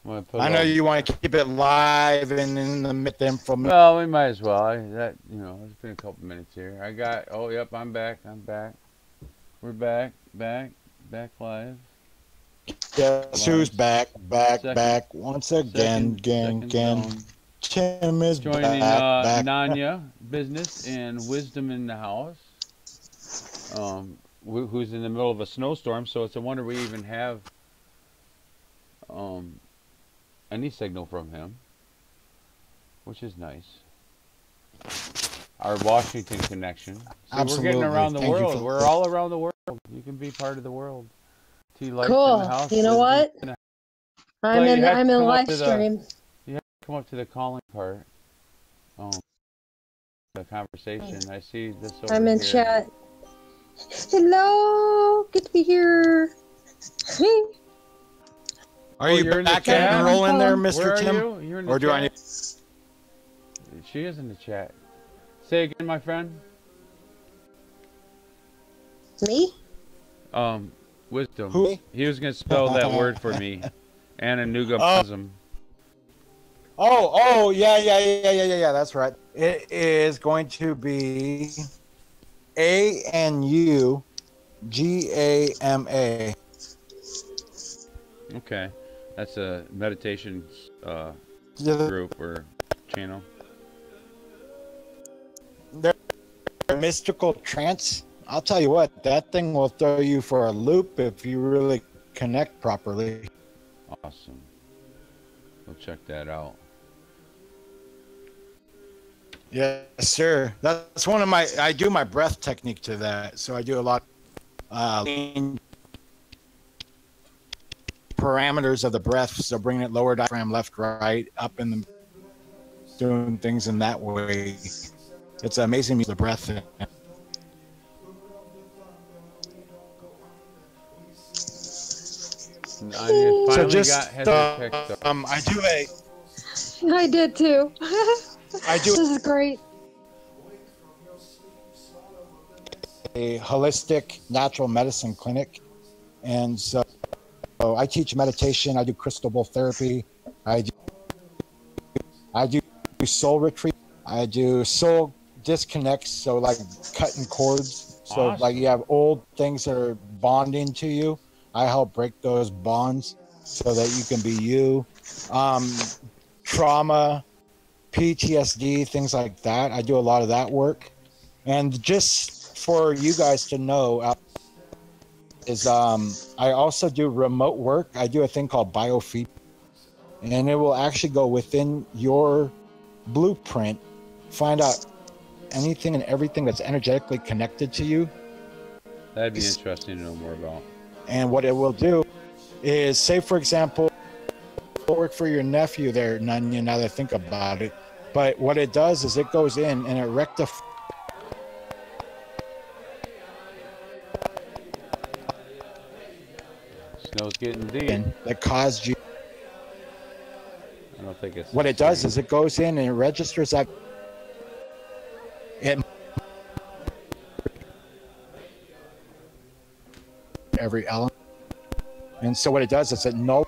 I know you want to keep it live and in the info. Well, we might as well. It's been a couple minutes here. Oh, yep, I'm back. We're back live. Guess who's back once again, gang. Tim is joining back. NonYa Business and Wisdom in the house. Who's in the middle of a snowstorm, so it's a wonder we even have any signal from him, which is nice. Our Washington connection. See, absolutely. We're getting around the world. We're all around the world. You can be part of the world. Cool. In the house, you know what? I'm in live stream. You have to come up to the calling part. The conversation. I see this over I'm in here. chat. Hello. Good to be here. Are you back and rolling there, Mr. Tim? You're in the or do chat? I need... She is in the chat. Say again, my friend. Me? Wisdom. Who? He was going to spell that word for me. Ananuga-basm. Oh, yeah, that's right. It is going to be ANUGAMA. Okay. That's a meditation group or channel. They're mystical trance. I'll tell you what, that thing will throw you for a loop if you really connect properly. Awesome. We'll check that out. Yes, sir. That's one of I do my breath technique to that. So I do a lot parameters of the breath. So bringing it lower diaphragm, left, right, up in the, doing things in that way. It's amazing the breath. So just I do a. I did too. I do. This is great. A holistic natural medicine clinic, and so I teach meditation. I do crystal bowl therapy. I do soul retreat. I do soul disconnects. So like cutting cords. So awesome. Like you have old things that are bonding to you. I help break those bonds so that you can be you. Trauma, PTSD, things like that. I do a lot of that work. And just for you guys to know, is I also do remote work. I do a thing called biofeed, and it will actually go within your blueprint, find out anything and everything that's energetically connected to you. That'd be interesting to know more about. And what it will do is, say for example, work for your nephew there, NonYa, now that I think about it. But what it does is it goes in and it rectifies. Snow's getting deep. That caused you. I don't think it's. What it does is it goes in and it registers that. It. Every element. And so what it does is it knows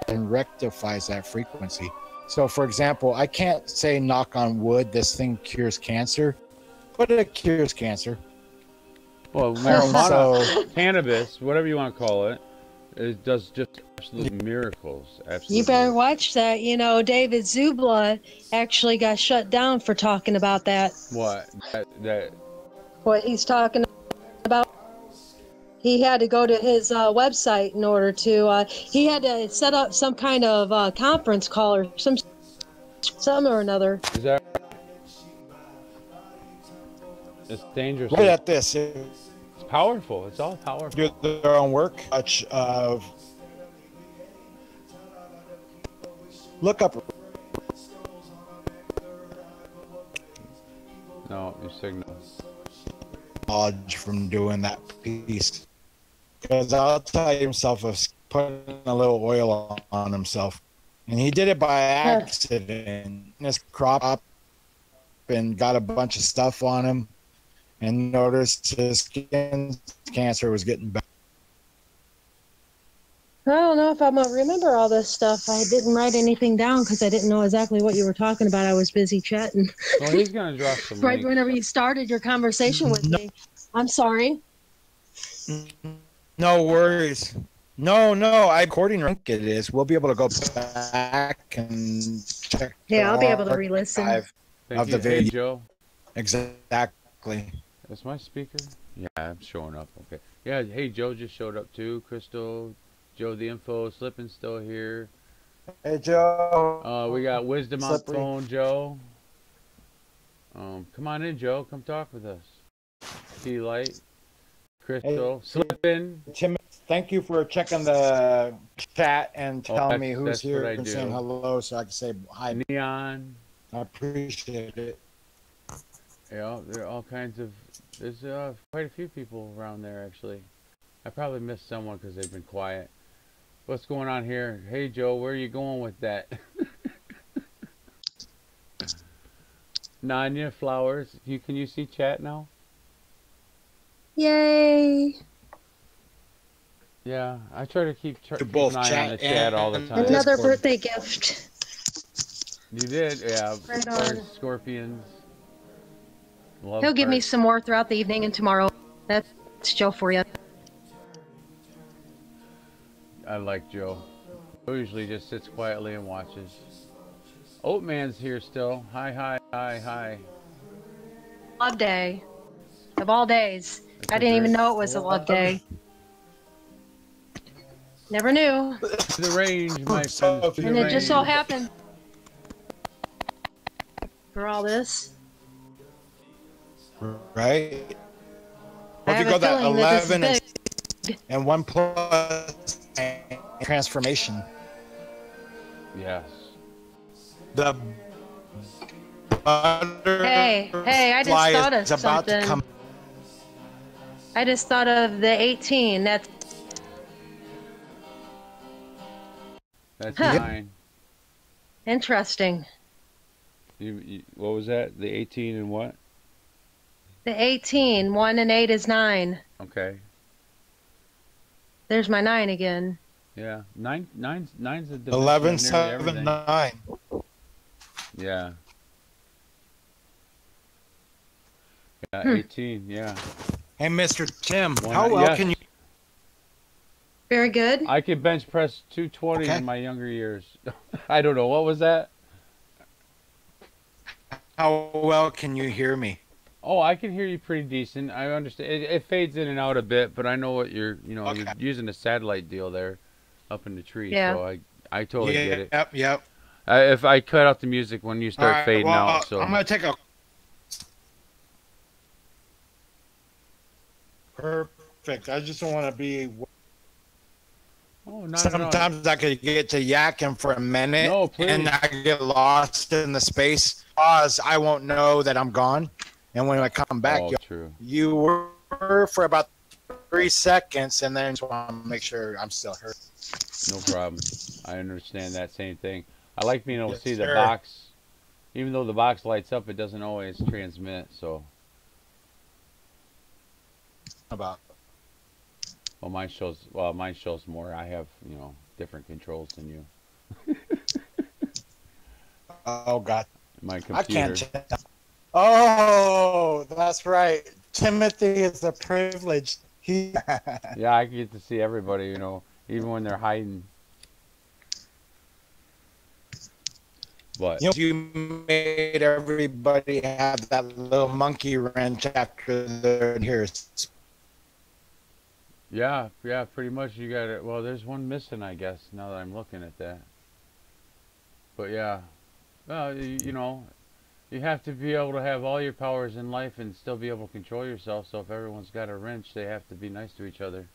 and rectifies that frequency. So for example, I can't say, knock on wood, this thing cures cancer, but it cures cancer. Well, marijuana, cannabis, whatever you want to call it, it does just absolute miracles. Absolutely. You better watch that. You know, David Zubla actually got shut down for talking about that. What? What he's talking about. He had to go to his website in order to, he had to set up some kind of conference call or something or another. Is that it's dangerous. Look at this. It's powerful. It's all powerful. Do their own work. Much of. Look up. No, your signal. Knowledge from doing that piece. Because I'll tell you himself of putting a little oil on himself. And he did it by accident. His crop up and got a bunch of stuff on him and noticed his skin cancer was getting better. I don't know if I'm gonna remember all this stuff. I didn't write anything down because I didn't know exactly what you were talking about. I was busy chatting. Well, he's gonna drop some Right links. whenever you started your conversation with me. I'm sorry. No worries. No, I'm recording. It is. We'll be able to go back and check the Yeah, I'll be able to re-listen. archive Thank of you. the Hey, video. Joe. Exactly. Is my speaker? Yeah, I'm showing up. Okay. Yeah. Hey, Joe just showed up too. Crystal, Joe, the info, Slippin' still here. Hey, Joe. We got Wisdom on Slippery. phone, Joe. Come on in, Joe. Come talk with us. T Light, Crystal, Slippin'. Tim, thank you for checking the chat and telling me who's that's here what I and do. saying hello so I can say hi. Neon. I appreciate it. Yeah, there are all kinds of. There's quite a few people around there actually. I probably missed someone because they've been quiet. What's going on here? Hey Joe, where are you going with that? NonYa Flowers. Can you see chat now? Yay! Yeah, I try to keep an both eye on the chat all the time. Another birthday gift. You did, yeah. Right on. Scorpions. Love He'll give me hearts. some more throughout the evening and tomorrow. That's Joe for you. I like Joe. Joe usually just sits quietly and watches. Oatman's here still. Hi. Love day. Of all days. I didn't even know it was a love day. Never knew. The range, my friends. And it just so happened for all this. Right? I Well, if have you go a that feeling that this is 11 big. and 1 plus transformation. Yes. The Hey, I just thought of something. I just thought of the 18. That's mine. Interesting. What was that? The 18 and what? The 18. 1 and 8 is 9. Okay. There's my 9 again. Yeah. Nine's a dimension 11, of nearly 7, everything. 9. Yeah. Yeah, 18, yeah. Hey, Mr. Tim, how well can you? Very good. I could bench press 220 in my younger years. I don't know. What was that? How well can you hear me? Oh, I can hear you pretty decent. I understand. It fades in and out a bit, but I know what you're using a satellite deal there up in the tree. Yeah. So I totally get it. Yep. If I cut out the music when you start fading out. So I'm going to take a... Perfect. I just don't want to be... Oh, not Sometimes I could get to yakking for a minute, no, please. And I get lost in the space. Because I won't know that I'm gone. And when I come back, you were for about 3 seconds, and then I just want to make sure I'm still heard. No problem. I understand that same thing. I like being able to see the box. Even though the box lights up, it doesn't always transmit. So. About. Well, mine shows more. I have, different controls than you. Oh God. My computer. I can't tell. Oh, that's right. Timothy is a privilege. Yeah, I get to see everybody, even when they're hiding. But you made everybody have that little monkey wrench after they're here. Yeah, pretty much you got it. Well, there's one missing, I guess, now that I'm looking at that. But yeah, well, you have to be able to have all your powers in life and still be able to control yourself. So if everyone's got a wrench, they have to be nice to each other.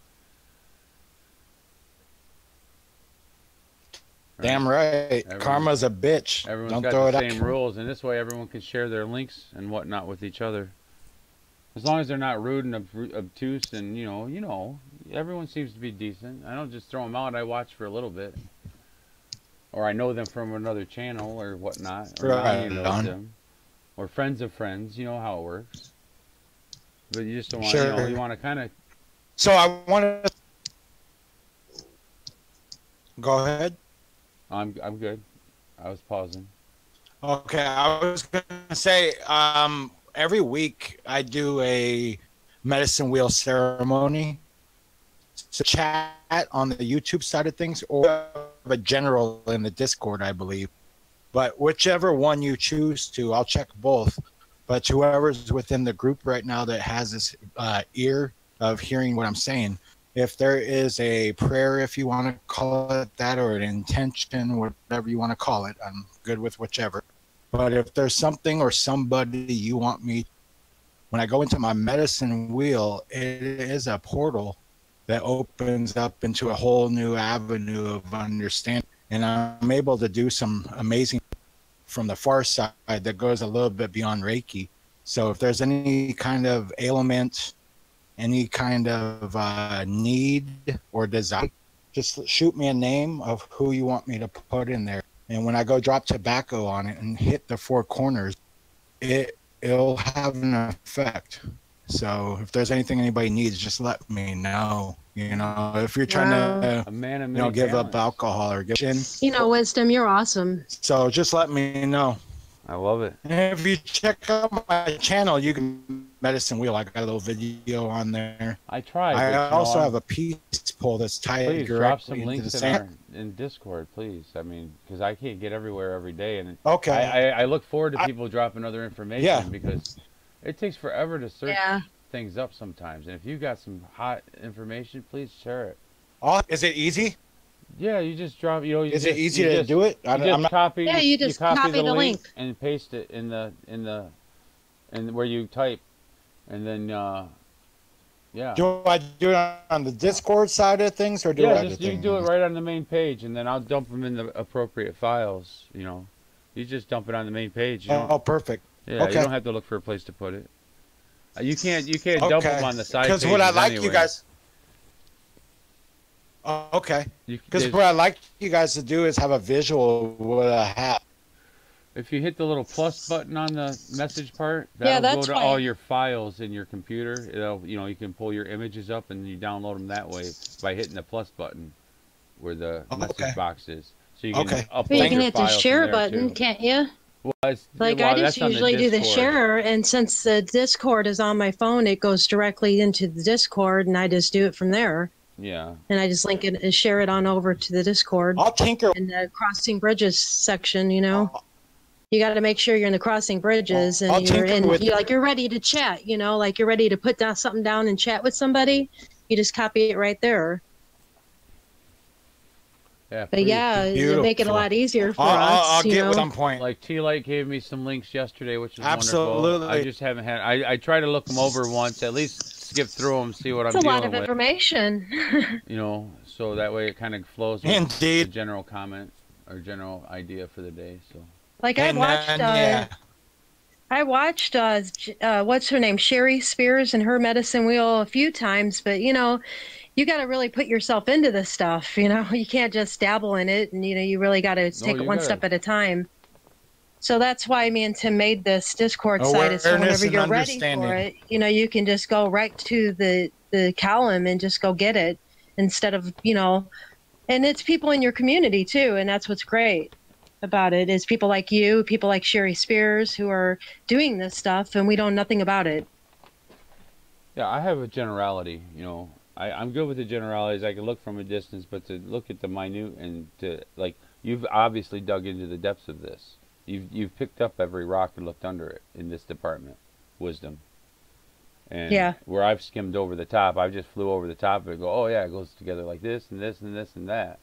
Damn right. Karma's a bitch. Everyone's got the same rules, and this way everyone can share their links and whatnot with each other. As long as they're not rude and obtuse, and everyone seems to be decent. I don't just throw them out. I watch for a little bit, or I know them from another channel or whatnot, or them, or friends of friends. You know how it works. But you just don't want. You want to kind of. So I want to. Go ahead. I'm good. I was pausing. Okay, I was gonna say, every week I do a medicine wheel ceremony. So chat on the YouTube side of things, or a general in the Discord, I believe. But whichever one you choose to, I'll check both. But whoever's within the group right now that has this ear of hearing what I'm saying, if there is a prayer, if you want to call it that, or an intention, whatever you want to call it, I'm good with whichever. But if there's something or somebody you want me, when I go into my medicine wheel, it is a portal that opens up into a whole new avenue of understanding. And I'm able to do some amazing from the far side that goes a little bit beyond Reiki. So if there's any kind of ailment, any kind of need or desire, just shoot me a name of who you want me to put in there. And when I go drop tobacco on it and hit the four corners, it'll have an effect. So if there's anything anybody needs, just let me know. You know, if you're trying to, A man of you many know, give up talents. alcohol or give in. You know, Wisdom, you're awesome. So just let me know. I love it. And if you check out my channel, you can medicine wheel. I got a little video on there. I tried. I also have a piece pull that's tied please directly drop some into links the in Discord, please. I mean, because I can't get everywhere every day, and Okay. I look forward to people dropping other information because it takes forever to search things up sometimes. And if you got some hot information, please share it. Oh, is it easy? Yeah, you just drop. You know, is it easy to do it? I'm not copy. Yeah, you just copy the link and paste it in where you type, and then yeah. Do I do it on the Discord side of things, or do I? Yeah, you do it right on the main page, and then I'll dump them in the appropriate files. You know, you just dump it on the main page. Oh, perfect. Yeah, okay. You don't have to look for a place to put it. You can't dump them on the side pages. Because what I like anyway. you guys. Okay. Because what I like you guys to do is have a visual of what I have. If you hit the little plus button on the message part, that'll go to all your files in your computer. It'll, you know, you can pull your images up and you download them that way by hitting the plus button where the message box is. So you can upload you can hit the files share button, can't you? Well, I just usually do the share, and since the Discord is on my phone, it goes directly into the Discord, and I just do it from there. Yeah. And I just link it and share it on over to the Discord. I'll tinker. In the crossing bridges section, you know. You got to make sure you're in the crossing bridges and you're ready to chat, you know, like you're ready to put down something down and chat with somebody. You just copy it right there. Yeah, but yeah, it'll make it a lot easier for us. I'll get with some point. Like T-Light gave me some links yesterday, which is absolutely wonderful. I just haven't had. I try to look them over once, at least skip through them, see what I'm dealing with. It's a lot of information. You know, so that way it kind of flows with the general comment or general idea for the day. So. Like I watched what's her name, Sherry Spears, and her medicine wheel a few times, but you know, you got to really put yourself into this stuff. You know, you can't just dabble in it, and you know, you really got to take it one step at a time. So that's why me and Tim made this Discord site. Is so whenever you're ready for it, you know, you can just go right to the column and just go get it instead of, you know, and it's people in your community too, and that's what's great about it is people like you, people like Sherry Spears who are doing this stuff, and we know nothing about it. Yeah, I have a generality, you know. I'm good with the generalities. I can look from a distance, but to look at the minute and to, like, you've obviously dug into the depths of this. You've picked up every rock and looked under it in this department, wisdom. And where I've skimmed over the top, I just flew over the top and go, oh yeah, it goes together like this and this and this and that.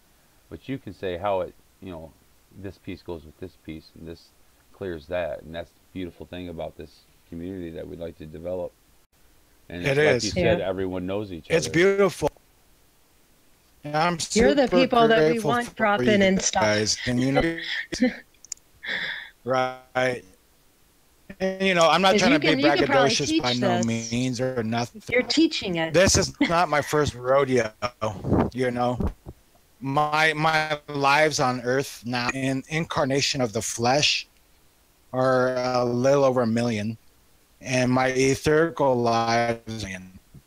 But you can say how it, you know, this piece goes with this piece and this clears that, and that's the beautiful thing about this community that we'd like to develop. And like you said, everyone knows each other. It's beautiful. And I'm You're the people that we want dropping and stuff. Guys. And you know, right. And you know, I'm not trying to be braggadocious by no means or nothing. You're teaching it. This is not my first rodeo, you know. My lives on earth now in incarnation of the flesh are a little over 1 million. And my etherical lives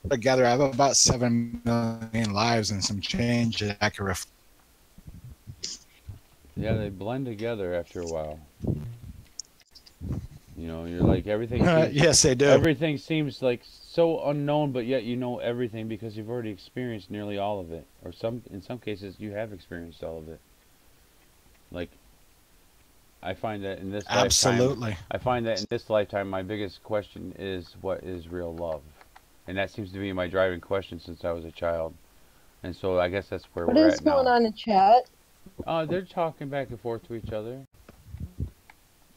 together, I have about 7 million lives and some change that I can reflect. Yeah, they blend together after a while. You know, you're like everything seems, Yes, they do. everything seems like so unknown, but yet you know everything because you've already experienced nearly all of it, or in some cases you have experienced all of it. Like I find that in this Absolutely. lifetime, I find that in this lifetime, my biggest question is what is real love, and that seems to be my driving question since I was a child. And so I guess that's where What we're is at going now. on in chat? They're talking back and forth to each other.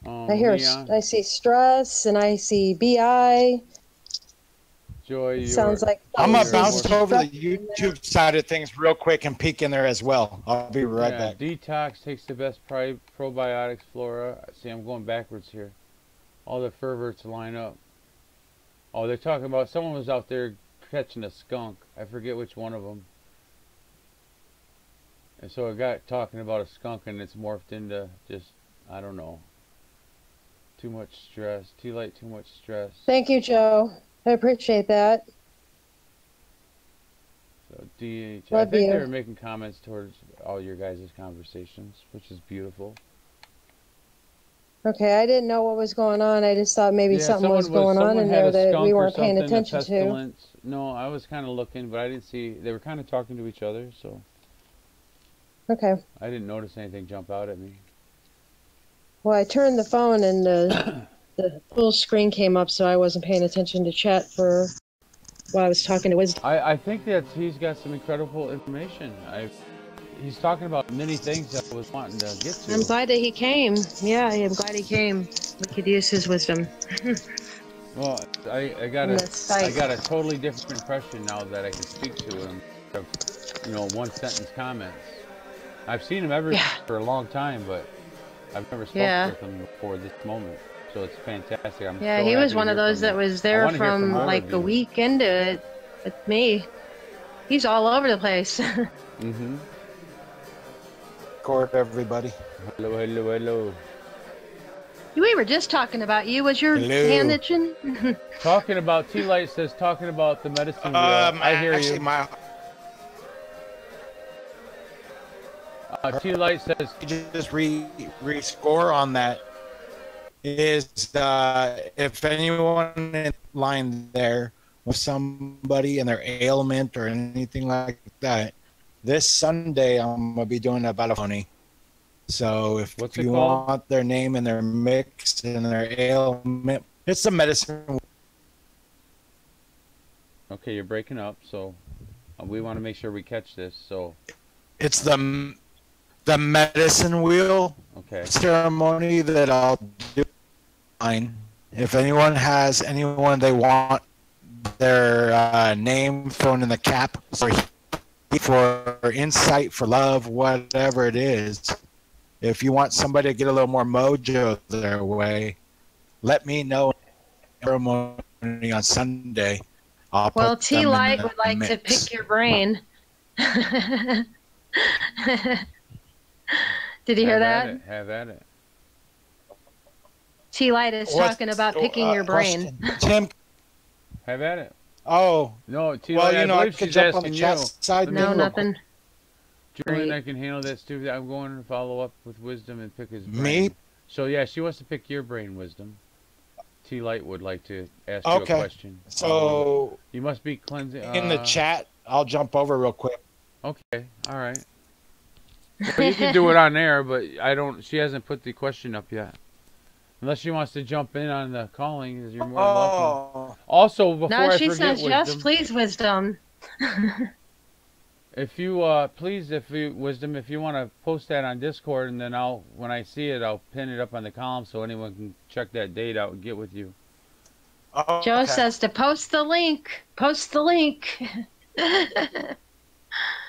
I Leon, see stress and I see BI. Joy, Sounds like I'm Joy, gonna your bounce emotion. over to the in there. YouTube side of things real quick and peek in there as well. I'll be right Yeah, back. detox takes the best probiotics flora. See, I'm going backwards here. All the perverts line up. Oh, they're talking about someone was out there catching a skunk. I forget which one of them. And so it got talking about a skunk and it's morphed into just, I don't know. Too much stress. Too late, too much stress. Thank you, Joe. I appreciate that. So DH. I Love think they you. were making comments towards all your guys' conversations, which is beautiful. Okay, I didn't know what was going on. I just thought maybe Yeah, something was going on someone in had there a that we skunk or weren't paying something, a attention to. pestilence. No, I was kind of looking, but I didn't see. They were kind of talking to each other, so Okay. I didn't notice anything jump out at me. Well, I turned the phone and the full screen came up, so I wasn't paying attention to chat for while I was talking to Wisdom. I think that he's got some incredible information. He's talking about many things that I was wanting to get to. I'm glad that he came. Yeah, I'm glad he came. We could use his wisdom. Well, I got a totally different impression now that I can speak to him. Of, one sentence comments. I've seen him everywhere for a long time, but I've never spoken with him before this moment. So it's fantastic. I'm so he was happy one to of hear those from that you. was I there wanna hear from from all like of a you. week into it with me. He's all over the place. Mm-hmm. Court, everybody. Hello, hello, hello. We were just talking about you. Was your hand itching? Talking about T-Light says talking about the medicine wheel. I hear actually, you. T-Light says just rescore on that is if anyone in line there with somebody and their ailment or anything like that, this Sunday I'm gonna be doing a balafoni. So if you want their name and their mix and their ailment, it's a medicine. Okay, you're breaking up, so we want to make sure we catch this. So it's the medicine wheel ceremony that I'll do. If anyone has anyone they want their name thrown in the cap for insight, for love, whatever it is. If you want somebody to get a little more mojo their way, let me know. Ceremony on Sunday. Well, T-Light would like to pick your brain. Did you hear that? Have at it. T-Light is talking about picking your brain. Tim, have at it. Oh. No, T-Light, well, I could jump on the chat side. No, nothing. Julian, I can handle that, Stu. I'm going to follow up with Wisdom and pick his brain. Me? So, yeah, she wants to pick your brain, Wisdom. T-Light would like to ask you a question. So, you must be cleansing. In the chat, I'll jump over real quick. Okay, all right. Well, you can do it on there, but she hasn't put the question up yet. Unless she wants to jump in on the calling, you're more than welcome. Also, before I forget, she says, yes, please, Wisdom. If you Wisdom, if you want to post that on Discord, and then when I see it, I'll pin it up on the column so anyone can check that date out and get with you. Joe says to post the link. Post the link.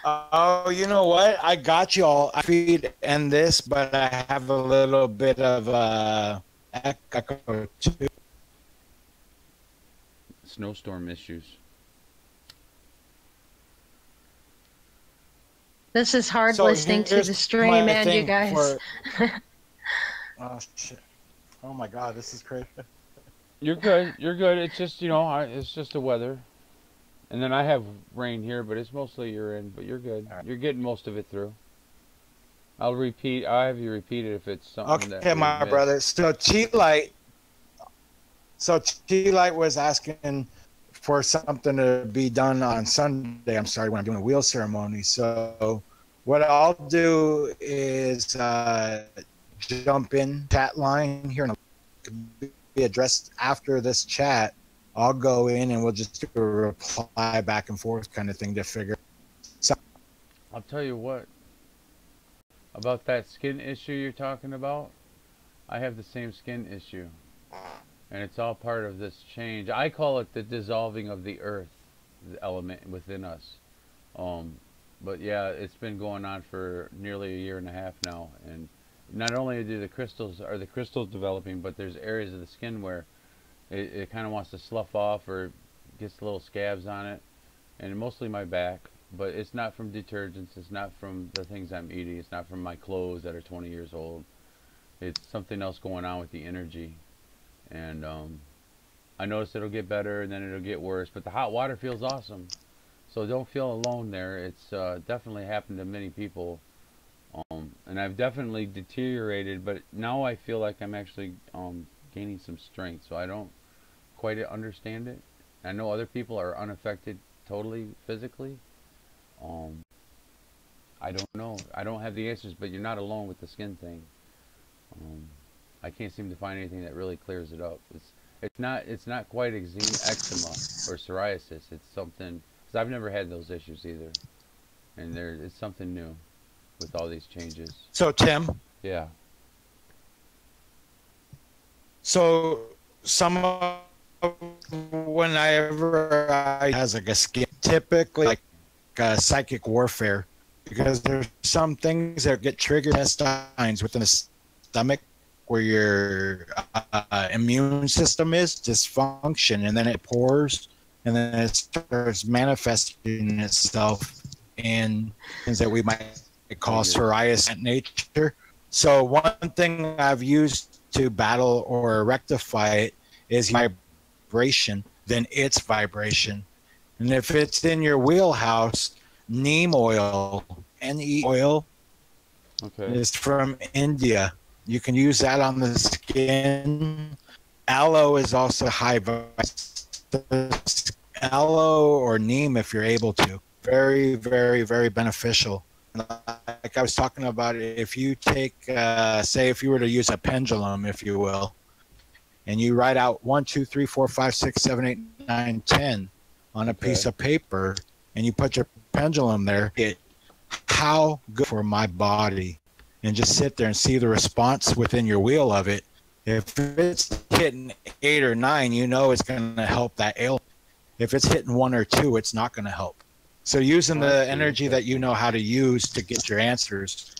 Oh, you know what? I got you all. I feed and this, but I have a little bit of echo too. Snowstorm issues. This is hard listening to the stream and you guys. Oh shit! Oh my god, this is crazy. You're good. You're good. It's just it's just the weather, and then I have rain here, but it's mostly you're in. But you're good. Right. You're getting most of it through. I'll have you repeat it if it's something that Okay, we my missed. brother. So T Light was asking for something to be done on Sunday. I'm sorry, when I'm doing a wheel ceremony. So what I'll do is jump in chat line here and be addressed after this chat. I'll go in and we'll just do a reply back and forth kind of thing to figure. So I'll tell you what. About that skin issue you're talking about, I have the same skin issue. And it's all part of this change. I call it the dissolving of the earth, the element within us. But yeah, it's been going on for nearly a year and a half now. And not only are the crystals developing, but there's areas of the skin where it kind of wants to slough off or gets little scabs on it. And mostly my back. But it's not from detergents. It's not from the things I'm eating. It's not from my clothes that are 20 years old. It's something else going on with the energy. And I notice it'll get better and then it'll get worse. But the hot water feels awesome. So don't feel alone there. It's definitely happened to many people. And I've definitely deteriorated. But now I feel like I'm actually gaining some strength. So I don't quite understand it. I know other people are unaffected totally physically. I don't know. I don't have the answers, but you're not alone with the skin thing. I can't seem to find anything that really clears it up. It's not quite eczema or psoriasis. It's something, because I've never had those issues either, and it's something new with all these changes. So Tim. Yeah. So whenever I has like a skin, typically like psychic warfare, because there's some things that get triggered intestines within the stomach where your immune system is dysfunction, and then it pours and then it starts manifesting itself in things that we might call psoriasis nature. So one thing I've used to battle or rectify it is vibration, then its vibration. And if it's in your wheelhouse, neem oil, NE oil, is from India. You can use that on the skin. Aloe is also high aloe or neem if you're able to. Very, very, very beneficial. Like I was talking about, if you take, say, if you were to use a pendulum, if you will, and you write out 1, 2, 3, 4, 5, 6, 7, 8, 9, 10 on a piece of paper, and you put your pendulum there, how good for my body, and just sit there and see the response within your wheel of it. If it's hitting 8 or 9, you know it's going to help that ailment. If it's hitting 1 or 2, it's not going to help. So using the energy that you know how to use to get your answers,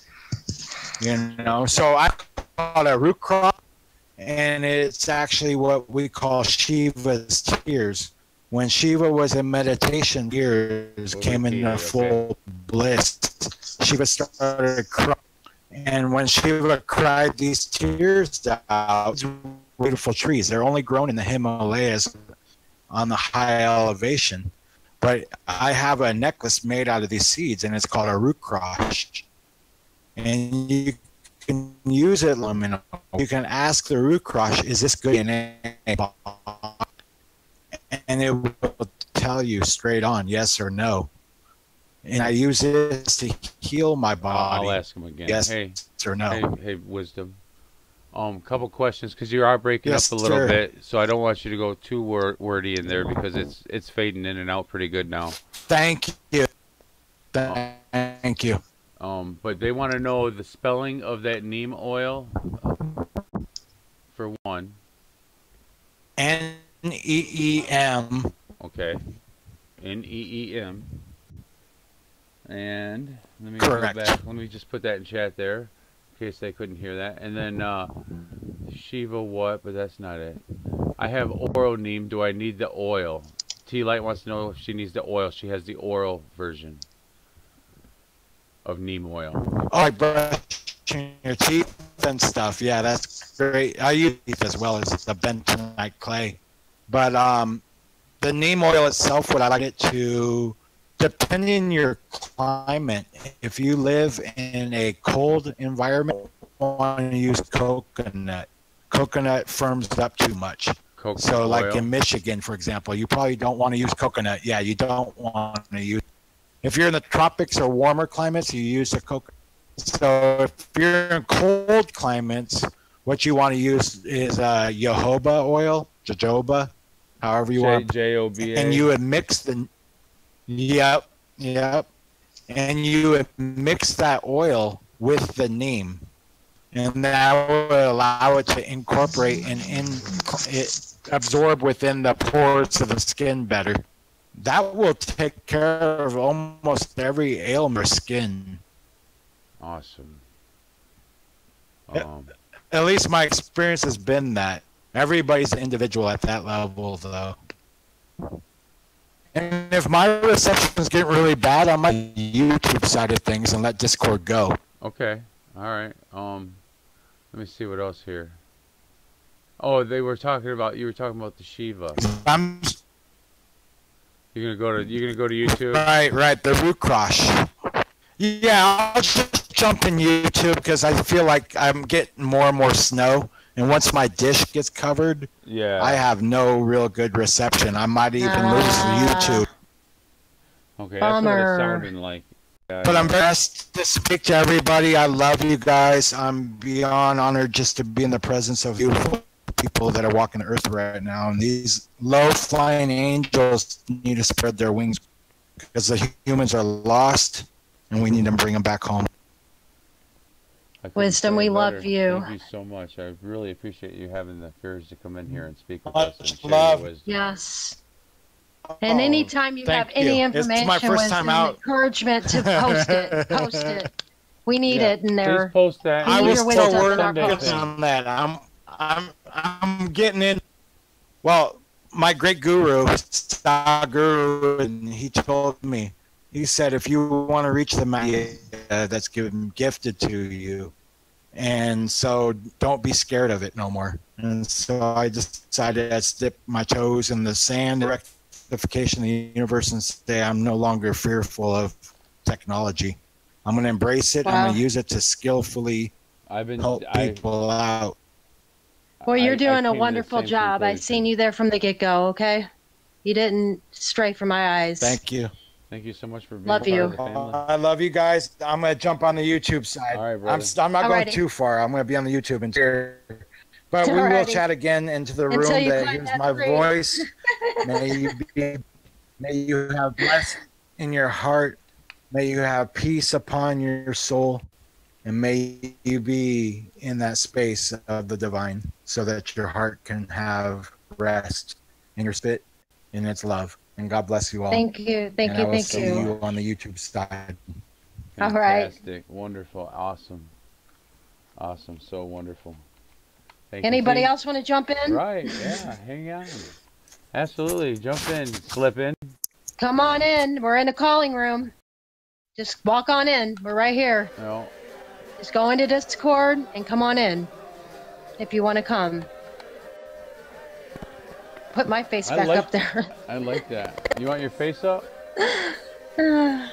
you know. So I call it a root crop, and it's actually what we call Shiva's tears. When Shiva was in meditation, tears came into full bliss. Shiva started crying. And when Shiva cried these tears out, beautiful trees. They're only grown in the Himalayas on the high elevation. But I have a necklace made out of these seeds, and it's called a root cross. And you can use it. You can ask the root cross, is this good in any body? And it will tell you straight on, yes or no. And I use this to heal my body. I'll ask him again. Yes or no. Hey, Wisdom. Couple questions, because you are breaking up a little bit, so I don't want you to go too wordy in there, because it's fading in and out pretty good now. Thank you. Thank you. But they want to know the spelling of that neem oil, for one. N-E-E-M. Okay. N-E-E-M. And let me Correct. go back. Let me just put that in chat there, in case they couldn't hear that. And then Shiva what? But that's not it. I have oral neem. Do I need the oil? T-Light wants to know if she needs the oil. She has the oral version of neem oil. Oh, like brushing your teeth and stuff. Yeah, that's great. I use teeth as well as the bentonite clay. But the neem oil itself, what I like it to depending on your climate, if you live in a cold environment, you want to use coconut. Coconut firms up too much. Coconut So like oil. in Michigan, for example, you probably don't want to use coconut. Yeah, you don't want to use. If you're in the tropics or warmer climates, you use a coconut. So if you're in cold climates, what you want to use is jojoba oil, jojoba, however you want. Joba. And you would mix the. Yep, yep. And you would mix that oil with the neem, and that will allow it to incorporate and it absorb within the pores of the skin better. That will take care of almost every ailment of skin. Awesome. At least my experience has been that. Everybody's individual at that level, though. And if my reception is getting really bad, I might YouTube side of things and let Discord go. Okay. All right. Let me see what else here. Oh, you were talking about the Shiva. You're gonna go to YouTube. Right. The root crush. Yeah, I'll just jump in YouTube because I feel like I'm getting more and more snow. And once my dish gets covered, yeah, I have no real good reception. I might even lose YouTube. Okay, that's what it sounded like. But I'm blessed to speak to everybody. I love you guys. I'm beyond honored just to be in the presence of beautiful people that are walking the earth right now. And these low-flying angels need to spread their wings because the humans are lost, and we need to bring them back home. Wisdom, we love you. Thank you so much. I really appreciate you having the courage to come in here and speak with us and share love. your wisdom. Yes. And anytime you have you. any information, it's my first time out. Encouragement to post it. Post it. We need it in there. Please post that. I was still working post. on that. I'm getting in. Well, my great guru, Guru, and he told me. He said, if you want to reach the man that's gifted to you, and so don't be scared of it no more. And so I just decided I'd dip my toes in the sand, the rectification of the universe, and say I'm no longer fearful of technology. I'm going to embrace it. Wow. I'm going to use it to skillfully help people out. Well, you're doing a wonderful job. I've seen you there from the get-go, okay? You didn't stray from my eyes. Thank you. Thank you so much for being part of the family. I love you guys. I'm going to jump on the YouTube side. All right, brother. I'm not going too far. I'm going to be on the YouTube and here. But we will chat again into the room that hears my voice. May you have blessing in your heart. May you have peace upon your soul. And may you be in that space of the divine so that your heart can have rest in your spirit in its love. And God bless you all. Thank you. Thank you. I will see you on the YouTube side. All right. Fantastic. Wonderful. Awesome. Awesome. So wonderful. Thank Anybody you. else want to jump in? Right. Yeah. Hang on. Absolutely. Jump in. Slip in. Come on in. We're in the calling room. Just walk on in. We're right here. No. Just go into Discord and come on in if you want to come. Put my face back up there. I like that. You want your face up? And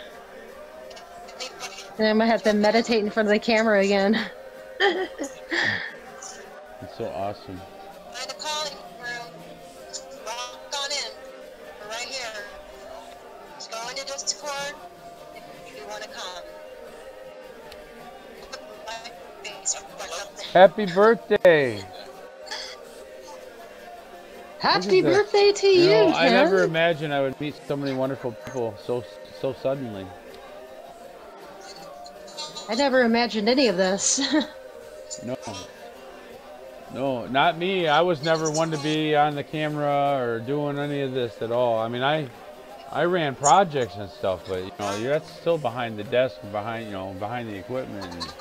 I'm gonna have to meditate in front of the camera again. It's so awesome. Find a calling room. Walk on in. We're right here. Just go into Discord if you want to come. Put my face up there. Happy birthday! Happy birthday to you, Ken. I never imagined I would meet so many wonderful people so suddenly. I never imagined any of this. No, not me. I was never one to be on the camera or doing any of this at all. I mean, I ran projects and stuff, but that's still behind the desk, behind the equipment.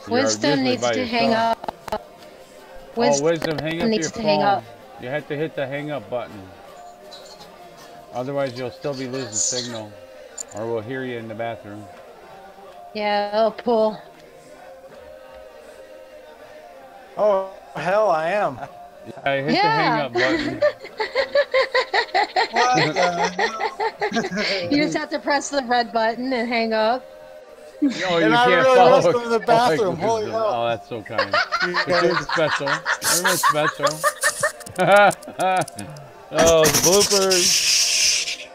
Wisdom needs to hang up. Wisdom, hang up needs your to phone. hang up. You have to hit the hang up button. Otherwise, you'll still be losing signal, or we'll hear you in the bathroom. Yeah, I'll pull. Oh, hell, I am. I hit the hang up button. What the You hell? just have to press the red button and hang up. Oh, And you I can't really follow. was going to the bathroom. Oh, Holy hell. oh, that's so kind. But Yeah. you're special. Everyone's special. Oh, the bloopers.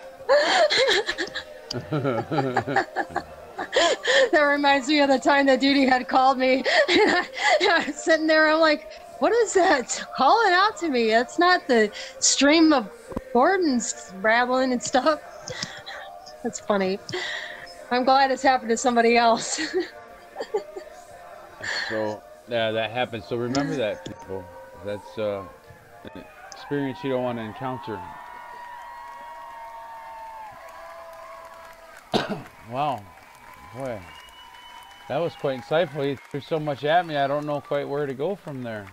That reminds me of the time that Duty had called me. And I was sitting there, I'm like, what is that calling out to me? That's not the stream of Gordon's rattling and stuff. That's funny. I'm glad it's happened to somebody else. So, yeah, that happens. So remember that, people. That's an experience you don't want to encounter. Wow. Boy, that was quite insightful. He threw so much at me, I don't know quite where to go from there.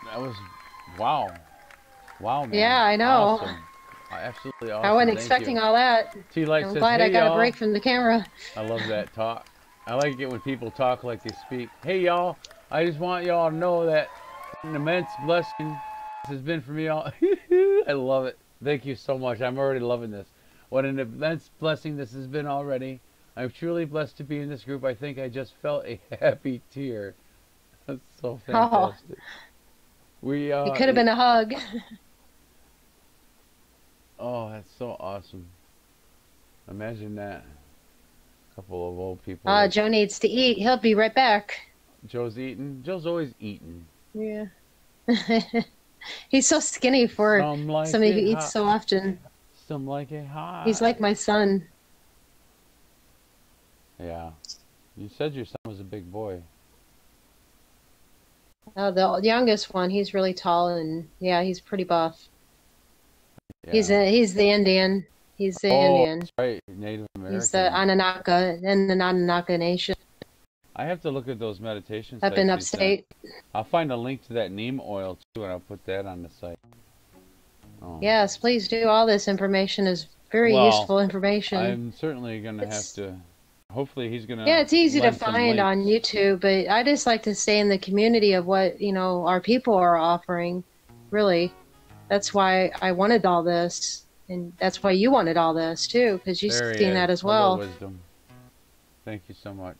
That was, wow. Wow, man. Yeah, I know. Awesome. Absolutely awesome. I wasn't Thank expecting you. all that. T-Light I'm says, glad hey, I got y'all. a break from the camera. I love that talk. I like it when people talk like they speak. Hey, y'all. I just want y'all to know that an immense blessing this has been for me all. I love it. Thank you so much. I'm already loving this. What an immense blessing this has been already. I'm truly blessed to be in this group. I think I just felt a happy tear. That's so fantastic. It could have been a hug. Oh, that's so awesome. Imagine that. A couple of old people. Joe needs to eat. He'll be right back. Joe's eating. Joe's always eating. Yeah. He's so skinny for somebody who eats so often. Some like it hot. He's like my son. Yeah. You said your son was a big boy. The youngest one, he's really tall and yeah, he's pretty buff. Yeah. He's the Indian. He's the Indian. That's right, Native American. He's the Anunnaka in the Anunnaka Nation. I have to look at those meditation up sites in upstate. I'll find a link to that neem oil too, and I'll put that on the site. Oh. Yes, please do. All this information is very useful information. I'm certainly gonna have to. Hopefully, he's gonna. Yeah, it's easy to find on YouTube, but I just like to stay in the community of what our people are offering. Really, that's why I wanted all this, and that's why you wanted all this too, because you've seen that as well. Wisdom. Thank you so much.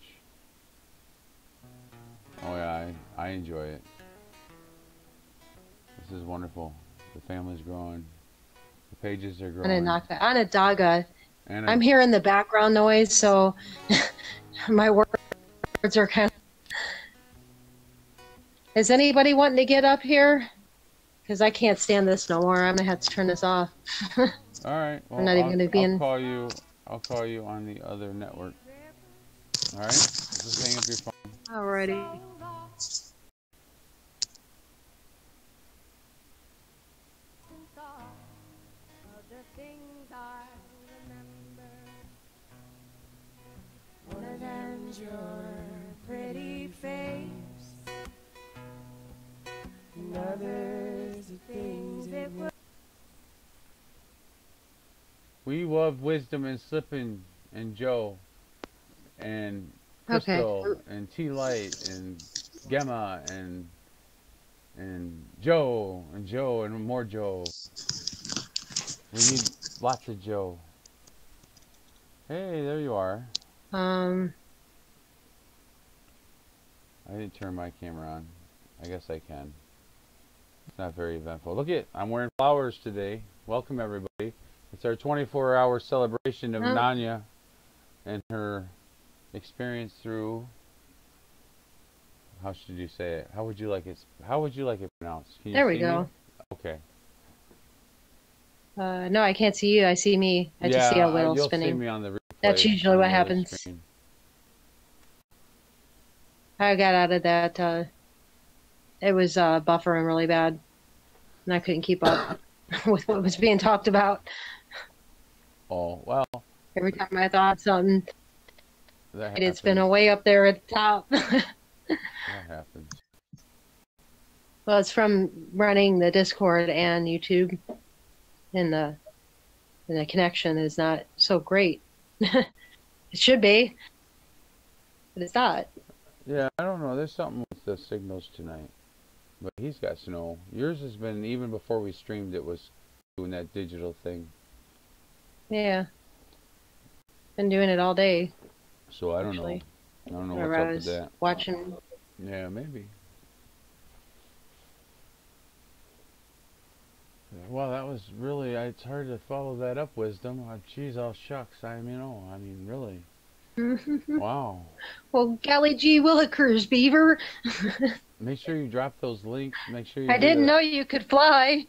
Oh yeah, I enjoy it. This is wonderful. The family's growing. The pages are growing. Onondaga. I'm hearing the background noise, so my words are kind of... Is anybody wanting to get up here? Because I can't stand this no more. I'm going to have to turn this off. All right. Well, I'm not even going to be in... I'll call you on the other network. All right? Just hang up your phone. Alrighty. Your pretty face, and others the things that were. We love Wisdom and Slippin' and Joe and Crystal and T-Light and Gemma and Joe and more Joe. We need lots of Joe. Hey, there you are. I didn't turn my camera on. I guess I can. It's not very eventful. Look at, I'm wearing flowers today. Welcome everybody. It's our 24-hour celebration of NonYa and her experience through, how should you say it? How would you like it pronounced? Can you there we see go. Me? Okay. No, I can't see you. I see me. I just see a wheel spinning. You'll see me on the replay. That's usually what happens. I got out of that. It was buffering really bad, and I couldn't keep up with what was being talked about. Oh, well. Every time I thought something, it's been way up there at the top. That happens. Well, it's from running the Discord and YouTube, and the connection is not so great. It should be, but it's not. Yeah, I don't know. There's something with the signals tonight. But he's got snow. Yours has been, even before we streamed, it was doing that digital thing. Yeah. Been doing it all day. So I don't know. Actually. I don't know Whenever what's I up with was that. watching. Yeah, maybe. Well, that was really, it's hard to follow that up, Wisdom. Geez, all shucks. I mean, really. Wow. Well, golly gee willikers, Beaver. Make sure you drop those links. Make sure you I do didn't that. know you could fly.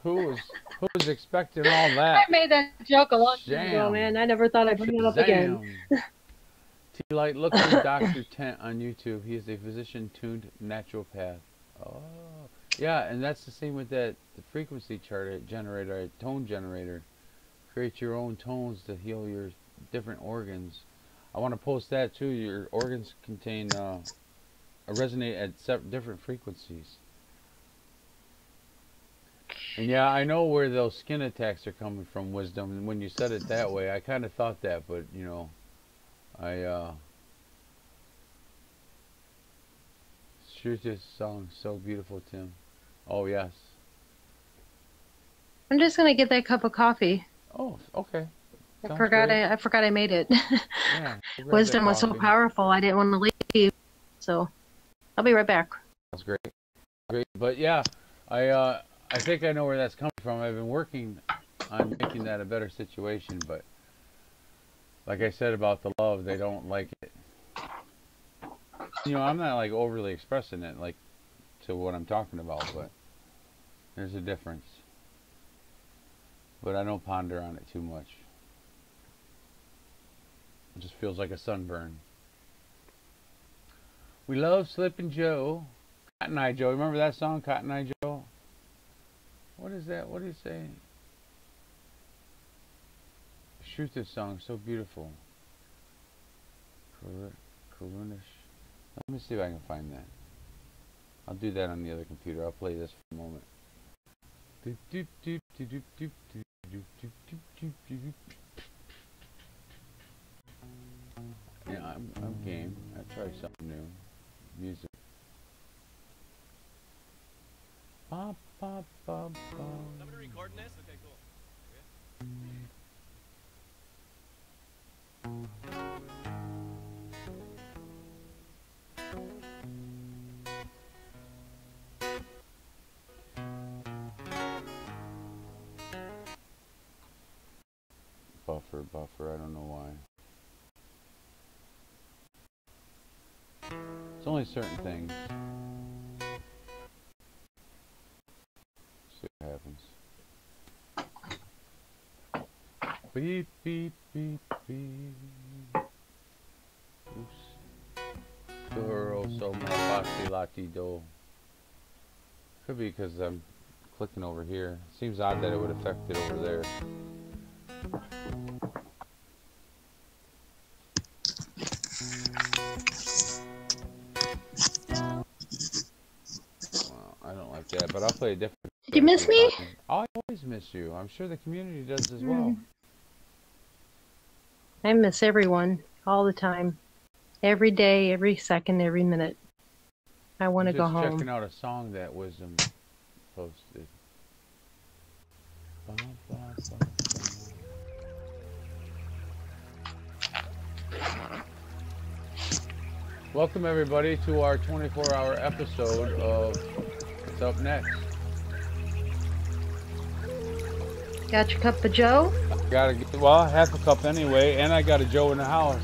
Who was expecting all I that? made that joke a long time ago, Sham. man. I never thought I'd bring it up again. T-Light, look for Dr. Tent on YouTube. He is a physician-tuned naturopath. Oh. Yeah, and that's the same with the frequency chart generator, a tone generator. Create your own tones to heal your different organs. I want to post that too. Your organs contain resonate at different frequencies. And yeah, I know where those skin attacks are coming from, Wisdom. And when you said it that way, I kind of thought that, but you know, shoot, this song so beautiful, Tim. Oh yes. I'm just gonna get that cup of coffee. Oh, okay. I forgot I made it. Yeah. Wisdom was so powerful. I didn't want to leave, so I'll be right back. That's great. Great, but yeah, I think I know where that's coming from. I've been working on making that a better situation, but like I said about the love, they don't like it. You know, I'm not like overly expressing it like to what I'm talking about, but there's a difference. But I don't ponder on it too much. It just feels like a sunburn. We love Slippin' Joe. Cotton Eye Joe. Remember that song, Cotton Eye Joe? What is that? What do you say? Shoot, this song, so beautiful. Karunish. Let me see if I can find that. I'll do that on the other computer. I'll play this for a moment. Yeah, I'm game. I try something new. Music. Bop, bop, bop, bop. Somebody recording this? Okay, cool. Buffer, I don't know why. It's only certain things. See what happens. Beep, beep, beep, beep. Oops. Duro so mafasi lati do. Could be because I'm clicking over here. Seems odd that it would affect it over there. Well, I don't like that, but I'll play a different. Did you miss me? I always miss you. I'm sure the community does as well. I miss everyone all the time. Every day, every second, every minute. I want to go home. Just checking out a song that Wisdom posted. Welcome everybody to our 24-hour episode of What's Up Next. Got your cup of Joe? Well, half a cup anyway, and I got a Joe in the house.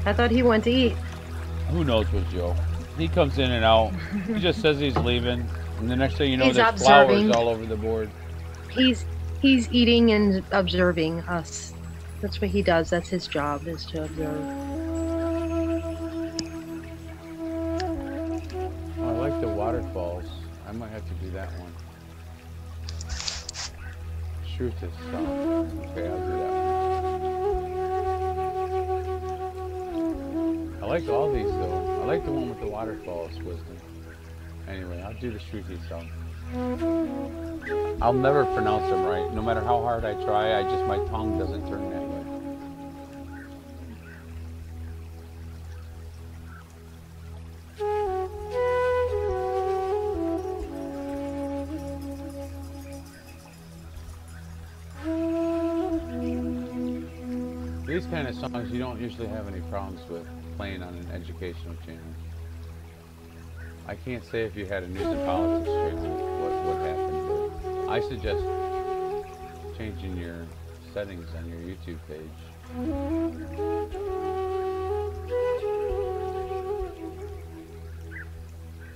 I thought he went to eat. Who knows with Joe? He comes in and out. He just says he's leaving, and the next thing you know, there's flowers all over the board. He's eating and observing us. That's what he does. That's his job, is to observe. Oh, I like the waterfalls. I might have to do that one. Shoot this song. Okay, I'll do that one. I like all these though. I like the one with the waterfalls, Wisdom. Anyway, I'll do the Shruti song. I'll never pronounce them right. No matter how hard I try, my tongue doesn't turn that way. These kind of songs you don't usually have any problems with playing on an educational channel. I can't say if you had a news and politics channel what happened, but I suggest changing your settings on your YouTube page.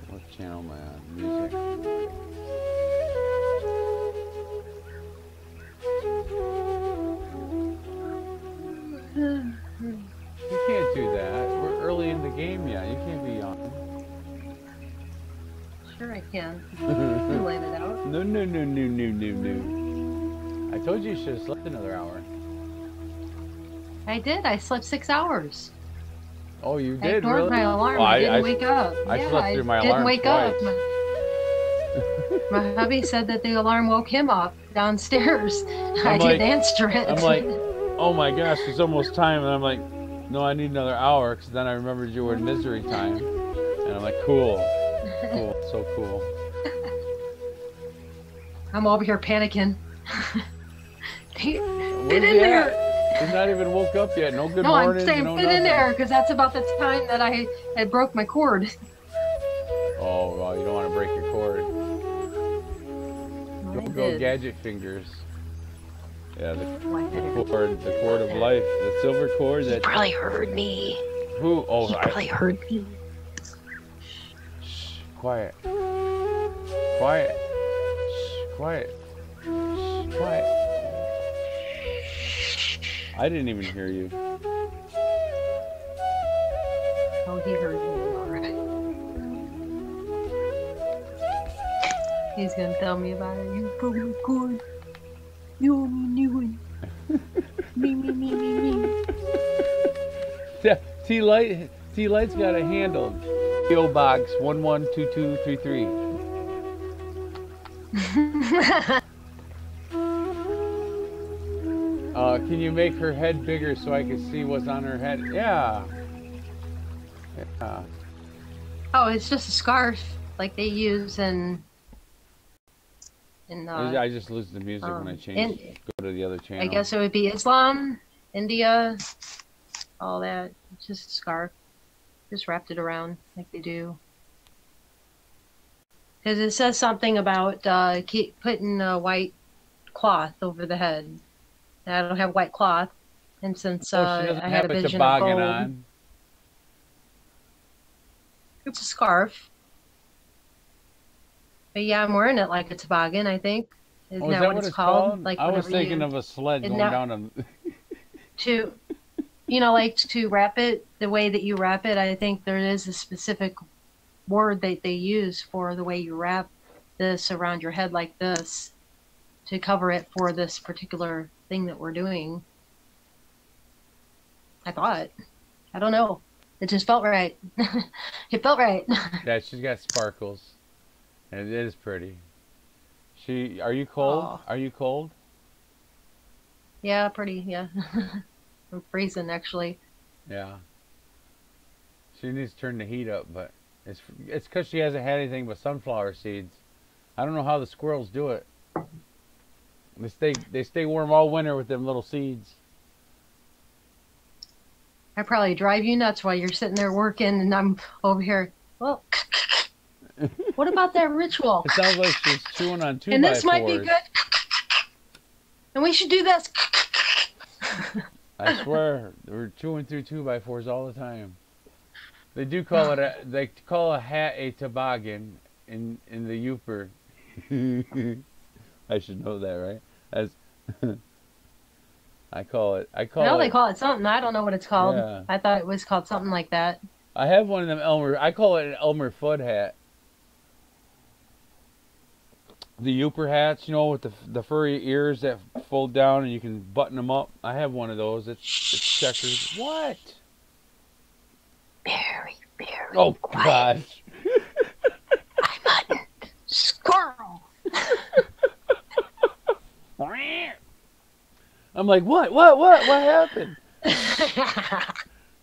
What channel am I on? Music. You can't do that. We're early in the game yet. You can't be on. Sure I can. You lay it out. No. I told you should have slept another hour. I did. I slept 6 hours. Oh, you I did, ignored really? my alarm. Well, I didn't wake up. I slept through my didn't alarm wake twice. up. My hubby said that the alarm woke him up downstairs. I didn't answer it. I'm like, oh my gosh, it's almost time. And I'm like, no, I need another hour. Because then I remembered you were in misery time. And I'm like, cool. Cool. So cool. I'm over here panicking. Get Where's in he there. at? He's not even woke up yet. No good No, morning. I'm saying no get nothing. in there because that's about the time that I broke my cord. Oh, well, you don't want to break your cord. I Go did. gadget fingers. Yeah, the You cord of life, the silver cord that. probably heard me. Who? Oh, You probably heard me. Shh, quiet. Quiet. Shh, quiet. Shh, quiet. I didn't even hear you. Oh, he heard me. All right. He's gonna tell me about it. You broke my cord. You owe me a new one. Me. T-Light's got a handle. PO Box 112233. Can you make her head bigger so I can see what's on her head? Yeah. Yeah. Oh, it's just a scarf like they use in I just lose the music when I change. Go to the other channel. I guess it would be Islam, India, all that. It's just a scarf. Just wrapped it around like they do. Because it says something about keep putting a white cloth over the head. And I don't have white cloth, and since she doesn't I had have a a vision of toboggan gold, on. it's a scarf. But yeah, I'm wearing it like a toboggan, I think. Isn't Oh, is that what it's called? Like I was whenever thinking you- of a sled Isn't going that- down a. to, like to wrap it the way that you wrap it. I think there is a specific word that they use for the way you wrap this around your head like this to cover it for this particular thing that we're doing. I thought. I don't know. It just felt right. It felt right. Yeah, she's got sparkles, and it is pretty. Are you cold? Aw. Are you cold? Yeah, pretty. Yeah. I'm freezing actually. Yeah. She needs to turn the heat up, but it's because she hasn't had anything but sunflower seeds. I don't know how the squirrels do it. They stay warm all winter with them little seeds. I probably drive you nuts while you're sitting there working, and I'm over here. Well, what about that ritual? It sounds like she's chewing on 2x4s. And this might be good. And we should do this. I swear, we're chewing through 2x4s all the time. They do call it they call a hat a toboggan in the Youper. I should know that, right? As I call it. They call it something. I don't know what it's called. Yeah. I thought it was called something like that. I have one of them I call it an Elmer Fudd hat. The Youper hats, with the furry ears that fold down and you can button them up. I have one of those. It's checkers. What? Very Oh quiet. gosh. I'm hunting squirrel. I'm like, what happened?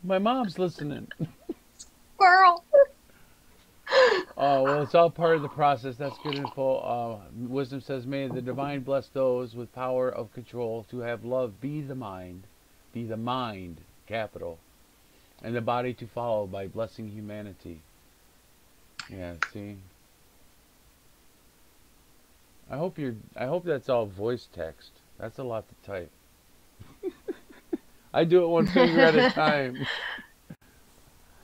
My mom's listening. Squirrel. Oh, well, it's all part of the process. That's good info. Wisdom says, may the divine bless those with power of control to have love be the mind, be the mind, capital, and the body to follow by blessing humanity. Yeah, see? I hope that's all voice text. That's a lot to type. I do it one finger at a time.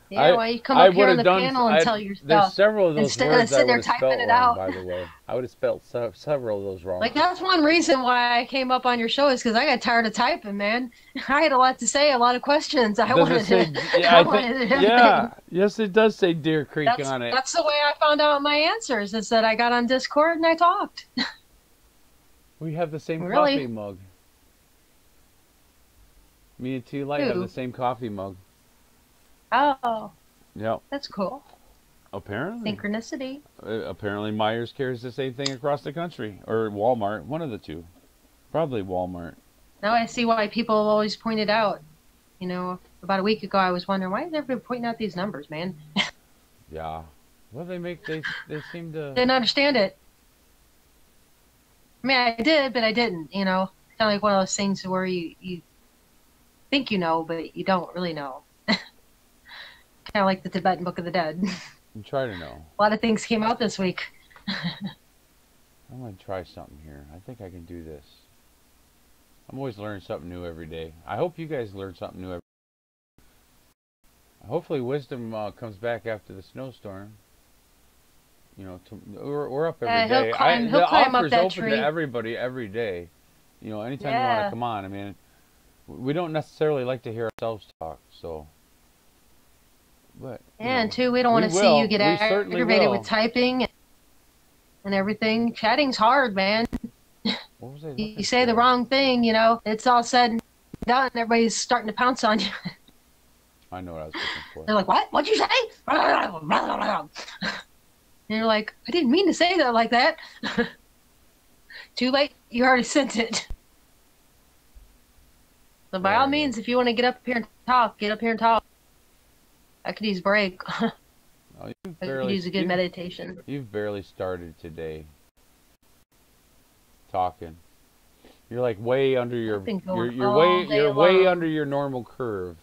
Yeah, well, you come up here on the done, panel and tell your there's stuff several of those instead words of I sitting there would have typing spelt it wrong, out. by the way. I would have spelled several of those wrong. Like, that's one reason why I came up on your show, is because I got tired of typing, man. I had a lot to say, a lot of questions. I wanted to. Yeah, yes, it does say Deer Creek on it. That's the way I found out my answers, is that I got on Discord and I talked. We have the same coffee mug. Me and T Light have the same coffee mug. Oh. Yep. That's cool. Apparently. Synchronicity. Apparently Myers carries the same thing across the country. Or Walmart. One of the two. Probably Walmart. Now I see why people always pointed out. You know, about a week ago I was wondering, why is everybody pointing out these numbers, man? Yeah. Well, they seem to... Didn't understand it. I mean, I did, but I didn't, you know. Kind of like one of those things where you think you know, but you don't really know. Kind of like the Tibetan Book of the Dead. You try to know. A lot of things came out this week. I'm going to try something here. I think I can do this. I'm always learning something new every day. I hope you guys learn something new every day. Hopefully wisdom comes back after the snowstorm. You know, we're up every day. He'll climb up that open tree. To everybody every day. You know, anytime you want to come on. I mean, we don't necessarily like to hear ourselves talk, so... But, and too, we don't want to see you get aggravated with typing and everything. Chatting's hard, man. What was I you say the wrong thing, you know, it's all said and done. Everybody's starting to pounce on you. I know what I was looking for. They're like, what? What'd you say? And you're like, I didn't mean to say that like that. Too late. You already sent it. So by all means, if you want to get up here and talk, get up here and talk. I could use a break. I could use a good meditation. You've barely started today. Talking. You're like way under your you're way under your normal curve.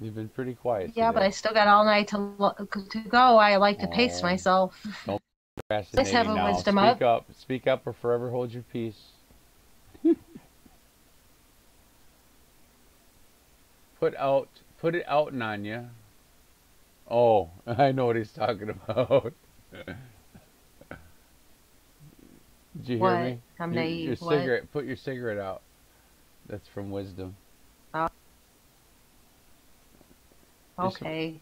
You've been pretty quiet. Yeah, today. But I still got all night to go. I like to pace myself. Don't Let's have a wisdom up. Speak up or forever hold your peace. Put it out, NonYa. Oh, I know what he's talking about. Did you hear me? I'm naive. Your cigarette. Put your cigarette out. That's from wisdom. Okay.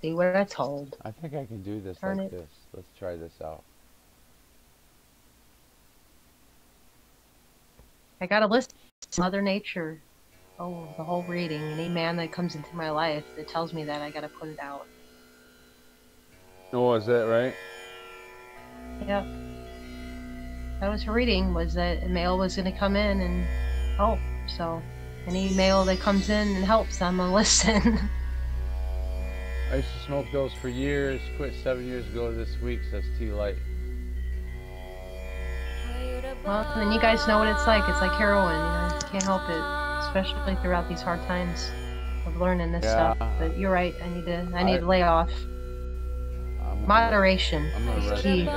See what I told. I think I can do this this. Let's try this out. I got a list of Mother Nature. Oh, the whole reading. Any man that comes into my life that tells me that, I gotta put it out. Oh, is that right? Yep. That was her reading, was that a male was gonna come in and help. So, any male that comes in and helps, I'm gonna listen. I used to smoke those for years. Quit 7 years ago this week, says T Light. Well, and you guys know what it's like. It's like heroin, you know. You can't help it, especially throughout these hard times of learning this stuff. But you're right. I need to lay off. Moderation is key. Oh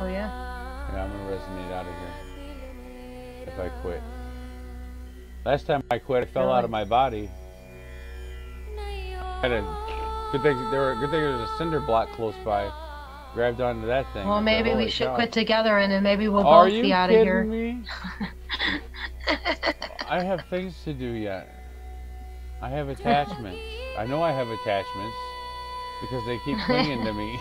yeah. Yeah, I'm gonna resonate out of here if I quit. Last time I quit, I fell out of my body. Good thing there was a cinder block close by. Grabbed onto that thing. Well, maybe we should quit together, and then maybe we'll both be out of here. Are you kidding me? I have things to do yet. I have attachments. I know I have attachments because they keep clinging to me.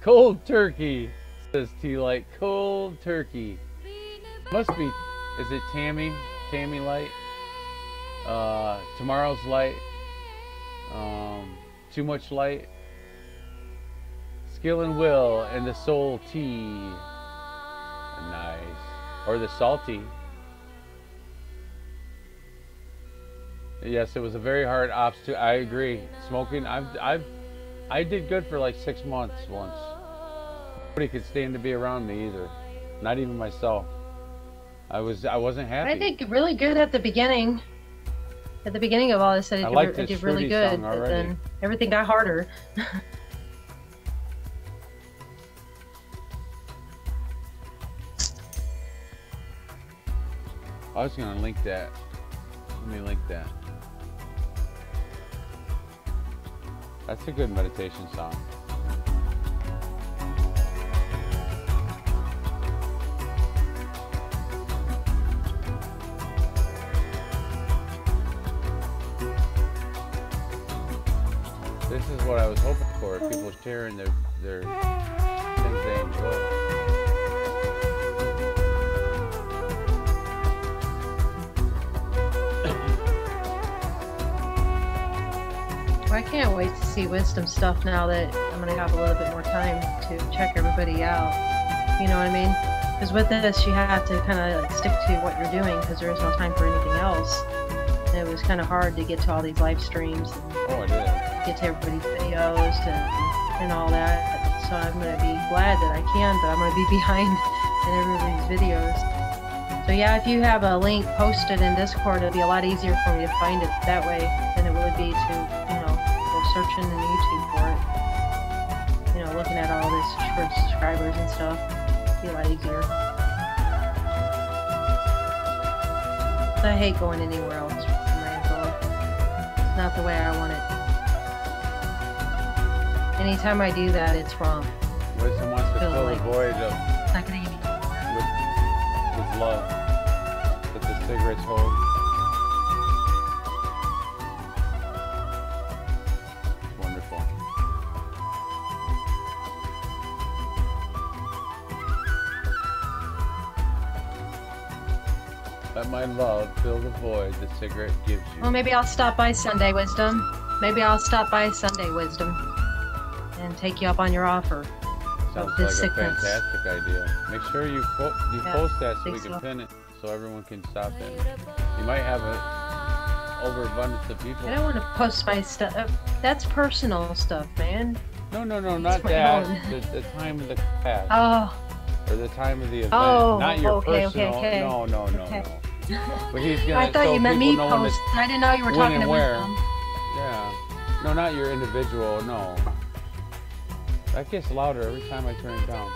Cold turkey, says T Light. Cold turkey. Must be. Is it Tammy? Tammy Light? Tomorrow's light. Too much light. Skill and will and the soul tea. Nice. Or the salty. Yes, it was a very hard obstacle. I agree. Smoking, I did good for like 6 months once. Nobody could stand to be around me either. Not even myself. I wasn't happy. I did really good at the beginning. At the beginning of all this, I liked did this really fruity good, song but already. then everything got harder. I was gonna link that. Let me link that. That's a good meditation song. This is what I was hoping for. People sharing their things they enjoy. Well, I can't wait to see wisdom stuff now that I'm going to have a little bit more time to check everybody out. You know what I mean? Because with this, you have to kind of like stick to what you're doing because there is no time for anything else. And it was kind of hard to get to all these live streams and Oh, I did. get to everybody's videos and all that. So I'm going to be glad that I can, but I'm going to be behind in everybody's videos. So yeah, if you have a link posted in Discord, it'll be a lot easier for me to find it that way than it would be to, go searching in YouTube for it. Looking at all this for subscribers and stuff, it'd be a lot easier. I hate going anywhere else for my info. It's not the way I want it. Anytime I do that, it's wrong. Wisdom wants to fill the void of It's not gonna give me with love that the cigarettes hold. It's wonderful. Let my love fill the void the cigarette gives you. Well, maybe I'll stop by Sunday, Wisdom. Maybe I'll stop by Sunday, Wisdom, and take you up on your offer. Sounds this like sickness. a fantastic idea. Make sure you post that so think we can so. pin it so everyone can stop it. You might have an overabundance of people. I don't want to post my stuff. That's personal stuff, man. No, not It's my that. own. The time of the class. Oh, Or the time of the event. Oh, Not your okay, personal. okay. No. Okay. But he's gonna. I thought so you meant me people know when post. to- I didn't know you were when talking and to where. Wisdom. Yeah. No, not your individual. No. That gets louder every time I turn it down.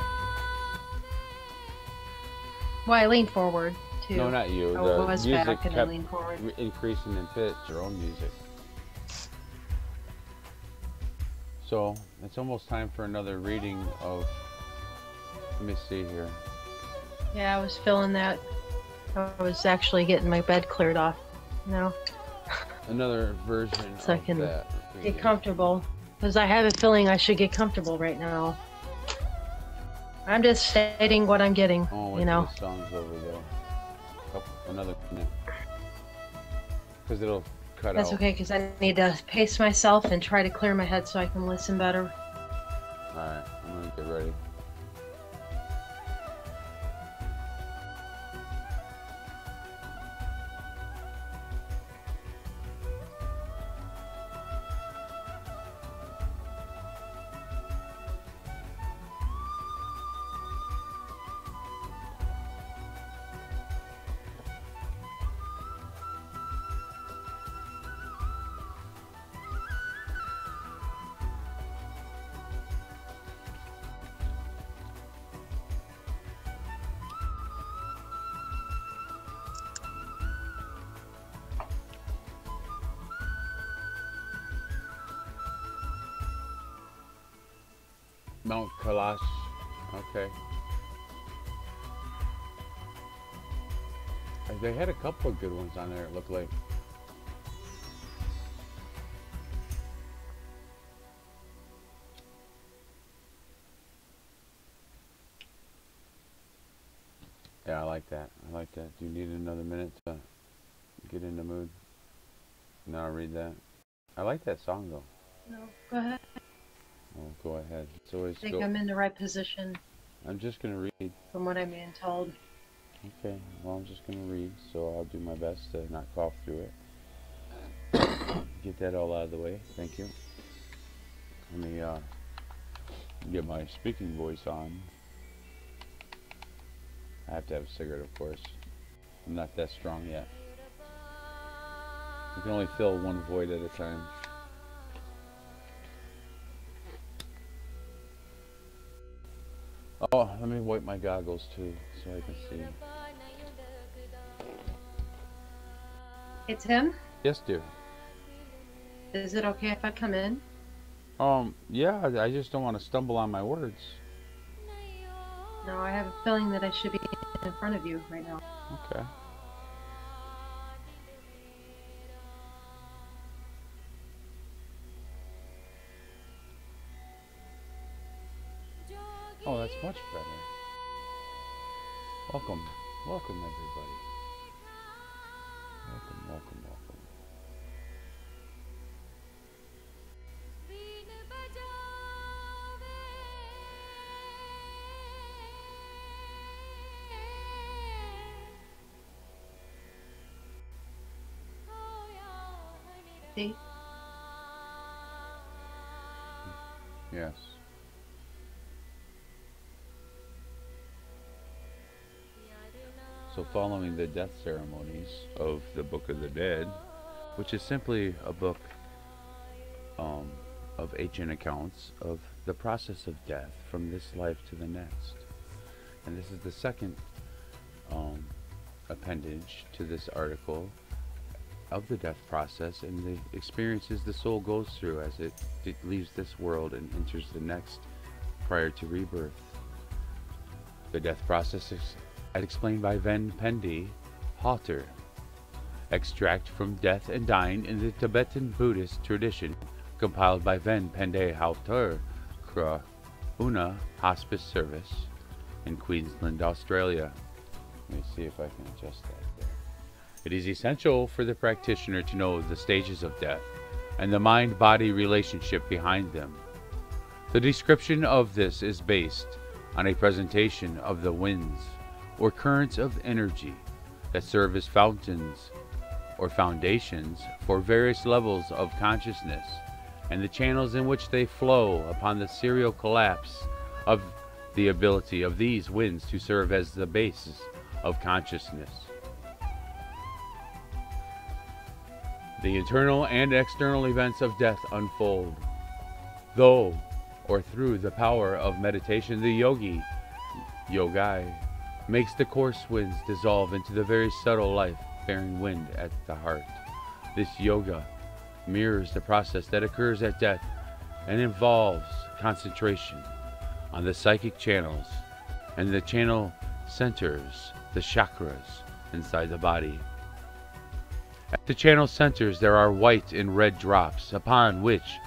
Well, I leaned forward too. No, not you. I The was music back and I kept leaned forward. increasing in pitch. Your own music. So it's almost time for another reading of. Let me see here. Yeah, I was feeling that. I was actually getting my bed cleared off. Another version So I of can that. Get reading. comfortable. Because I have a feeling I should get comfortable right now. I'm just stating what I'm getting, Oh, the song's over there. Another minute. Because it'll cut That's out. okay, because I need to pace myself and try to clear my head so I can listen better. Alright, I'm gonna get ready. Mount Kailash. Okay. They had a couple of good ones on there, it looked like. Yeah, I like that. I like that. Do you need another minute to get in the mood? No, I'll read that. I like that song though. No, go ahead. Oh, go ahead. It's always I think go. I'm in the right position I'm just gonna read. from what I'm being told. Okay, well, I'm just gonna read, so I'll do my best to not cough through it. get that all out of the way. Thank you. Let me get my speaking voice on. I have to have a cigarette, of course. I'm not that strong yet. You can only fill one void at a time. Oh, let me wipe my goggles too, so I can see. It's him? Yes, dear. Is it okay if I come in? Yeah, I just don't want to stumble on my words. No, I have a feeling that I should be in front of you right now. Okay. Oh, that's much better. Welcome. Welcome, everybody. Welcome, welcome, welcome. See? Yes. So following the death ceremonies of the Book of the Dead, which is simply a book of ancient accounts of the process of death from this life to the next. And this is the second appendage to this article of the death process and the experiences the soul goes through as it leaves this world and enters the next prior to rebirth. The death process is explained by Ven Pendi Halter. Extract from Death and Dying in the Tibetan Buddhist tradition, compiled by Ven Pendi Halter, Una Hospice Service in Queensland, Australia. Let me see if I can adjust that there. It is essential for the practitioner to know the stages of death and the mind-body relationship behind them. The description of this is based on a presentation of the winds or currents of energy that serve as fountains or foundations for various levels of consciousness and the channels in which they flow upon the serial collapse of the ability of these winds to serve as the basis of consciousness. The internal and external events of death unfold, though or through the power of meditation. The yogi, makes the coarse winds dissolve into the very subtle life-bearing wind at the heart. This yoga mirrors the process that occurs at death and involves concentration on the psychic channels and the channel centers, the chakras inside the body. At the channel centers there are white and red drops upon which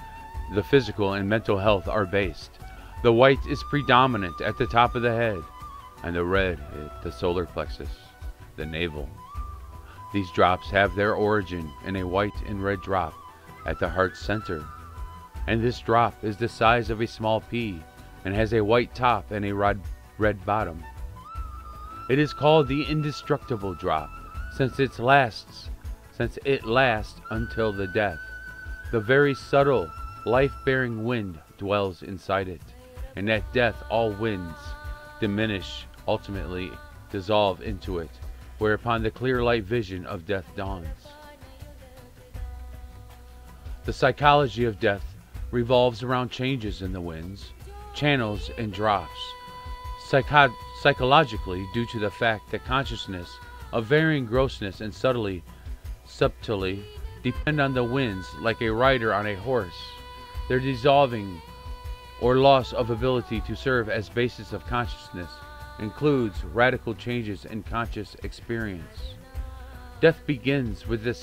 the physical and mental health are based. The white is predominant at the top of the head, and the red at the solar plexus, the navel. These drops have their origin in a white and red drop at the heart center, and this drop is the size of a small pea and has a white top and a red bottom. It is called the indestructible drop, since it lasts until the death. The very subtle, life-bearing wind dwells inside it, and at death all winds diminish, ultimately dissolve into it, whereupon the clear light vision of death dawns. The psychology of death revolves around changes in the winds, channels, and drops. Psychologically, due to the fact that consciousness of varying grossness and subtly depend on the winds like a rider on a horse. Their dissolving or loss of ability to serve as basis of consciousness includes radical changes in conscious experience. Death begins with the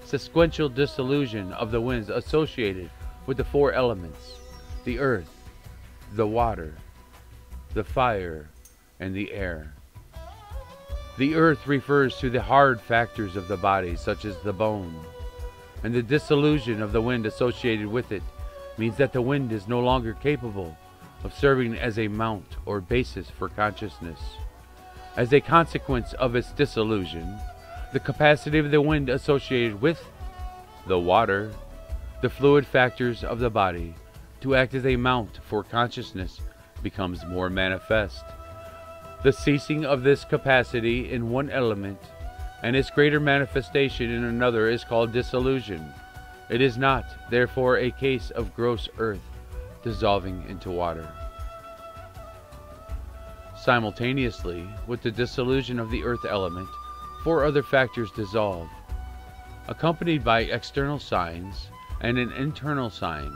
sequential dissolution of the winds associated with the four elements: the earth, the water, the fire, and the air. The earth refers to the hard factors of the body, such as the bone, and the dissolution of the wind associated with it means that the wind is no longer capable of serving as a mount or basis for consciousness. As a consequence of its dissolution, the capacity of the wind associated with the water, the fluid factors of the body, to act as a mount for consciousness becomes more manifest. The ceasing of this capacity in one element and its greater manifestation in another is called dissolution. It is not, therefore, a case of gross earth dissolving into water. Simultaneously with the dissolution of the earth element, 4 other factors dissolve, accompanied by external signs and an internal sign.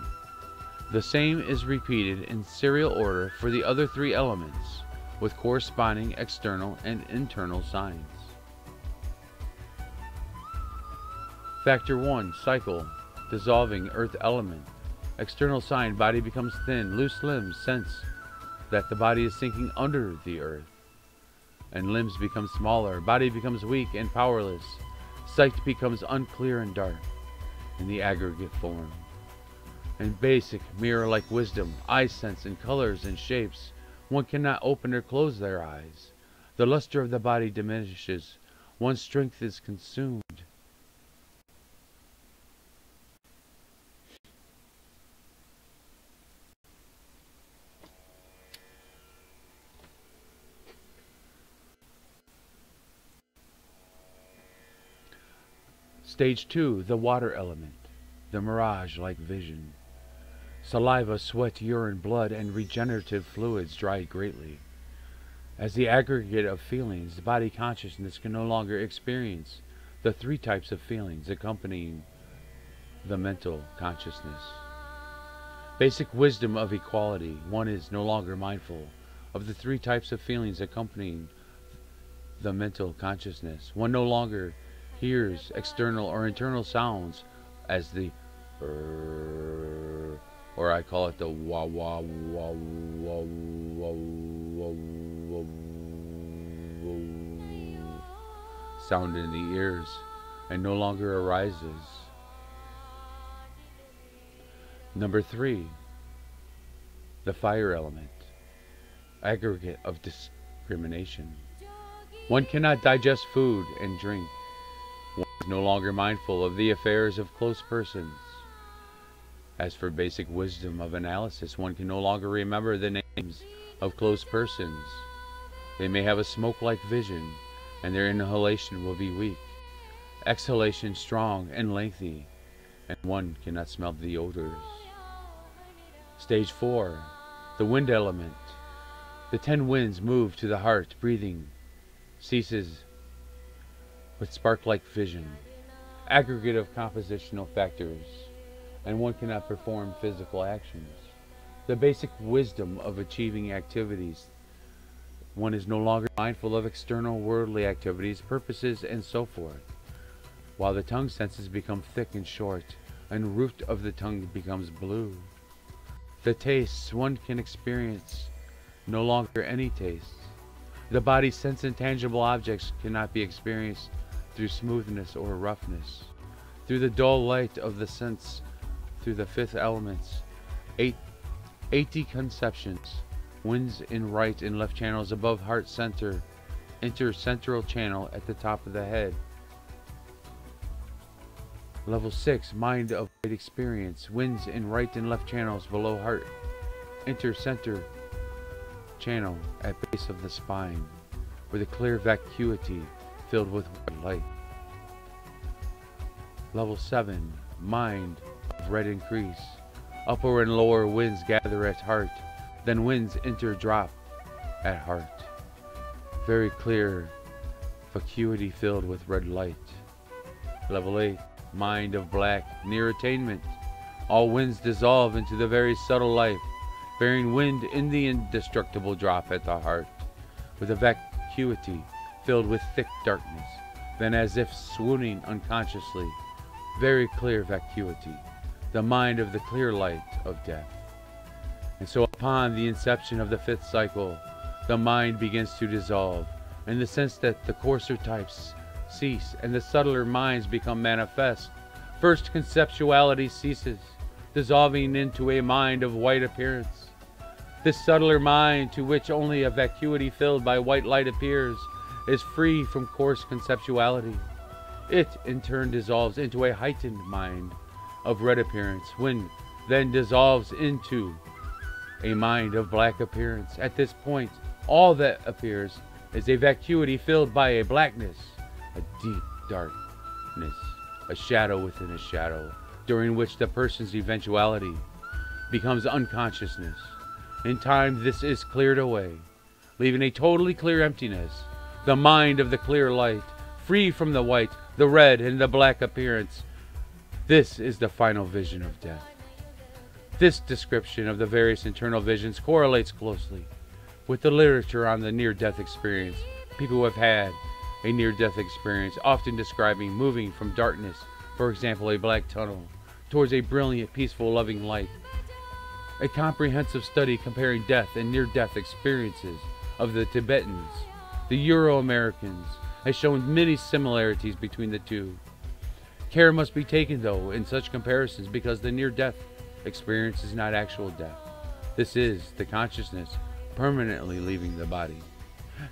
The same is repeated in serial order for the other 3 elements, with corresponding external and internal signs. Factor 1, cycle, dissolving earth element. External sign, body becomes thin, loose limbs sense that the body is sinking under the earth, and limbs become smaller, body becomes weak and powerless, sight becomes unclear and dark in the aggregate form. And basic mirror-like wisdom, eye sense in colors and shapes, one cannot open or close their eyes. The luster of the body diminishes, one's strength is consumed. Stage 2, the water element, the mirage-like vision. Saliva, sweat, urine, blood, and regenerative fluids dry greatly. As the aggregate of feelings, the body consciousness can no longer experience the 3 types of feelings accompanying the mental consciousness. Basic wisdom of equality, one is no longer mindful of the 3 types of feelings accompanying the mental consciousness. One no longer hears external or internal sounds as the or I call it the wah wah wah wah wah wah wah sound in the ears, and no longer arises. Number 3, the fire element, aggregate of discrimination. One cannot digest food and drink. One is no longer mindful of the affairs of close persons. As for basic wisdom of analysis, one can no longer remember the names of close persons. They may have a smoke-like vision, and their inhalation will be weak, exhalation strong and lengthy, and one cannot smell the odors. Stage 4, the wind element. The 10 winds move to the heart, breathing ceases with spark-like vision, aggregate of compositional factors, and one cannot perform physical actions. The basic wisdom of achieving activities. One is no longer mindful of external worldly activities, purposes, and so forth, while the tongue senses become thick and short, and root of the tongue becomes blue. The tastes, one can experience no longer any tastes. The body's sense intangible objects cannot be experienced through smoothness or roughness. Through the dull light of the sense, through the 5th elements, 80 conceptions, winds in right and left channels above heart center, enter central channel at the top of the head. Level 6, mind of right experience, winds in right and left channels below heart, enter center channel at base of the spine, with a clear vacuity filled with white light. Level 7, mind of red increase, upper and lower winds gather at heart, then winds enter drop at heart. Very clear vacuity filled with red light. Level 8, mind of black, near attainment. All winds dissolve into the very subtle life, bearing wind in the indestructible drop at the heart, with a vacuity filled with thick darkness, then as if swooning unconsciously, very clear vacuity, the mind of the clear light of death. And so upon the inception of the 5th cycle, the mind begins to dissolve, in the sense that the coarser types cease and the subtler minds become manifest. First conceptuality ceases, dissolving into a mind of white appearance. This subtler mind, to which only a vacuity filled by white light appears, is free from coarse conceptuality. It in turn dissolves into a heightened mind of red appearance, when then dissolves into a mind of black appearance. At this point, all that appears is a vacuity filled by a blackness, a deep darkness, a shadow within a shadow, during which the person's eventuality becomes unconsciousness. In time, this is cleared away, leaving a totally clear emptiness, the mind of the clear light, free from the white, the red, and the black appearance. This is the final vision of death. This description of the various internal visions correlates closely with the literature on the near-death experience. People who have had a near-death experience often describing moving from darkness, for example a black tunnel, towards a brilliant, peaceful, loving light. A comprehensive study comparing death and near-death experiences of the Tibetans, the Euro-Americans, has shown many similarities between the two. Care must be taken, though, in such comparisons, because the near-death experience is not actual death. This is the consciousness permanently leaving the body.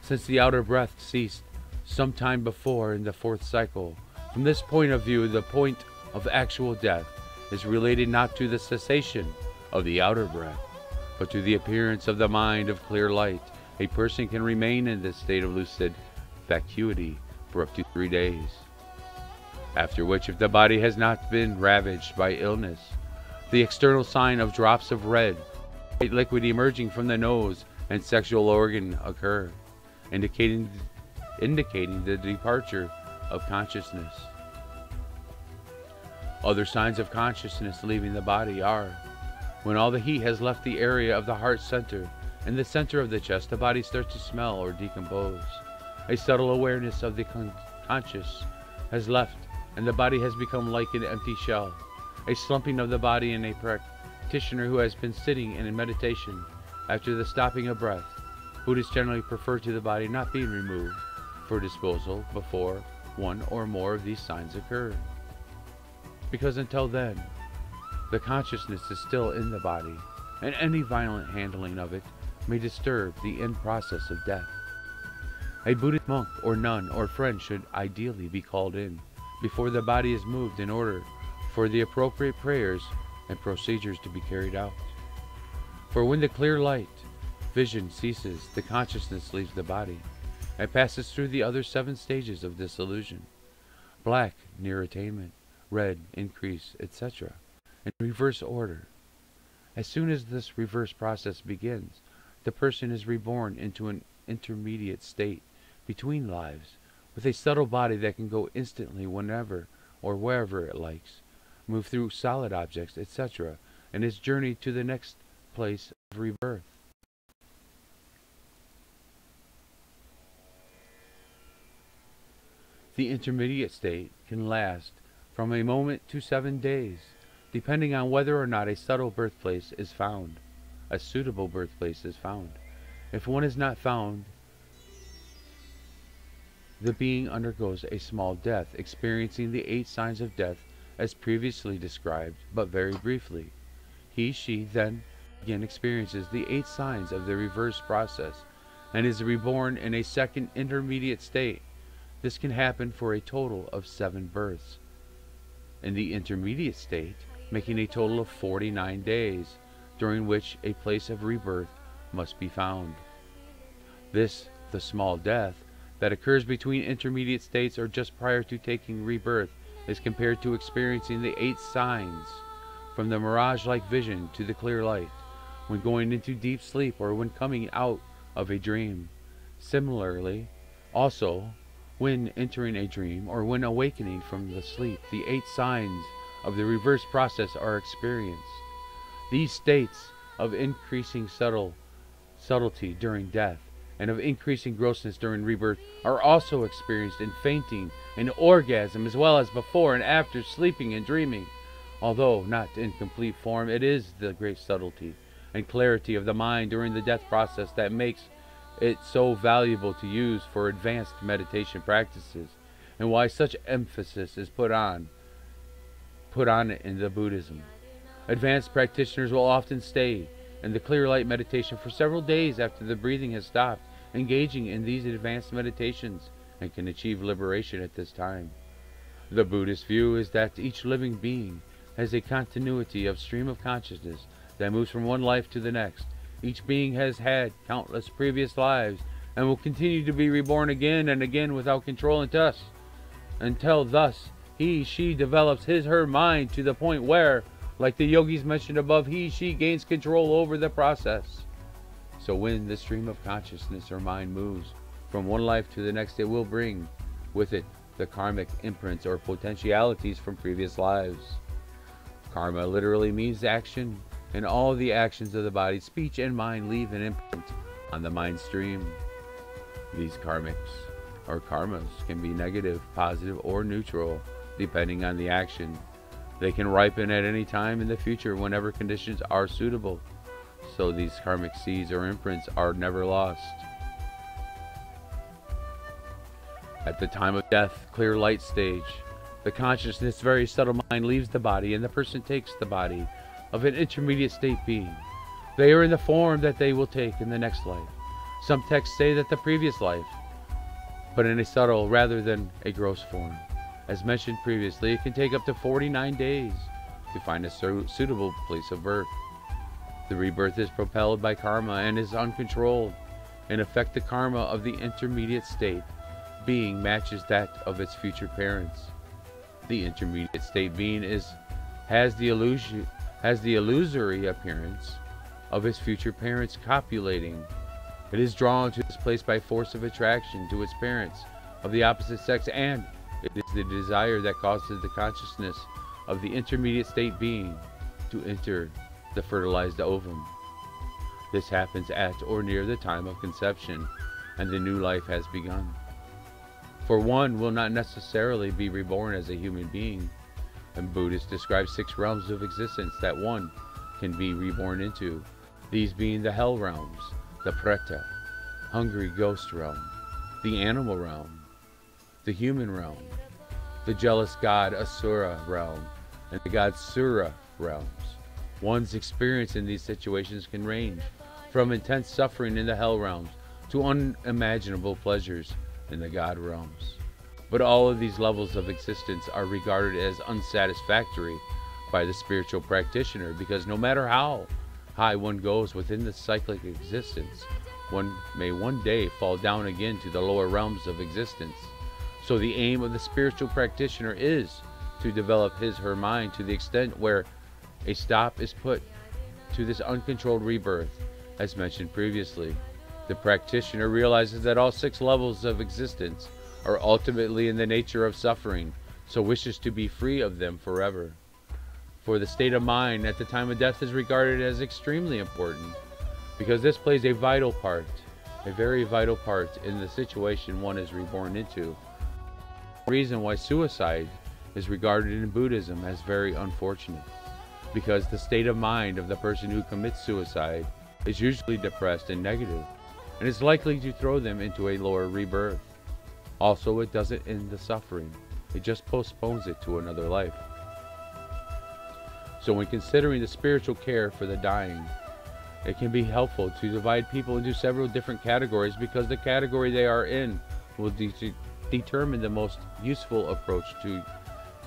Since the outer breath ceased some time before in the fourth cycle, from this point of view, the point of actual death is related not to the cessation of the outer breath, but to the appearance of the mind of clear light. A person can remain in this state of lucid vacuity for up to 3 days, after which, if the body has not been ravaged by illness, the external sign of drops of red white liquid emerging from the nose and sexual organ occur, indicating the departure of consciousness. Other signs of consciousness leaving the body are when all the heat has left the area of the heart center and the center of the chest, the body starts to smell or decompose. A subtle awareness of the conscious has left and the body has become like an empty shell. A slumping of the body in a practitioner who has been sitting in meditation after the stopping of breath. Buddhists generally prefer to the body not being removed for disposal before one or more of these signs occur, because until then, the consciousness is still in the body, and any violent handling of it may disturb the end process of death. A Buddhist monk or nun or friend should ideally be called in before the body is moved in order for the appropriate prayers and procedures to be carried out. For when the clear light vision ceases, the consciousness leaves the body and passes through the other 7 stages of dissolution: black, near attainment; red, increase, etc., in reverse order. As soon as this reverse process begins, the person is reborn into an intermediate state between lives, with a subtle body that can go instantly whenever or wherever it likes, move through solid objects, etc., and is journeyed to the next place of rebirth. The intermediate state can last from a moment to 7 days, depending on whether or not a subtle birthplace is found. A suitable birthplace is found. If one is not found, the being undergoes a small death, experiencing the 8 signs of death as previously described, but very briefly. She then again experiences the 8 signs of the reverse process and is reborn in a second intermediate state. This can happen for a total of 7 births in the intermediate state, making a total of 49 days, during which a place of rebirth must be found. This, the small death, that occurs between intermediate states or just prior to taking rebirth, is compared to experiencing the 8 signs from the mirage-like vision to the clear light, when going into deep sleep or when coming out of a dream. Similarly, also, when entering a dream or when awakening from the sleep, the 8 signs of the reverse process are experienced. These states of increasing subtlety during death and of increasing grossness during rebirth are also experienced in fainting and orgasm, as well as before and after sleeping and dreaming. Although not in complete form, it is the great subtlety and clarity of the mind during the death process that makes it so valuable to use for advanced meditation practices, and why such emphasis is put on it in the Buddhism. Advanced practitioners will often stay in the clear light meditation for several days after the breathing has stopped, engaging in these advanced meditations, and can achieve liberation at this time. The Buddhist view is that each living being has a continuity of stream of consciousness that moves from one life to the next. Each being has had countless previous lives and will continue to be reborn again and again without control until thus she develops her mind to the point where, like the yogis mentioned above, she gains control over the process. So when the stream of consciousness or mind moves from one life to the next, it will bring with it the karmic imprints or potentialities from previous lives. Karma literally means action, and all the actions of the body, speech, and mind leave an imprint on the mind stream. These karmics or karmas can be negative, positive, or neutral, depending on the action. They can ripen at any time in the future whenever conditions are suitable. So these karmic seeds or imprints are never lost. At the time of death, clear light stage, the consciousness, very subtle mind, leaves the body, and the person takes the body of an intermediate state being. They are in the form that they will take in the next life. Some texts say that the previous life, but in a subtle rather than a gross form. As mentioned previously, it can take up to 49 days to find a suitable place of birth. The rebirth is propelled by karma and is uncontrolled. In effect, the karma of the intermediate state being matches that of its future parents. The intermediate state being has the illusory appearance of its future parents copulating. It is drawn to this place by force of attraction to its parents of the opposite sex, and it is the desire that causes the consciousness of the intermediate state being to enter the fertilized ovum. This happens at or near the time of conception, and the new life has begun. For one will not necessarily be reborn as a human being, and Buddhists describe 6 realms of existence that one can be reborn into, these being the hell realms, the preta, hungry ghost realm, the animal realm, the human realm, the jealous god Asura realm, and the god Sura realms. One's experience in these situations can range from intense suffering in the hell realms to unimaginable pleasures in the god realms. But all of these levels of existence are regarded as unsatisfactory by the spiritual practitioner, because no matter how high one goes within the cyclic existence, one may one day fall down again to the lower realms of existence. So the aim of the spiritual practitioner is to develop her mind to the extent where a stop is put to this uncontrolled rebirth. As mentioned previously, the practitioner realizes that all 6 levels of existence are ultimately in the nature of suffering, so wishes to be free of them forever. For the state of mind at the time of death is regarded as extremely important, because this plays a vital part, a very vital part in the situation one is reborn into. The reason why suicide is regarded in Buddhism as very unfortunate, because the state of mind of the person who commits suicide is usually depressed and negative, and is likely to throw them into a lower rebirth. Also, it doesn't end the suffering, it just postpones it to another life. So when considering the spiritual care for the dying, it can be helpful to divide people into several different categories, because the category they are in will determine the most useful approach to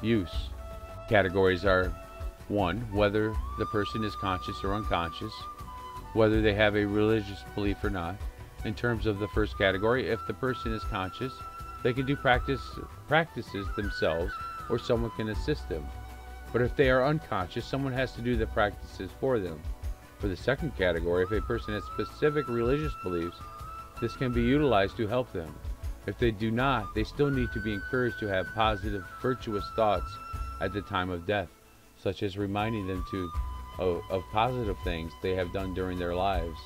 use. Categories are: 1. Whether the person is conscious or unconscious, whether they have a religious belief or not. In terms of the first category, if the person is conscious, they can do practices themselves, or someone can assist them. But if they are unconscious, someone has to do the practices for them. For the second category, if a person has specific religious beliefs, this can be utilized to help them. If they do not, they still need to be encouraged to have positive, virtuous thoughts at the time of death, such as reminding them of positive things they have done during their lives.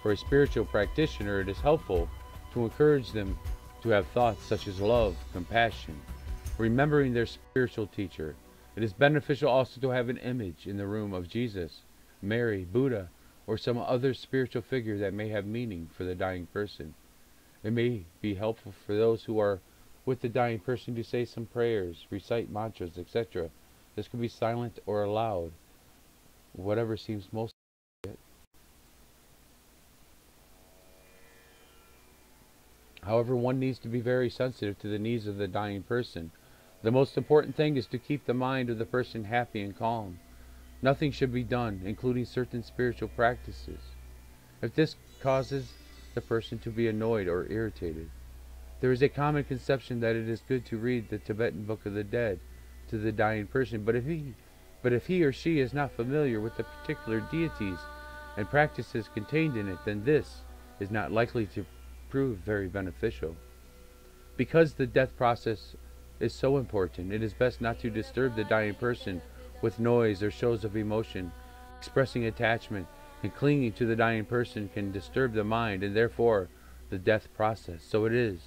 For a spiritual practitioner, it is helpful to encourage them to have thoughts such as love, compassion, remembering their spiritual teacher. It is beneficial also to have an image in the room of Jesus, Mary, Buddha, or some other spiritual figure that may have meaning for the dying person. It may be helpful for those who are with the dying person to say some prayers, recite mantras, etc. This can be silent or aloud, whatever seems most appropriate. However, one needs to be very sensitive to the needs of the dying person, The most important thing is to keep the mind of the person happy and calm. Nothing should be done, including certain spiritual practices, if this causes the person to be annoyed or irritated. There is a common conception that it is good to read the Tibetan Book of the Dead to the dying person, but if he or she is not familiar with the particular deities and practices contained in it, then this is not likely to prove very beneficial. Because the death process is so important, it is best not to disturb the dying person with noise or shows of emotion. Expressing attachment and clinging to the dying person can disturb the mind and therefore the death process. So it is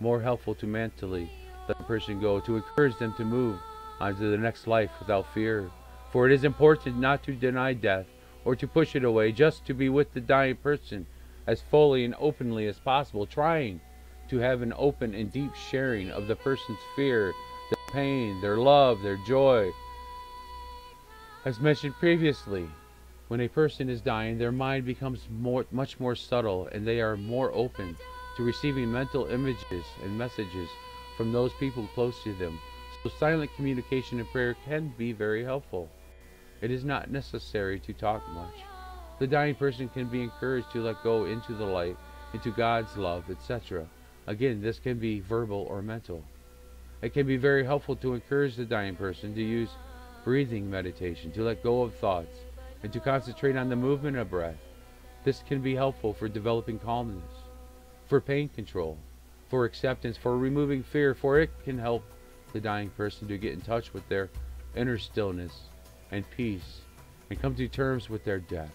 more helpful to mentally let the person go, to encourage them to move on to the next life without fear. For it is important not to deny death or to push it away, just to be with the dying person as fully and openly as possible, trying to have an open and deep sharing of the person's fear, their pain, their love, their joy. As mentioned previously, when a person is dying, their mind becomes much more subtle, and they are more open to receiving mental images and messages from those people close to them. So silent communication and prayer can be very helpful. It is not necessary to talk much. The dying person can be encouraged to let go into the light, into God's love, etc. Again, this can be verbal or mental. It can be very helpful to encourage the dying person to use breathing meditation, to let go of thoughts, and to concentrate on the movement of breath. This can be helpful for developing calmness, for pain control, for acceptance, for removing fear, for it can help the dying person to get in touch with their inner stillness and peace and come to terms with their death.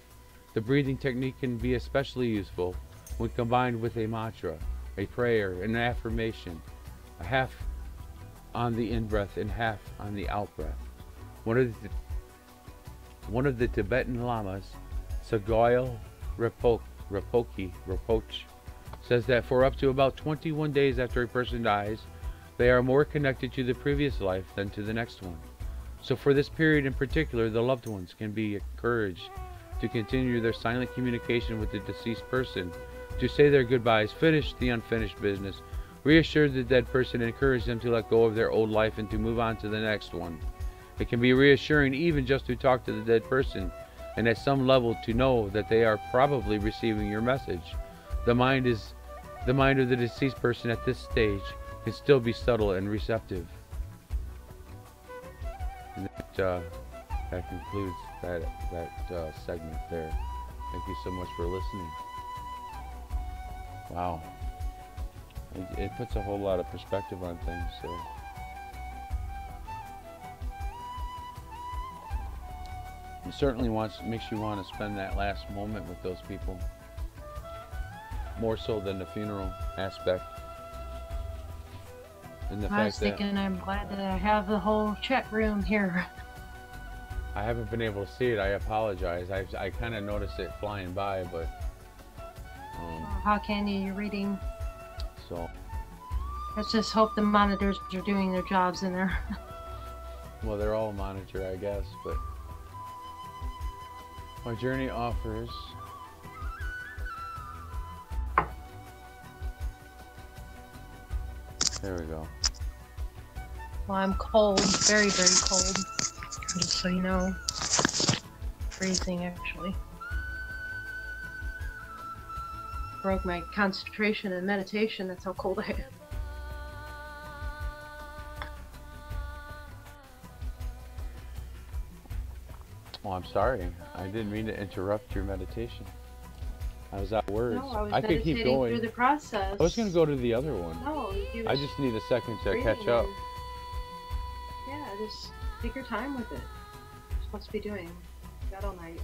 The breathing technique can be especially useful when combined with a mantra, a prayer, an affirmation, a half on the in-breath and half on the out-breath. One of the Tibetan lamas, Sagoyo Rinpoche, says that for up to about 21 days after a person dies, they are more connected to the previous life than to the next one. So for this period in particular, the loved ones can be encouraged to continue their silent communication with the deceased person, to say their goodbyes, finish the unfinished business, reassure the dead person, and encourage them to let go of their old life and to move on to the next one. It can be reassuring even just to talk to the dead person, and at some level to know that they are probably receiving your message. The mind of the deceased person at this stage can still be subtle and receptive. And that concludes that segment there. Thank you so much for listening. Wow. It puts a whole lot of perspective on things. So. It certainly makes you want to spend that last moment with those people. More so than the funeral aspect. And the I was thinking I'm glad that I have the whole chat room here. I haven't been able to see it. I apologize. I kind of noticed it flying by, but... How can you? You're reading. So... Let's just hope the monitors are doing their jobs in there. Well, they're all monitor, I guess, but... My journey offers... There we go. Well, I'm cold. Very, very cold. Just so you know. Freezing, actually. Broke my concentration and meditation. That's how cold I am. Well, I'm sorry. I didn't mean to interrupt your meditation. I was out of words. No, I could keep going. Through the process. I was going to go to the other one. No, you I just need a second to catch up. Yeah, just take your time with it. You're supposed to be doing that all night.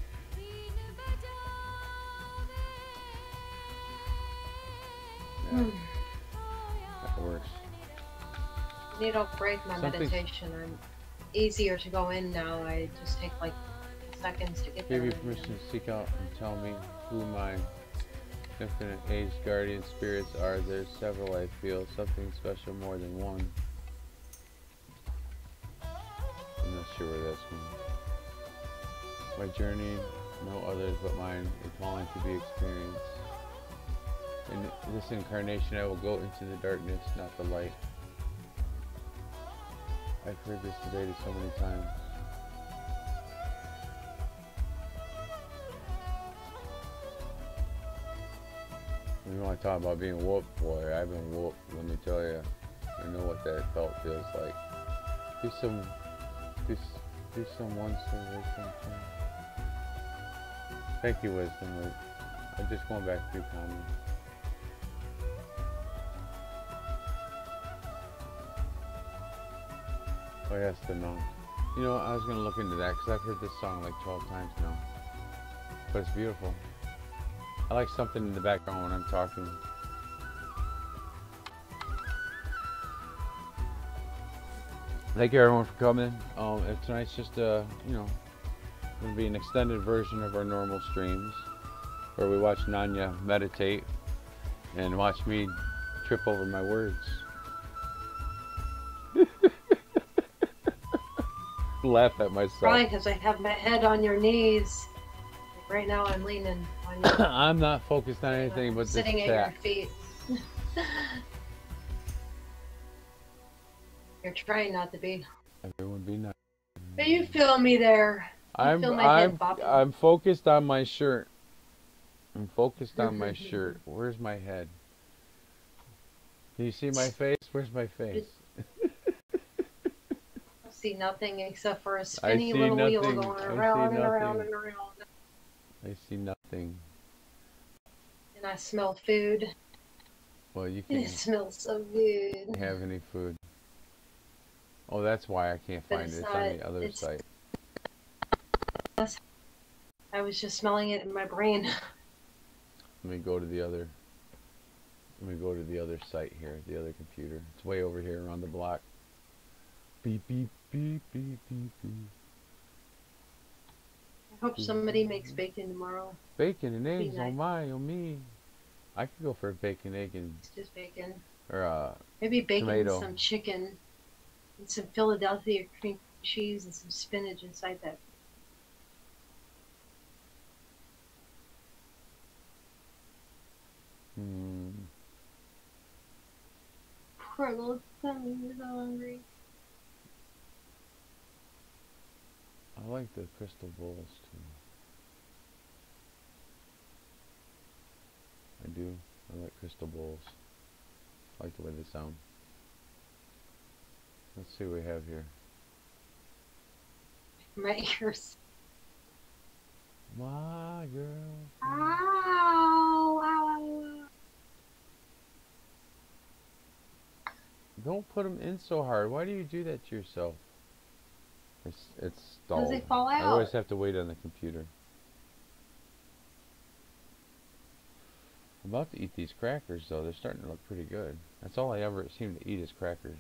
Yeah, that works. I need to break my meditation. I'm easier to go in now. I just take like seconds to get there. Give you permission to seek out and tell me who my infinite age guardian spirits are. There's several, I feel. Something special more than one. I'm not sure where that's going. My journey, no others but mine, is calling to be experienced. In this incarnation I will go into the darkness, not the light. I've heard this debated so many times. You know, I talk about being whooped, boy. I've been whooped, let me tell you. I know what that felt feels like. Do some one celebration. Thank you, Wisdom. I'm just going back through comments. Oh yes, the no. You know, I was gonna look into that because I've heard this song like 12 times now. But it's beautiful. I like something in the background when I'm talking. Thank you everyone for coming. Tonight's just you know, gonna be an extended version of our normal streams where we watch NonYa meditate and watch me trip over my words. Laugh at myself. Probably because I have my head on your knees. Like right now I'm leaning on your I'm not focused on anything but this sitting chat. at your feet. You're trying not to be. Everyone be nice. But you feel me there. You feel my head bopping. I'm focused on my shirt. I'm focused on my shirt. Where's my head? Can you see my face? Where's my face? I see nothing except for a spinny little wheel going around and around and around. I see nothing. And I smell food. Well, you It can't smells so good. have any food. Oh, that's why I can't But find it. it's It's on not- the other it's- site. I was just smelling it in my brain. Let me go to the other. Let me go to the other site here, the other computer. It's way over here around the block. Beep beep beep beep beep beep. I hope somebody makes bacon tomorrow. Bacon and eggs, nice. oh my, oh me. I could go for a bacon, egg, and It's just bacon. or Maybe bacon tomato. and some chicken. And some Philadelphia cream cheese and some spinach inside that. Poor little tummy is hungry. I like the crystal bowls too. I do. I like crystal bowls. I like the way they sound. Let's see what we have here. My ears. My girl. Ow! Ow! Ow! Don't put them in so hard. Why do you do that to yourself? It's stalled. Because they fall I always out. have to wait on the computer. I'm about to eat these crackers though. They're starting to look pretty good. That's all I ever seem to eat is crackers.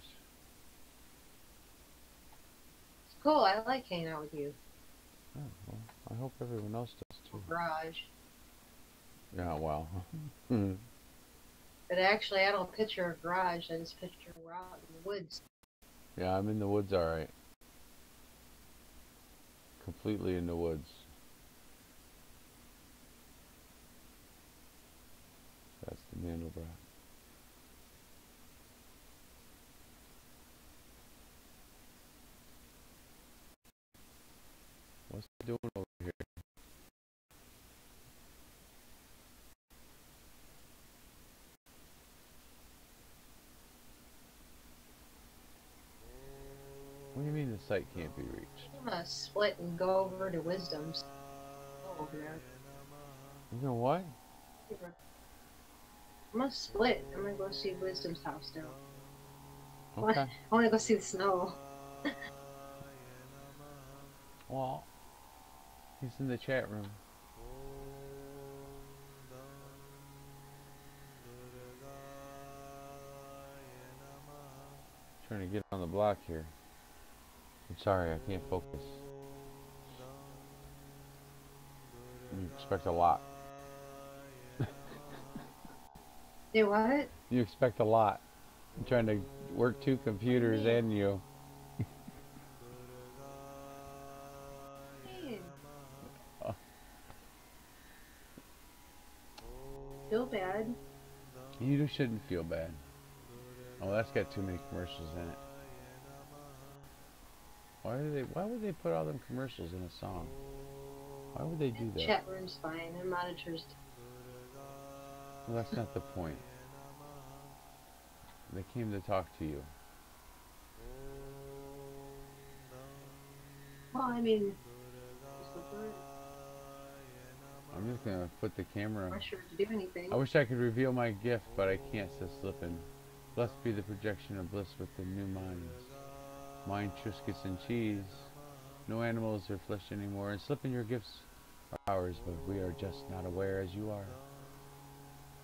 It's cool. I like hanging out with you. Oh, well, I hope everyone else does too. Garage. Yeah, wow. But actually, I don't picture a garage. I just picture we're out in the woods. Yeah, I'm in the woods, alright. Completely in the woods. That's the Mandelbrot. What's he doing over here? What do you mean the site can't be reached? I'm gonna split and go over to Wisdom's. Go over there. You know what? I'm gonna split. I'm gonna go see Wisdom's house now. Okay. I wanna go see the snow. Well, he's in the chat room. Trying to get on the block here. I'm sorry, I can't focus. You expect a lot. Do what? You expect a lot. I'm trying to work two computers and you. Man. Oh. Feel bad. You shouldn't feel bad. Oh, that's got too many commercials in it. Why would they put all them commercials in a song? Why would they do that? Chat room's fine and monitors. Well, that's not the point. They came to talk to you. Well, I mean, I'm just gonna put the camera. I'm not sure to do anything. I wish I could reveal my gift, but I can't, says Slippin'. Blessed be the projection of bliss with the new minds. Mind Triscuits and cheese. No animals or flesh anymore. And Slippin', your gifts are ours, but we are just not aware as you are.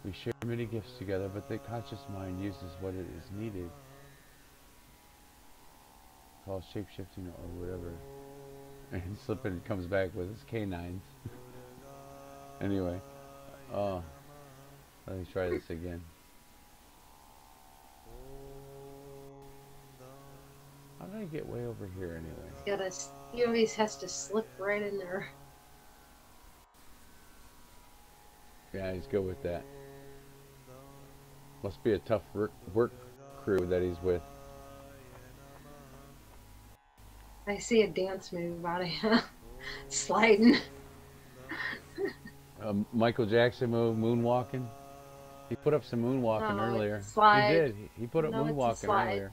We share many gifts together, but the conscious mind uses what it is needed. Called shape-shifting or whatever. And Slippin' comes back with his canines. Anyway, let me try this again. How did I get way over here anyway? He always has to slip right in there. Yeah, he's good with that. Must be a tough work crew that he's with. I see a dance move out of him. Sliding. Michael Jackson move, moonwalking. He put up some moonwalking earlier. Slide. He did. He put up moonwalking earlier.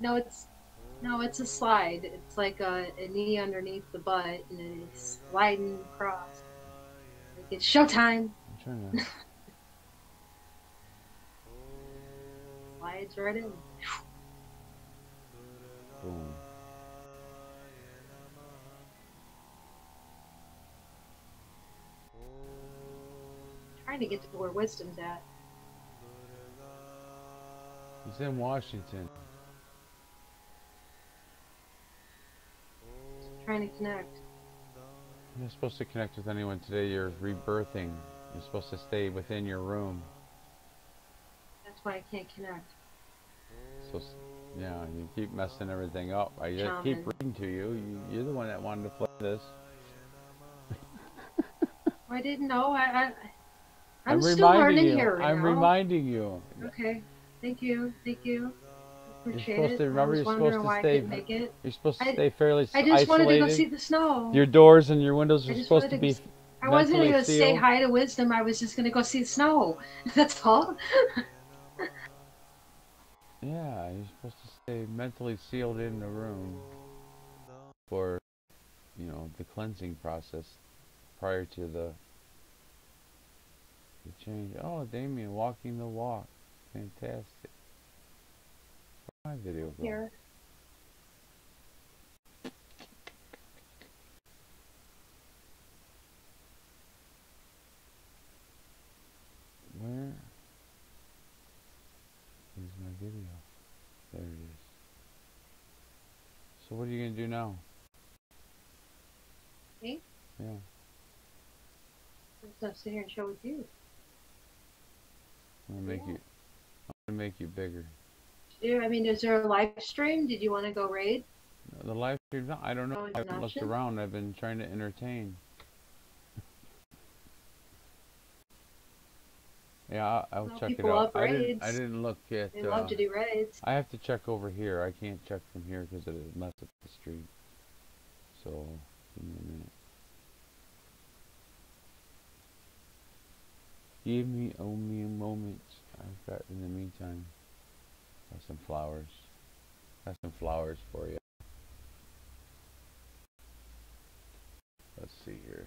No, it's a slide. It's like a knee underneath the butt, and it's sliding across. Like it's showtime. I'm trying to. Slides right in. Boom. Trying to get to where wisdom's at. He's in Washington. Trying to connect. You're not supposed to connect with anyone today. You're rebirthing. You're supposed to stay within your room. That's why I can't connect. So, yeah, you keep messing everything up. I just keep reading to you. You're the one that wanted to play this. I didn't know. I'm still learning here. I'm reminding you. Okay. Thank you. Thank you. Appreciate you're supposed to remember. You're supposed to stay. You're supposed to stay fairly isolated. I just wanted to go see the snow. Your doors and your windows are supposed to be. I wasn't going to say hi to Wisdom. I was just going to go see the snow. That's all. Yeah, you're supposed to stay mentally sealed in the room for, you know, the cleansing process prior to the change. Oh, Damien, walking the walk. Fantastic. Where'd my video go? Here. Where is my video? There it is. So what are you going to do now? Me? Yeah. I'm just going to sit here and chill with you. I'm going to make you bigger. I mean, is there a live stream? Did you want to go raid? The live stream? I don't know. I haven't looked around. I've been trying to entertain. Yeah, I'll check it out. I didn't look at. They love to do raids. I have to check over here. I can't check from here because it messed up the stream. So give me a minute. Give me only a moment. I've got in the meantime. Got some flowers. Got some flowers for you. Let's see here.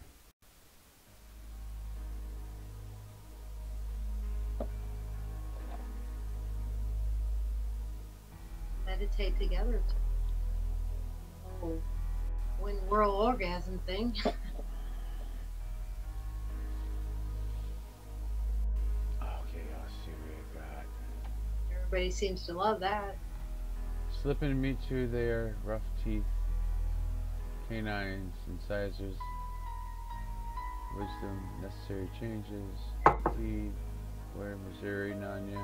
Meditate together. Oh, win world orgasm thing. Okay, let's see what I got. Everybody seems to love that. Slipping me to their rough teeth, canines, incisors, wisdom, necessary changes, deed, where Missouri, NonYa.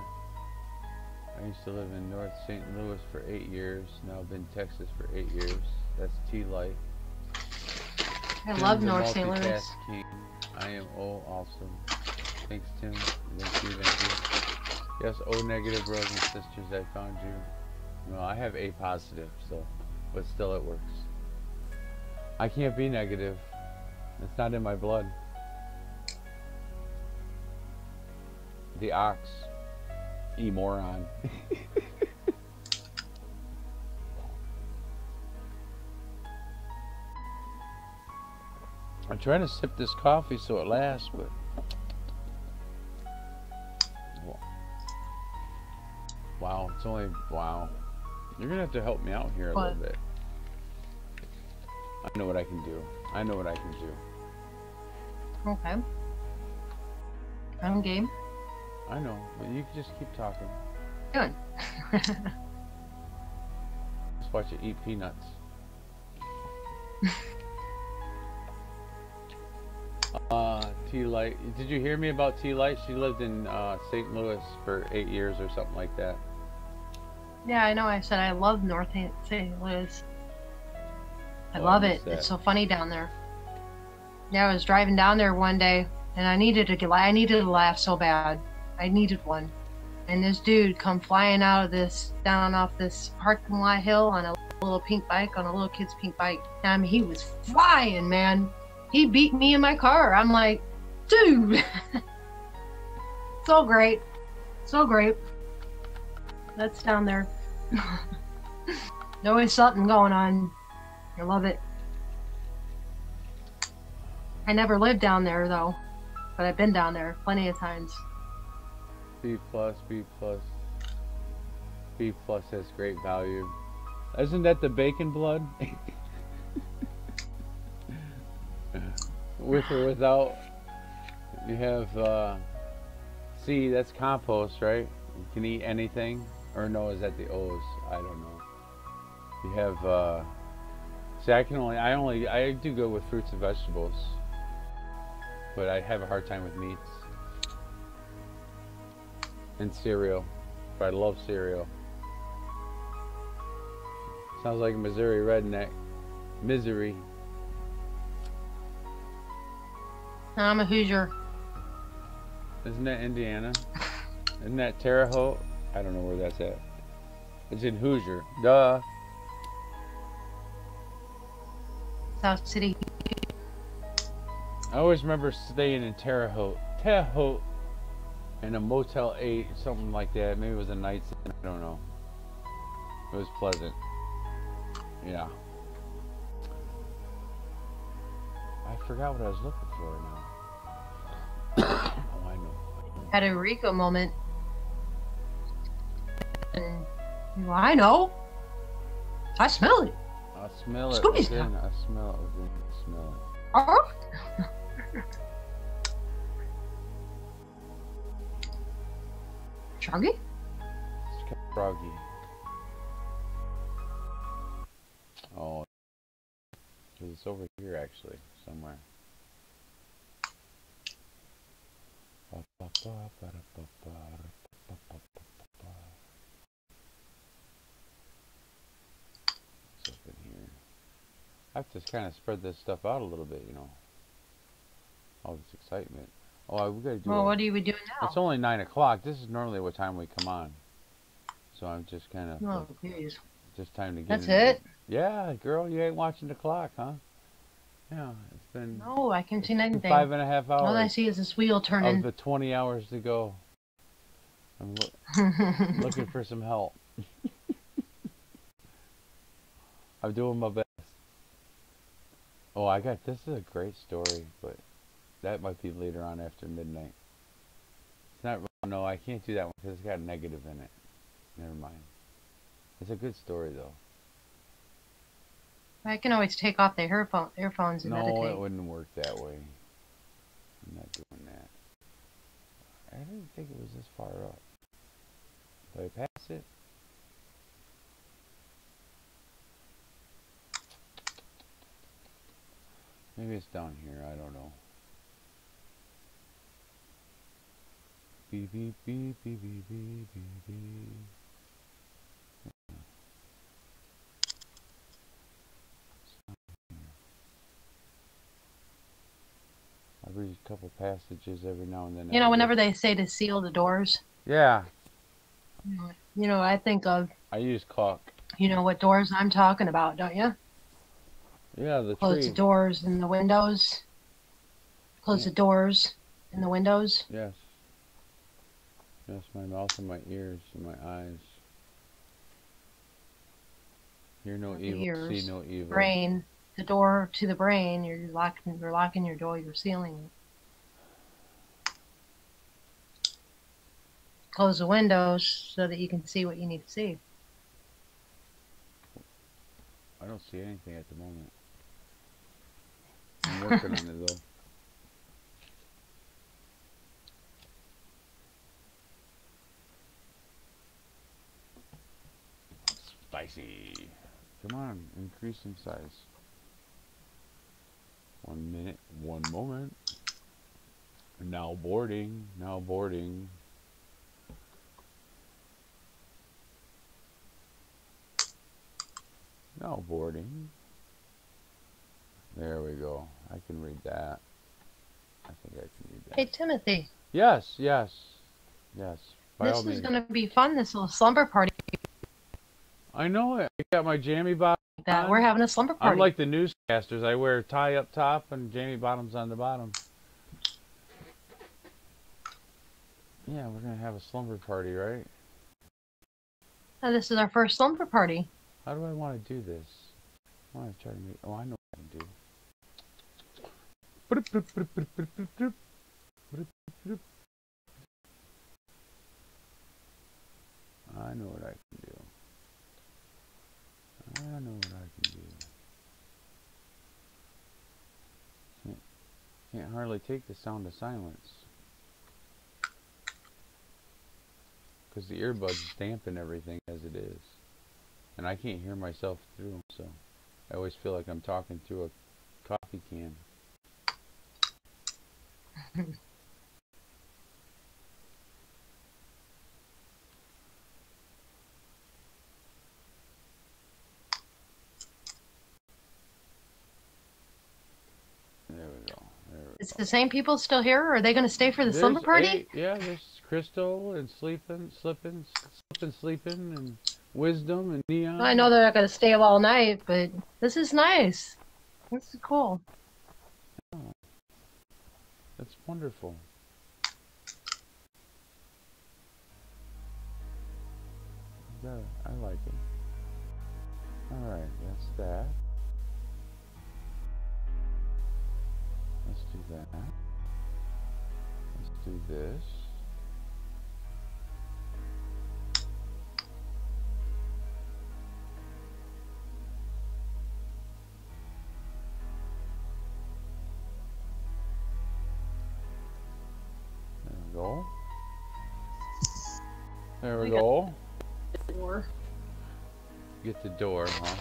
I used to live in North St. Louis for 8 years. Now I've been in Texas for 8 years. That's T-Light. I love North St. Louis. King. I am O awesome. Thanks, Tim. Thank you. Yes, O negative brothers and sisters, I found you. No, I have A positive, so, but still it works. I can't be negative. It's not in my blood. The ox. E-moron. I'm trying to sip this coffee so it lasts, but... Wow, it's only... Wow. You're gonna have to help me out here a little bit. I know what I can do. I know what I can do. Okay. I'm game. I know, but you can just keep talking. Good. Just watch you eat peanuts. T-Light. Did you hear me about T-Light? She lived in St. Louis for 8 years or something like that. Yeah, I know. I said I love North St. Louis. I love it. It's so funny down there. Yeah, I was driving down there one day, and I needed to laugh so bad. I needed one. And this dude come flying out of down off this parking lot hill on a little pink bike, on a little kid's pink bike. I mean, he was flying, man. He beat me in my car. I'm like, dude. So great. So great. That's down there. There's always something going on. I love it. I never lived down there, though. But I've been down there plenty of times. B+, B+. B+ has great value. Isn't that the bacon blood? With or without. You have C, that's compost, right? You can eat anything. Or no, is that the O's? I don't know. You have see, I do good with fruits and vegetables. But I have a hard time with meats. And cereal. But I love cereal. Sounds like a Missouri redneck. Misery. I'm a Hoosier. Isn't that Indiana? Isn't that Terre Haute? I don't know where that's at. It's in Hoosier. Duh. South City. I always remember staying in Terre Haute. Terre Haute. In a Motel 8, something like that. Maybe it was a Night's Inn. I don't know. It was pleasant. Yeah. I forgot what I was looking for now. Oh, I know. Had a Eureka moment. And, well, I know. I smell it. I smell it Scooby's within. now. I smell it within. I smell it. Oh. Froggy? It's kind of froggy. Oh. It's over here, actually, somewhere. It's up in here. I have to kind of spread this stuff out a little bit, you know. All this excitement. Oh, we gotta do. Well, what are you doing now? It's only 9 o'clock. This is normally what time we come on. So I'm just kind of. Oh, jeez. Just time to get. That's it? Yeah, girl, you ain't watching the clock, huh? Yeah, it's been. No, I can't see anything. 5.5 hours. All I see is this wheel turning. Of the 20 hours to go. I'm looking for some help. I'm doing my best. Oh, this is a great story, but that might be later on after midnight. It's not, no, I can't do that one because it's got a negative in it. Never mind. It's a good story, though. I can always take off the earphones and meditate. No, it wouldn't work that way. I'm not doing that. I didn't think it was this far up. Did I pass it? Maybe it's down here. I don't know. Beep, beep, beep, beep, beep, beep, beep, beep. I read a couple passages every now and then. You know, whenever they say to seal the doors. Yeah. You know, I think of. I use caulk. You know what doors I'm talking about, don't you? Yeah, the Close tree. the doors and the windows. Close the doors and the windows. Yes. Yes, my mouth and my ears and my eyes. Hear no The evil, see ears. no evil. Brain. The door to the brain. You're locking your door. You're sealing it. Close the windows so that you can see what you need to see. I don't see anything at the moment. I'm working on it though. Spicy. Come on, increase in size. 1 minute, 1 moment. Now boarding, now boarding. Now boarding. There we go. I can read that. I think I can read that. Hey, Timothy. Yes, yes, yes. By all This means. is going to be fun, this little slumber party. I know it. I got my jammy bottom on. We're having a slumber party. I'm like the newscasters. I wear a tie up top and jammy bottoms on the bottom. Yeah, we're going to have a slumber party, right? Oh, this is our first slumber party. How do I want to do this? I want to try to make... Oh, I know what I can do. I know what I can do. I know what I can do. Can't hardly take the sound of silence. Because the earbuds dampen everything as it is. And I can't hear myself through them, so I always feel like I'm talking through a coffee can. There we go. Is the same people still here, or are they going to stay for the slumber party? Yeah, there's Crystal and Slippin', and Wisdom and Neon. I know they're not going to stay all night, but this is nice. This is cool. Oh, that's wonderful. Yeah, I like it. Alright, that's that. Let's do that. Let's do this. There we go. There we go. Door. Get the door, huh?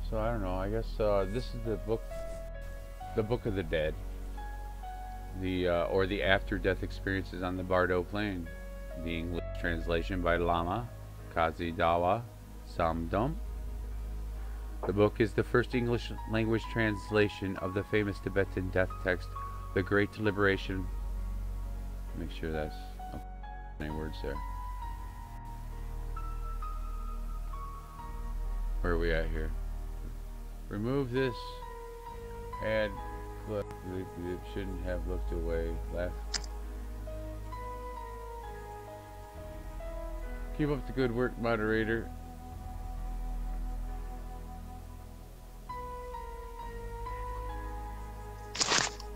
So I don't know. I guess this is the book of the dead, or the after-death experiences on the Bardo Plain. The English translation by Lama Kazidawa Samdum. The book is the first English language translation of the famous Tibetan death text, The Great Liberation. Make sure that's any words there. Where are we at here? Remove this. Add clip. Shouldn't have looked away. Left. Keep up the good work, moderator.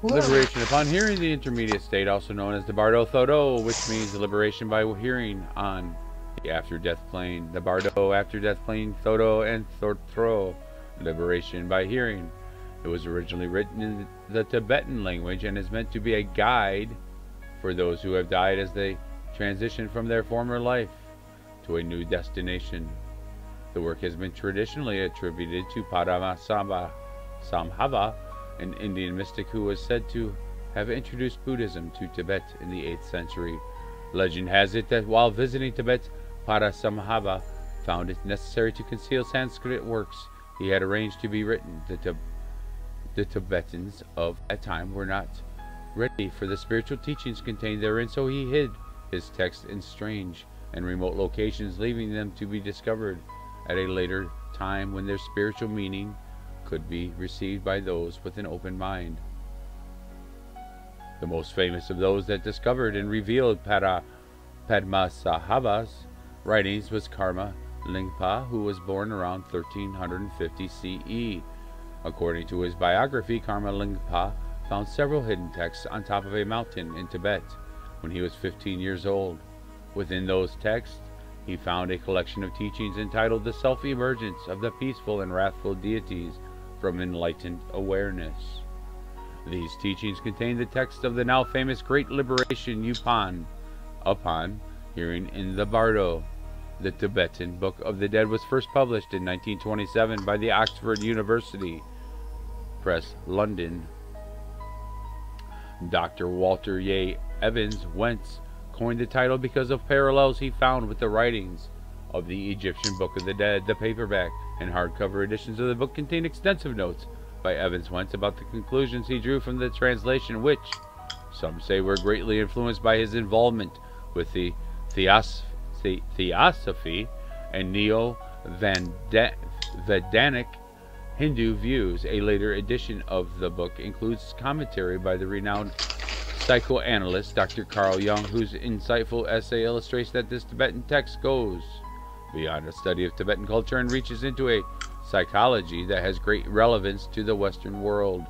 Liberation. Upon hearing the intermediate state, also known as the Bardo Thodo, which means the liberation by hearing on the after-death plane. The Bardo after-death plane, Thodo and Thorthro, liberation by hearing. It was originally written in the Tibetan language and is meant to be a guide for those who have died as they transition from their former life to a new destination. The work has been traditionally attributed to Padmasambhava, an Indian mystic who was said to have introduced Buddhism to Tibet in the 8th century. Legend has it that while visiting Tibet, Padmasambhava found it necessary to conceal Sanskrit works he had arranged to be written. The Tibetans of that time were not ready for the spiritual teachings contained therein, so he hid his text in strange and remote locations, leaving them to be discovered at a later time when their spiritual meaning could be received by those with an open mind. The most famous of those that discovered and revealed Padmasambhava's writings was Karma Lingpa, who was born around 1350 CE. According to his biography, Karma Lingpa found several hidden texts on top of a mountain in Tibet when he was 15 years old. Within those texts, he found a collection of teachings entitled The Self-Emergence of the Peaceful and Wrathful Deities from Enlightened Awareness. These teachings contain the text of the now famous Great Liberation upon hearing in the Bardo. The Tibetan Book of the Dead was first published in 1927 by the Oxford University Press, London. Dr. Walter Ye Evans Wentz coined the title because of parallels he found with the writings of the Egyptian Book of the Dead. The paperback and hardcover editions of the book contain extensive notes by Evans Wentz about the conclusions he drew from the translation, which some say were greatly influenced by his involvement with the Theosophy and Neo-Vedanic Hindu views. A later edition of the book includes commentary by the renowned psychoanalyst Dr. Carl Jung, whose insightful essay illustrates that this Tibetan text goes beyond a study of Tibetan culture and reaches into a psychology that has great relevance to the Western world.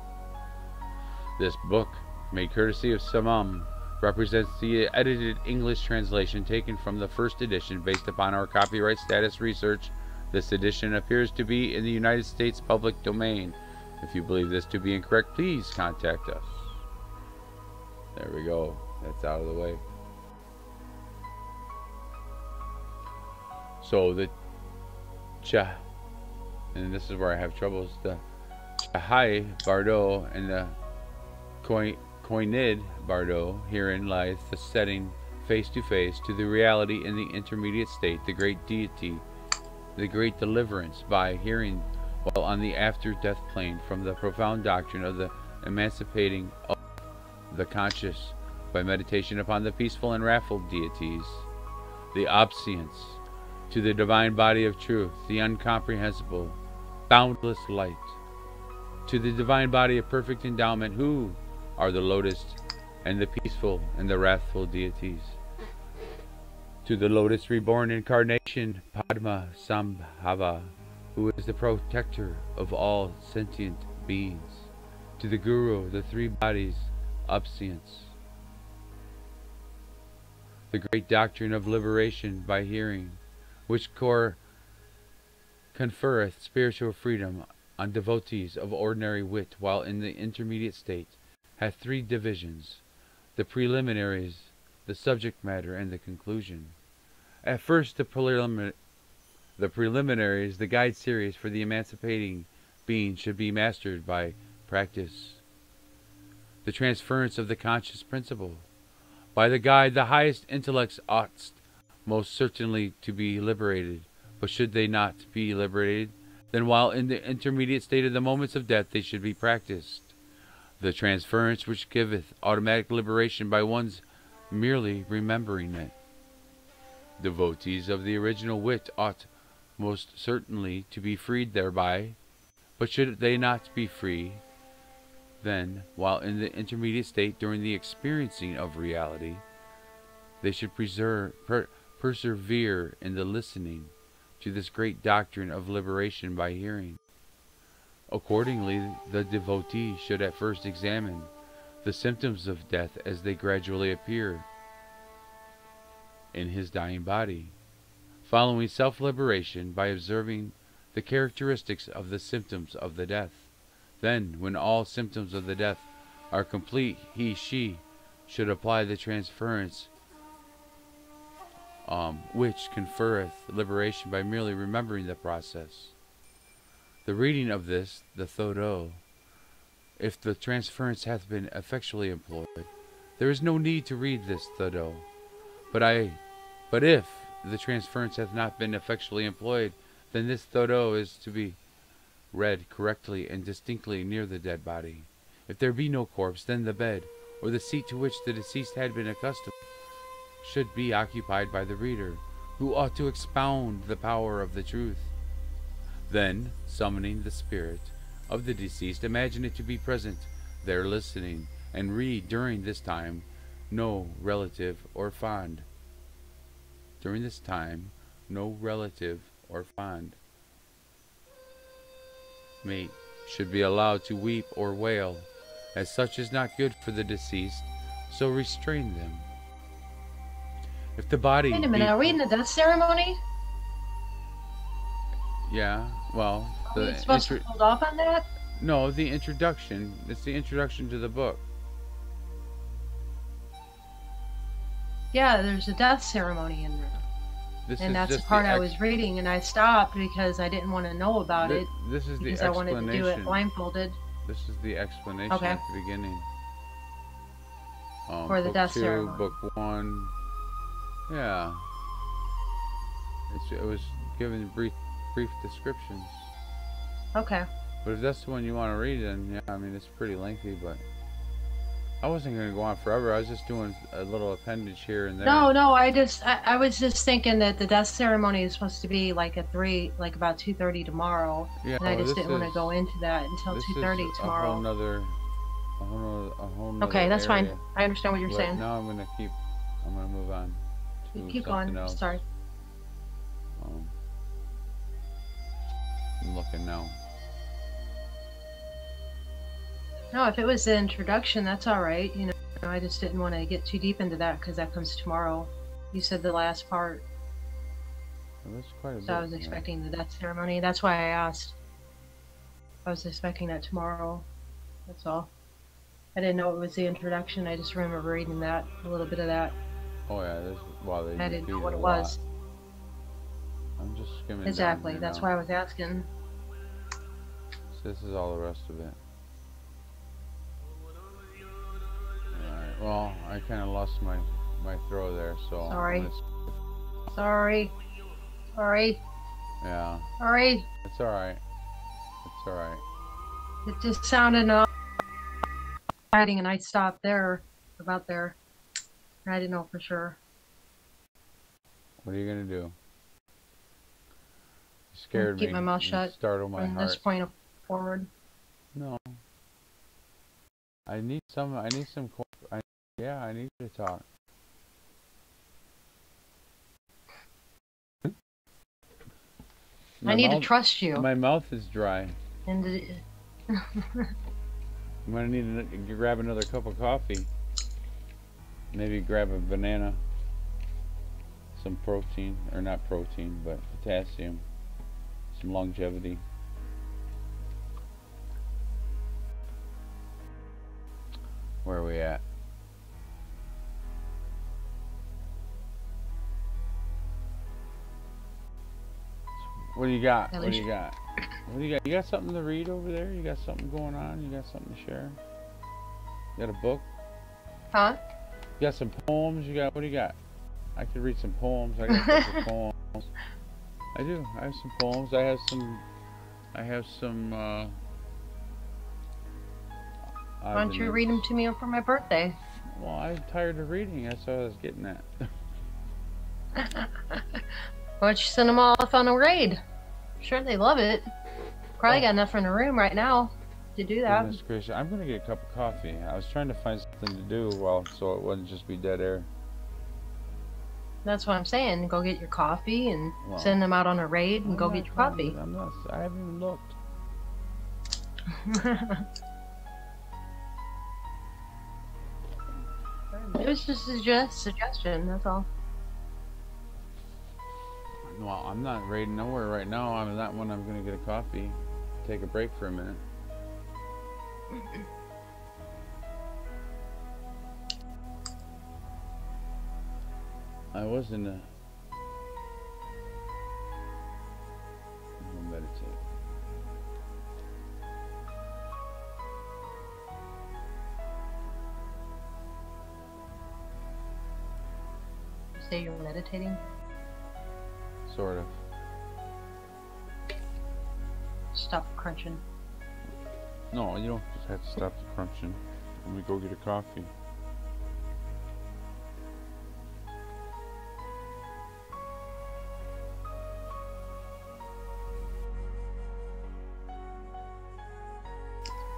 This book, made courtesy of Samam, represents the edited English translation taken from the first edition based upon our copyright status research. This edition appears to be in the United States public domain. If you believe this to be incorrect, please contact us. There we go. That's out of the way. So the and this is where I have troubles, the Chahai Bardo and the Koinid Bardo, herein lies the setting face to face to the reality in the intermediate state, the great deity, the great deliverance by hearing, while on the after-death plane from the profound doctrine of the emancipating of the conscious by meditation upon the peaceful and wrathful deities, the obscience to the divine body of truth, the incomprehensible, boundless light, to the divine body of perfect endowment, who are the lotus and the peaceful and the wrathful deities, to the lotus reborn incarnation, Padmasambhava, who is the protector of all sentient beings, to the Guru, the three bodies, obscience, the great doctrine of liberation by hearing, which conferreth spiritual freedom on devotees of ordinary wit, while in the intermediate state hath three divisions: the preliminaries, the subject matter, and the conclusion. At first, the preliminaries, the guide series for the emancipating being, should be mastered by practice. The transference of the conscious principle. By the guide, the highest intellects ought most certainly to be liberated, but should they not be liberated, then while in the intermediate state of the moments of death they should be practiced. The transference which giveth automatic liberation by one's merely remembering it. Devotees of the original wit ought most certainly to be freed thereby, but should they not be free, then, while in the intermediate state during the experiencing of reality, they should persevere in the listening to this great doctrine of liberation by hearing. Accordingly, the devotee should at first examine the symptoms of death as they gradually appear in his dying body, following self-liberation by observing the characteristics of the symptoms of the death. Then, when all symptoms of the death are complete, she should apply the transference which conferreth liberation by merely remembering the process. The reading of this, the Thodo, if the transference hath been effectually employed, there is no need to read this Thodo. But if the transference hath not been effectually employed, then this Thoreau is to be read correctly and distinctly near the dead body. If there be no corpse, then the bed, or the seat to which the deceased had been accustomed, should be occupied by the reader, who ought to expound the power of the truth. Then, summoning the spirit of the deceased, imagine it to be present there listening, and read during this time no relative or fond. During this time, no relative or fond mate should be allowed to weep or wail, as such is not good for the deceased, so restrain them. If the body Wait a minute, are we in the death ceremony? Yeah, well, Are we supposed to hold off on that? no, the introduction. It's the introduction to the book. Yeah, there's a death ceremony in there. And that's the part I was reading, and I stopped because I didn't want to know about it. This is the because explanation. I wanted to do it blindfolded. This is the explanation Okay. at the beginning. For the book death 2, ceremony. book 1. Yeah. It was given brief descriptions. Okay. But if that's the one you want to read, then yeah, I mean, it's pretty lengthy, but I wasn't going to go on forever. I was just doing a little appendage here and there. No, I was just thinking that the death ceremony is supposed to be like at 3, like about 2:30 tomorrow. Yeah, and I just didn't want to go into that until 2:30 tomorrow. A whole nother Okay, that's area. fine. I understand what you're But saying. now I'm going to move on to Keep something going. else. Sorry. I'm looking now. No, if it was the introduction, that's all right. You know, I just didn't want to get too deep into that because that comes tomorrow. You said the last part. Well, that's quite a bit. So I was expecting the death ceremony. That's why I asked. I was expecting that tomorrow. That's all. I didn't know it was the introduction. I just remember reading that, a little bit of that. Oh yeah, they I didn't know what it a was. lot. I'm just skimming down Exactly. here That's now. why I was asking. So this is all the rest of it. Alright, well, I kind of lost my throw there, so... Sorry. I'm gonna Sorry. Sorry. yeah, Sorry. it's alright. It's alright. It just sounded fighting, and I stopped there, about there. I didn't know for sure. What are you gonna do? You scared me. Keep my mouth You shut startled my from heart. this point forward. No. I need some yeah, I need you to talk. I need to trust you. My mouth is dry. And I'm gonna need to grab another cup of coffee. Maybe grab a banana. Some protein, or not protein, but potassium. Some longevity. Where are we at? What do you got? What do you got? What do you got? You got something to read over there? You got something going on? You got something to share? You got a book? Huh? You got some poems? You got, what do you got? I could read some poems. I got a couple poems. I do. I have some poems. I have some, why don't you read them to me for my birthday? Well, I'm tired of reading. That's what I was getting at. Why don't you send them off on a raid? Sure, they love it. Probably got enough in the room right now to do that. Goodness gracious. I'm going to get a cup of coffee. I was trying to find something to do so it wouldn't just be dead air. That's what I'm saying. Go get your coffee and send them out on a raid and go get your coffee. I haven't even looked. It was just a suggestion, that's all. Well, I'm not raiding nowhere right now. I'm not when I'm going to get a coffee. Take a break for a minute. I was in a... I'll meditate. You say you're meditating? sort of. Stop crunching. No, you don't just have to stop the crunching. Let me go get a coffee.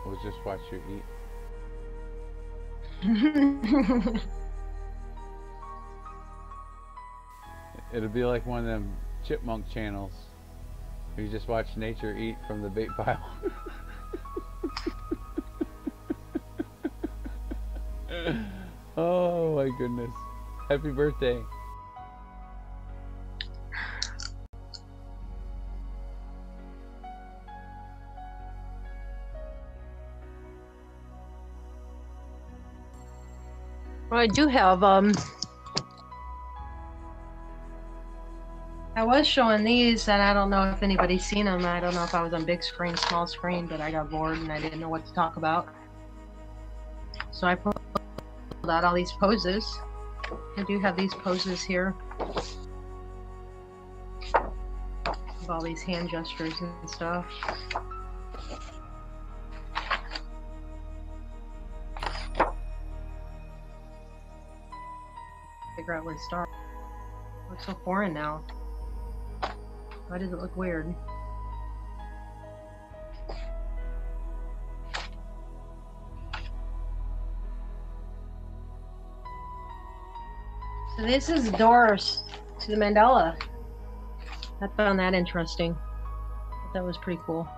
We'll just watch you eat. It'll be like one of them chipmunk channels. You just watch nature eat from the bait pile. Oh my goodness. Happy birthday. Well, I do have, I was showing these, and I don't know if anybody's seen them. I don't know if I was on big screen, small screen, but I got bored and I didn't know what to talk about. So I pulled out all these poses. I do have these poses here. Of all these hand gestures and stuff. Figure out where to start. It looks so foreign now. Why does it look weird? So this is doors to the mandala. I found that interesting. That was pretty cool.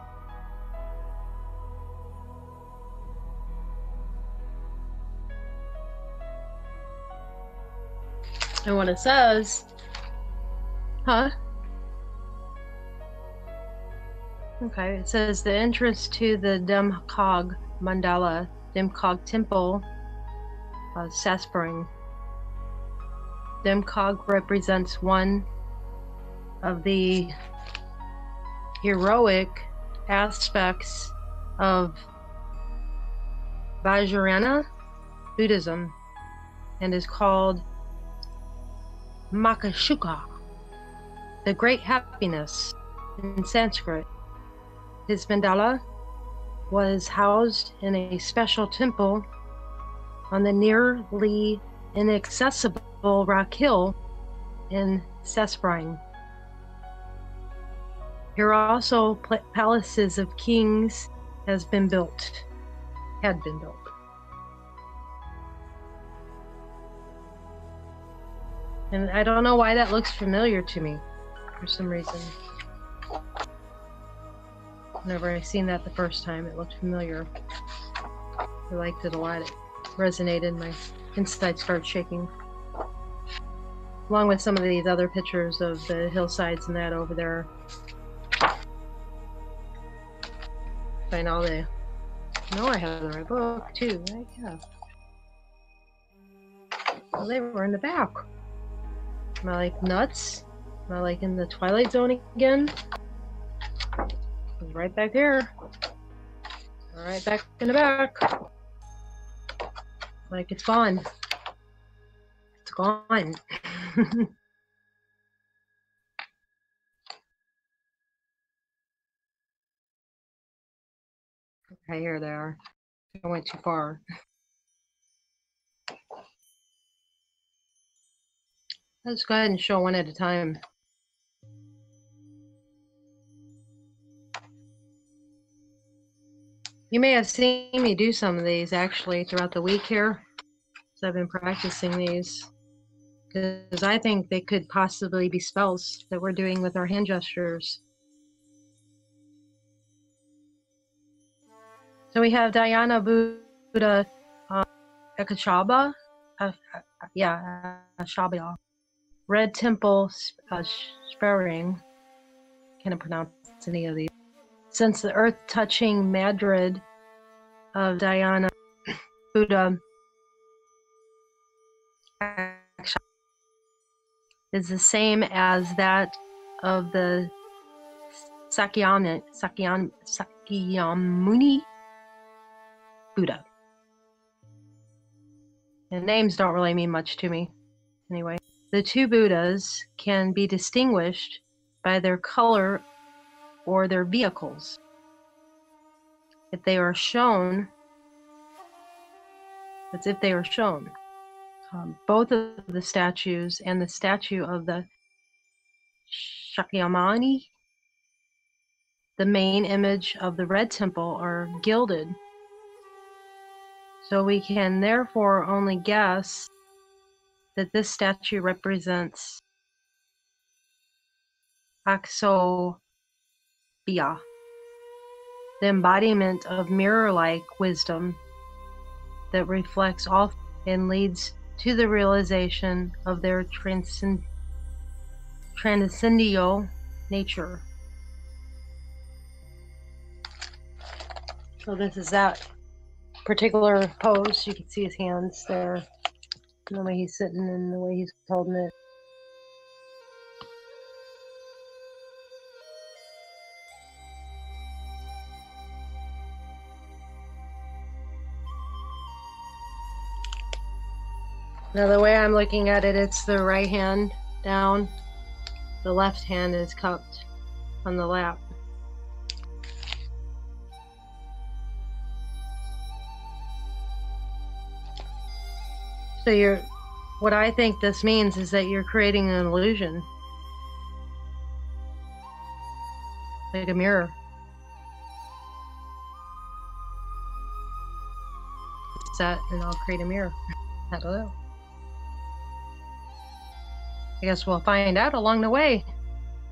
And what it says, huh? Okay, it says the entrance to the Demkog Mandala, Demkog Temple, Saspring. Demkog represents one of the heroic aspects of Vajrayana Buddhism and is called Makashuka, the great happiness in Sanskrit. His mandala was housed in a special temple on the nearly inaccessible rock hill in Saspring. Here also palaces of kings had been built. And I don't know why that looks familiar to me for some reason. Whenever I seen that the first time, it looked familiar. I liked it a lot. It resonated. My inside started shaking. Along with some of these other pictures of the hillsides and that over there. Find all the... No, I have the right book too. Right? Yeah. Well, they were in the back. Am I like nuts? Am I like in the Twilight Zone again? Right back there. Right back in the back. Like it's gone. It's gone. Okay, here they are. I went too far. Let's go ahead and show one at a time. You may have seen me do some of these actually throughout the week here. So I've been practicing these because I think they could possibly be spells that we're doing with our hand gestures. So we have Dhyana Buddha Ekachaba, Shabya, Red Temple Sparing. Can't pronounce any of these. Since the earth-touching Madrid of Dhyana Buddha is the same as that of the Sakyamuni Buddha. The names don't really mean much to me. Anyway, the two Buddhas can be distinguished by their color or their vehicles. If they are shown, it's if they are shown. Both of the statues and the statue of the Shakyamuni, the main image of the Red Temple, are gilded. So we can therefore only guess that this statue represents Aksobia, the embodiment of mirror-like wisdom that reflects all and leads to the realization of their transcendental nature. So this is that particular pose. You can see his hands there, the way he's sitting and the way he's holding it. Now the way I'm looking at it, it's the right hand down, the left hand is cupped on the lap. So what I think this means is that you're creating an illusion, like a mirror. Set and I'll create a mirror. I don't know. I guess we'll find out along the way.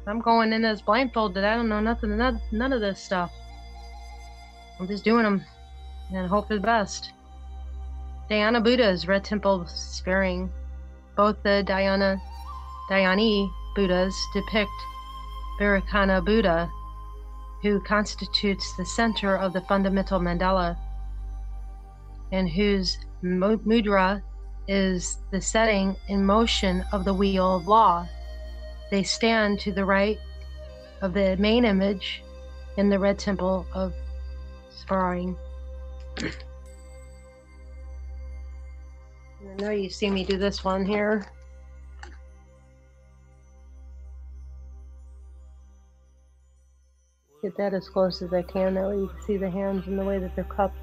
I'm going in as blindfolded. I don't know nothing, none of this stuff. I'm just doing them and hope for the best. Dhyana Buddhas, Red Temple sparing. Both the Dhyani Buddhas depict Vairocana Buddha, who constitutes the center of the fundamental mandala, and whose mudra is the setting in motion of the wheel of law. They stand to the right of the main image in the Red Temple of Sparring. I know you see me do this one here. Get that as close as I can, that way you can see the hands and the way that they're cupped.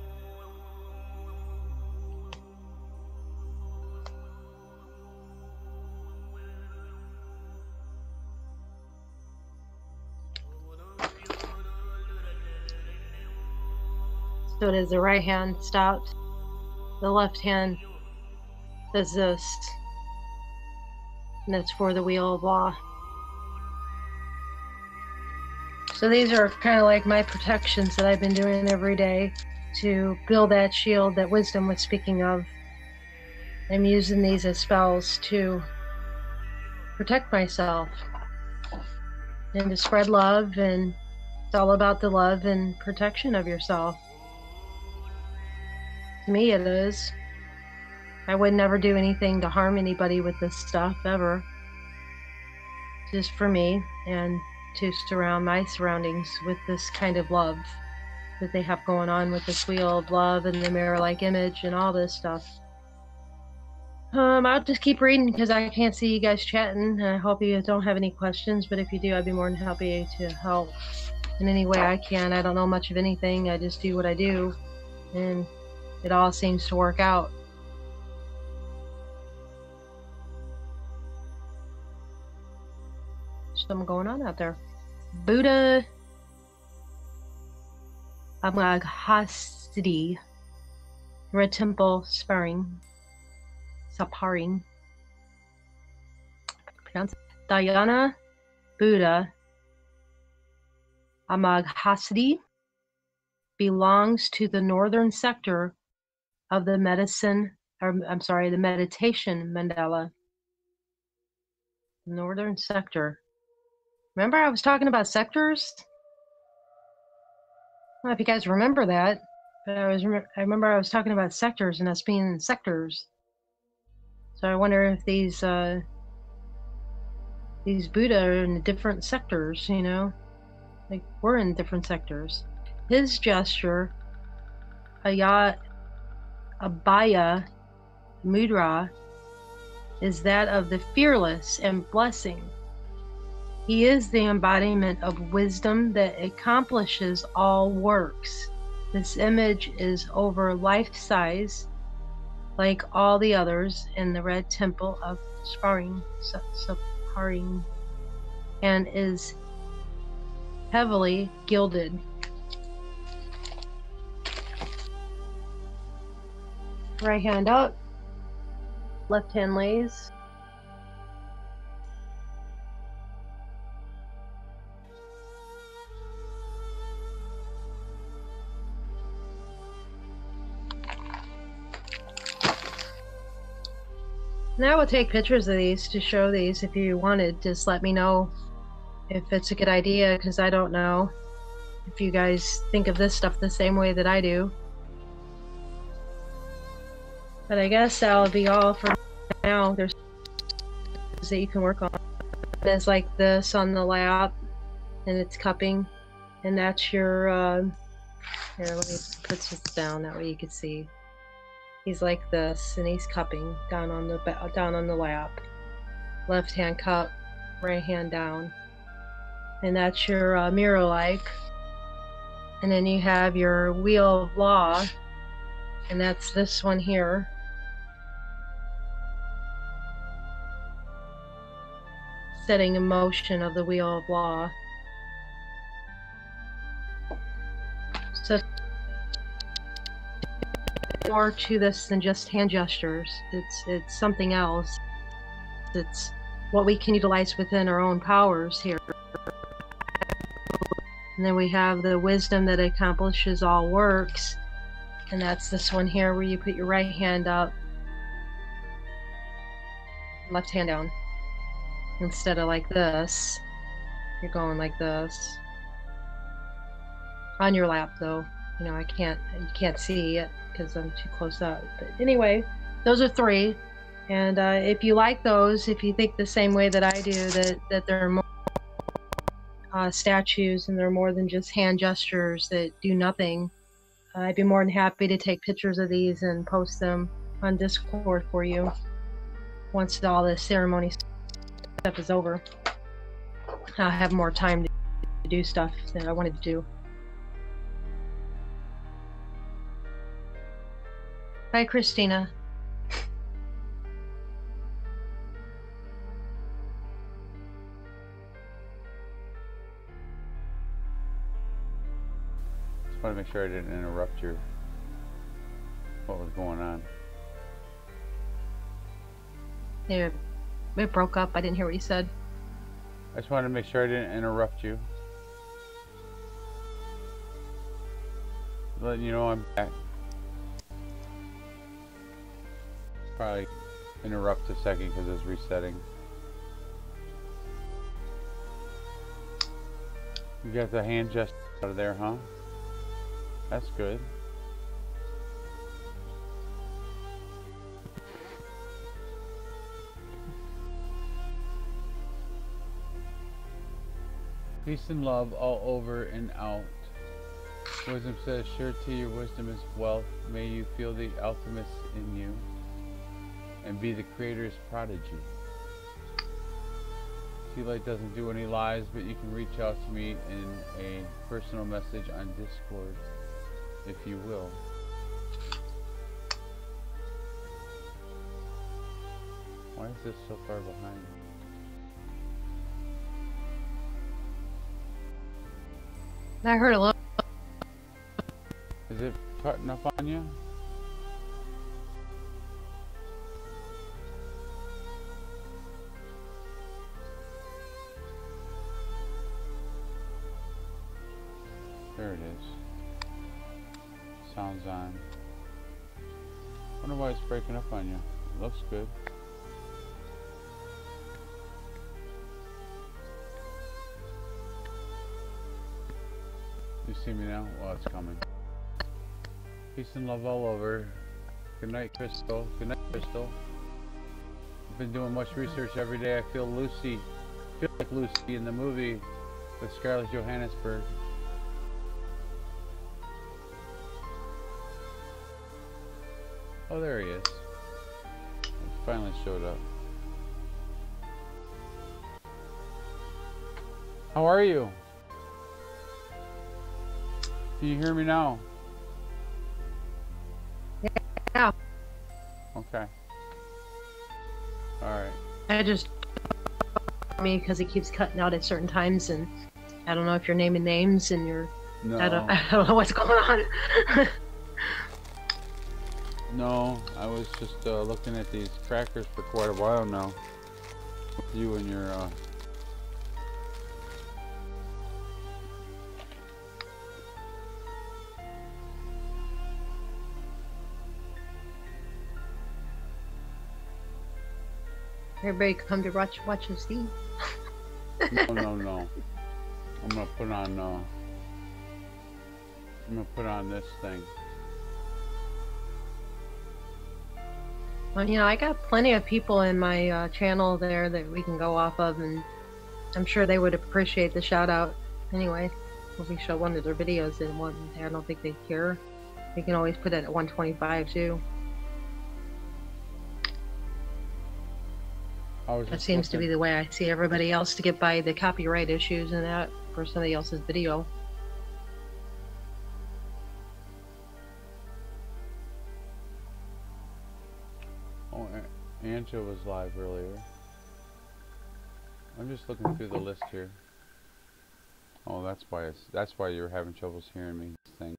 So it is the right hand stopped, the left hand does this, and that's for the wheel of law. So these are kind of like my protections that I've been doing every day to build that shield that wisdom was speaking of. I'm using these as spells to protect myself and to spread love, and it's all about the love and protection of yourself. To me it is. I would never do anything to harm anybody with this stuff, ever. Just for me, and to surround my surroundings with this kind of love that they have going on with this wheel of love and the mirror-like image and all this stuff. I'll just keep reading because I can't see you guys chatting. I hope you don't have any questions, but if you do, I'd be more than happy to help in any way I can. I don't know much of anything. I just do what I do, and it all seems to work out. Something going on out there. Buddha Amaghasiddhi, Red Temple Sparring, Dhyana Buddha Amaghasiddhi belongs to the northern sector of the meditation mandala. Northern sector. Remember I was talking about sectors? I don't know if you guys remember that, but I remember I was talking about sectors and us being in sectors. So I wonder if these Buddha are in different sectors, you know? Like we're in different sectors. His gesture, Abhaya Mudra, is that of the fearless and blessing. He is the embodiment of wisdom that accomplishes all works. This image is over life size, like all the others in the red temple of Sparing, and is heavily gilded. Right hand up, left hand lays. Now I will take pictures of these to show these if you wanted. Just let me know if it's a good idea, because I don't know if you guys think of this stuff the same way that I do. But I guess that'll be all for now. There's things that you can work on. There's like this on the lap, and it's cupping, and that's your, here, let me put this down, that way you can see. He's like this, and he's cupping down on the lap. Left hand cup, right hand down. And that's your mirror-like. And then you have your wheel of law, and that's this one here. Setting in motion of the wheel of law. So more to this than just hand gestures. It's something else. It's what we can utilize within our own powers here. And then we have the wisdom that accomplishes all works. And that's this one here, where you put your right hand up, left hand down. Instead of like this, you're going like this. On your lap though. You know, you can't see it because I'm too close up. But anyway, those are 3. And if you like those, if you think the same way that I do, that they're more statues and they're more than just hand gestures that do nothing, I'd be more than happy to take pictures of these and post them on Discord for you once all the ceremony stuff is over. I'll have more time to do stuff that I wanted to do. Hi, Christina. Just want to make sure I didn't interrupt what was going on. Yeah, it broke up. I didn't hear what you said. I just wanted to make sure I didn't interrupt you. Letting you know I'm back. Probably interrupt a second because it's resetting. You got the hand gesture out of there, huh? That's good. Peace and love all over and out. Wisdom says, surety your wisdom is wealth. May you feel the alchemist in you and be the creator's prodigy. T-Light doesn't do any lies, but you can reach out to me in a personal message on Discord, if you will. Why is this so far behind? I heard a little. Is it cutting up on you? There it is. Sounds on. Wonder why it's breaking up on you. Looks good. You see me now? Well, it's coming. Peace and love all over. Good night, Crystal. Good night, Crystal. I've been doing much research every day. I feel like Lucy in the movie with Scarlett Johansson. Oh, there he is. He finally showed up. How are you? Can you hear me now? Yeah. Okay. All right. I just me because he keeps cutting out at certain times, and I don't know if you're naming names and you're. No. I don't know what's going on. No, I was just looking at these crackers for quite a while now. With you and your Everybody come to watch us eat. No. I'm gonna put on this thing. Well, you know, I got plenty of people in my channel there that we can go off of, and I'm sure they would appreciate the shout out. Anyway, if we show one of their videos, and one, I don't think they care. They can always put it at 125 too. That seems to be the way I see everybody else to get by the copyright issues and that for somebody else's video. Oh, Angela was live earlier. I'm just looking through the list here. Oh, that's why you're having troubles hearing me. This thing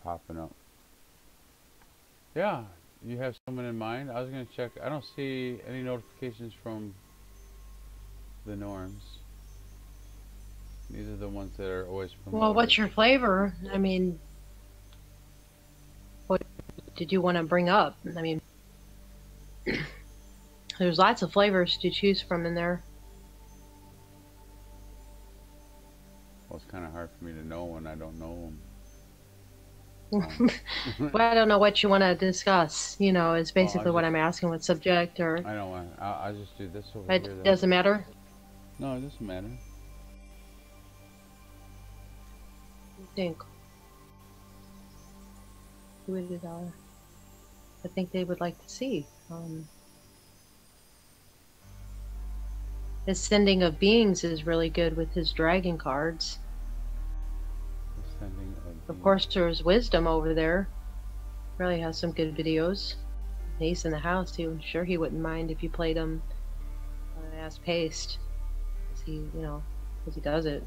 popping up. Yeah, you have someone in mind. I was gonna check. I don't see any notifications from the norms. These are the ones that are always promoted. Well, what's your flavor? I mean, what did you want to bring up? I mean, there's lots of flavors to choose from in there. Well, it's kind of hard for me to know when I don't know them. Well, I don't know what you want to discuss. You know, is basically what just, I'm asking. What subject or? I don't want. I'll just do this over It here. Then. doesn't matter. No, it doesn't matter. I think. Who would it, I think they would like to see. His Sending of Beings is really good with his dragon cards. Of course, there's Wisdom over there. Really has some good videos. He's in the house too. I'm sure he wouldn't mind if you played him as paced. He, you know, because he does it.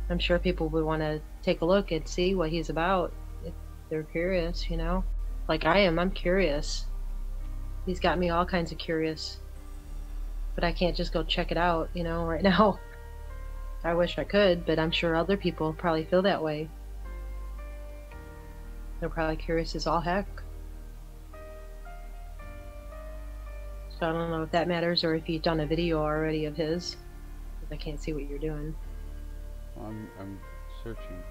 I'm sure people would want to take a look and see what he's about if they're curious, you know. Like I am, I'm curious. He's got me all kinds of curious. But I can't just go check it out, you know, right now. I wish I could, but I'm sure other people probably feel that way. They're probably curious as all heck. So I don't know if that matters or if you've done a video already of his. Because I can't see what you're doing. I'm searching.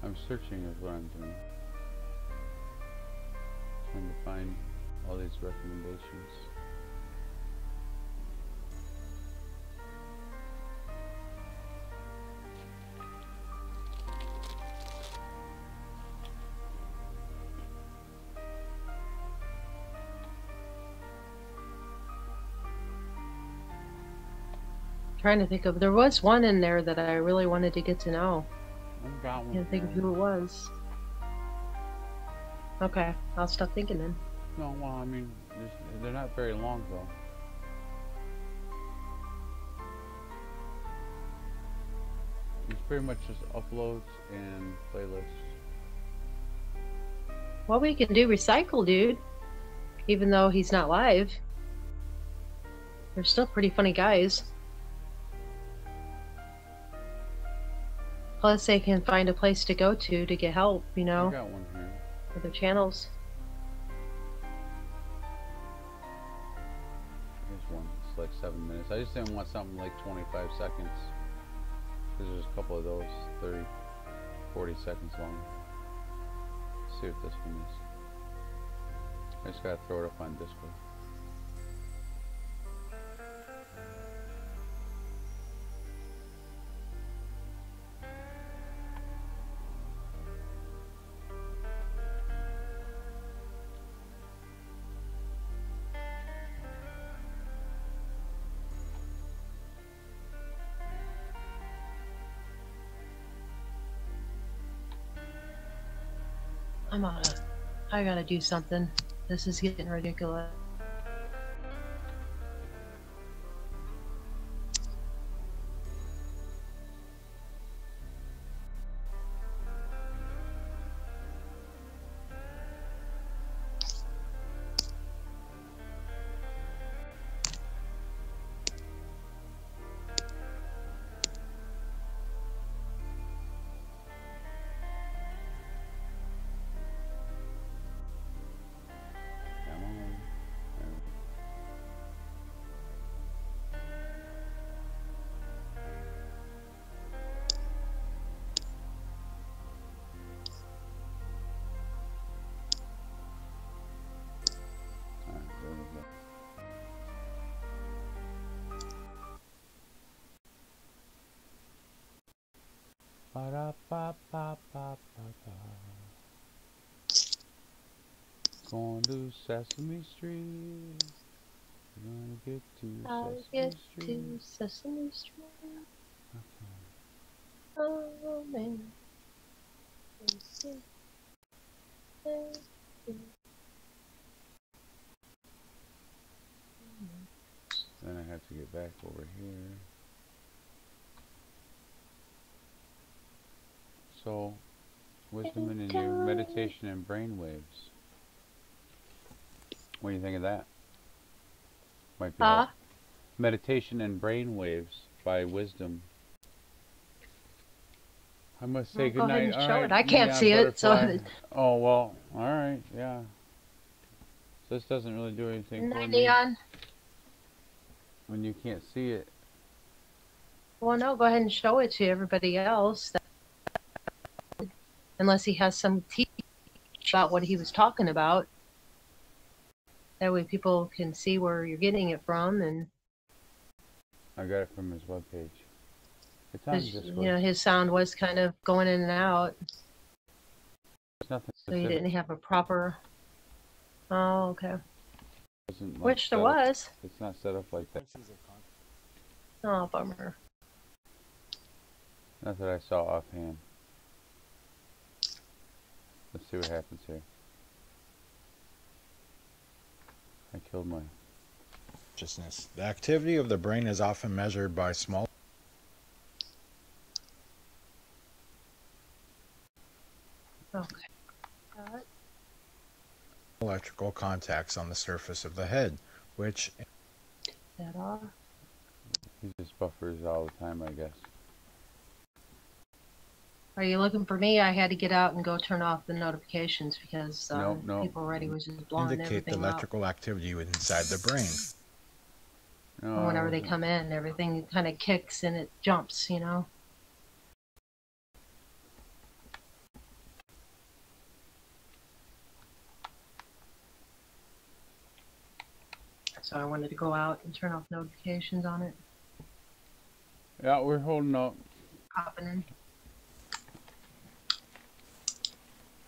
I'm searching is what I'm doing. Trying to find all these recommendations. Trying to think of, there was one in there that I really wanted to get to know. I've got one. Can't think of who it was. Okay, I'll stop thinking then. No, well, I mean, they're not very long though. It's pretty much just uploads and playlists. Well, we can do recycle, dude. Even though he's not live. They're still pretty funny guys. Plus, they can find a place to go to get help, you know. I got one here. For their channels. Here's one. It's like 7 minutes. I just didn't want something like 25 seconds. Because there's a couple of those 30, 40 seconds long. Let's see what this one is. I just gotta throw it up on Discord. I gotta do something. This is getting ridiculous. Come on. Alright, there we go. Ba-da-ba-ba-ba-ba-ba. Going to Sesame Street. We're gonna get to I'll Sesame get Street. to Sesame Street. Okay. Oh man. Then I have to get back over here. So, wisdom in your meditation and brainwaves. What do you think of that? Might be helpful. Meditation and brainwaves by Wisdom. I must say Go ahead goodnight. and show it. I can't see it, so. Oh well, all right, yeah. So this doesn't really do anything for me Neon. when you can't see it. Well, no, go ahead and show it to everybody else. Unless he has some teach about what he was talking about. That way people can see where you're getting it from, and I got it from his webpage. It's on you Discord. know, his sound was kind of going in and out, There's nothing so he specific. didn't have a proper. Oh, okay. Isn't, like, Which there set up- was. It's not set up like that. Oh, bummer. Not that I saw offhand. Let's see what happens here. I killed my... Consciousness. The activity of the brain is often measured by small Okay. Got it. electrical contacts on the surface of the head, which That off. He just buffers all the time, I guess. Are you looking for me? I had to get out and go turn off the notifications because No. people already was just blowing indicate the everything up. electrical activity inside the brain. No, And whenever they wasn't- come in, everything kind of kicks and it jumps, you know. So I wanted to go out and turn off notifications on it. Yeah, we're holding up. Popping in.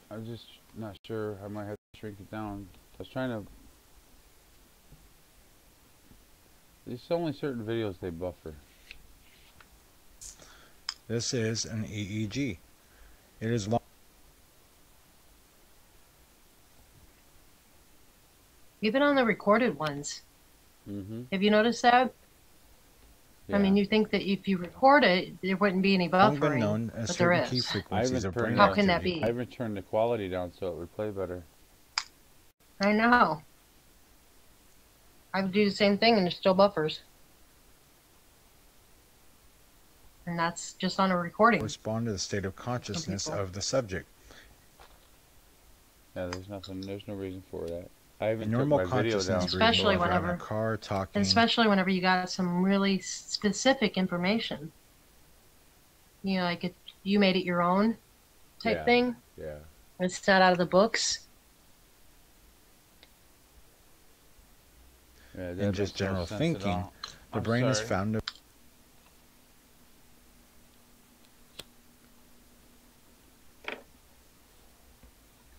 I'm just not sure. I might have to shrink it down. I was trying to... There's only certain videos they buffer. This is an EEG. It is long. Even on the recorded ones. Mm-hmm. Have you noticed that? Yeah. I mean, you think that if you record it, there wouldn't be any Long been buffering, known as but there certain key is. frequencies of brain How can that activity. be? I even turned the quality down so it would play better. I know. I would do the same thing and it still buffers. And that's just on a recording. Respond to the state of consciousness people. of the subject. Yeah, there's no reason for that. I even In took normal my video down. consciousness, Especially we're driving whenever- a car, talking. And especially whenever you got some really specific information. You know, like if you made it your own type Yeah. thing. Yeah. It's not out of the books. Yeah, that And just makes no general sense at thinking, all. the I'm brain is sorry. found to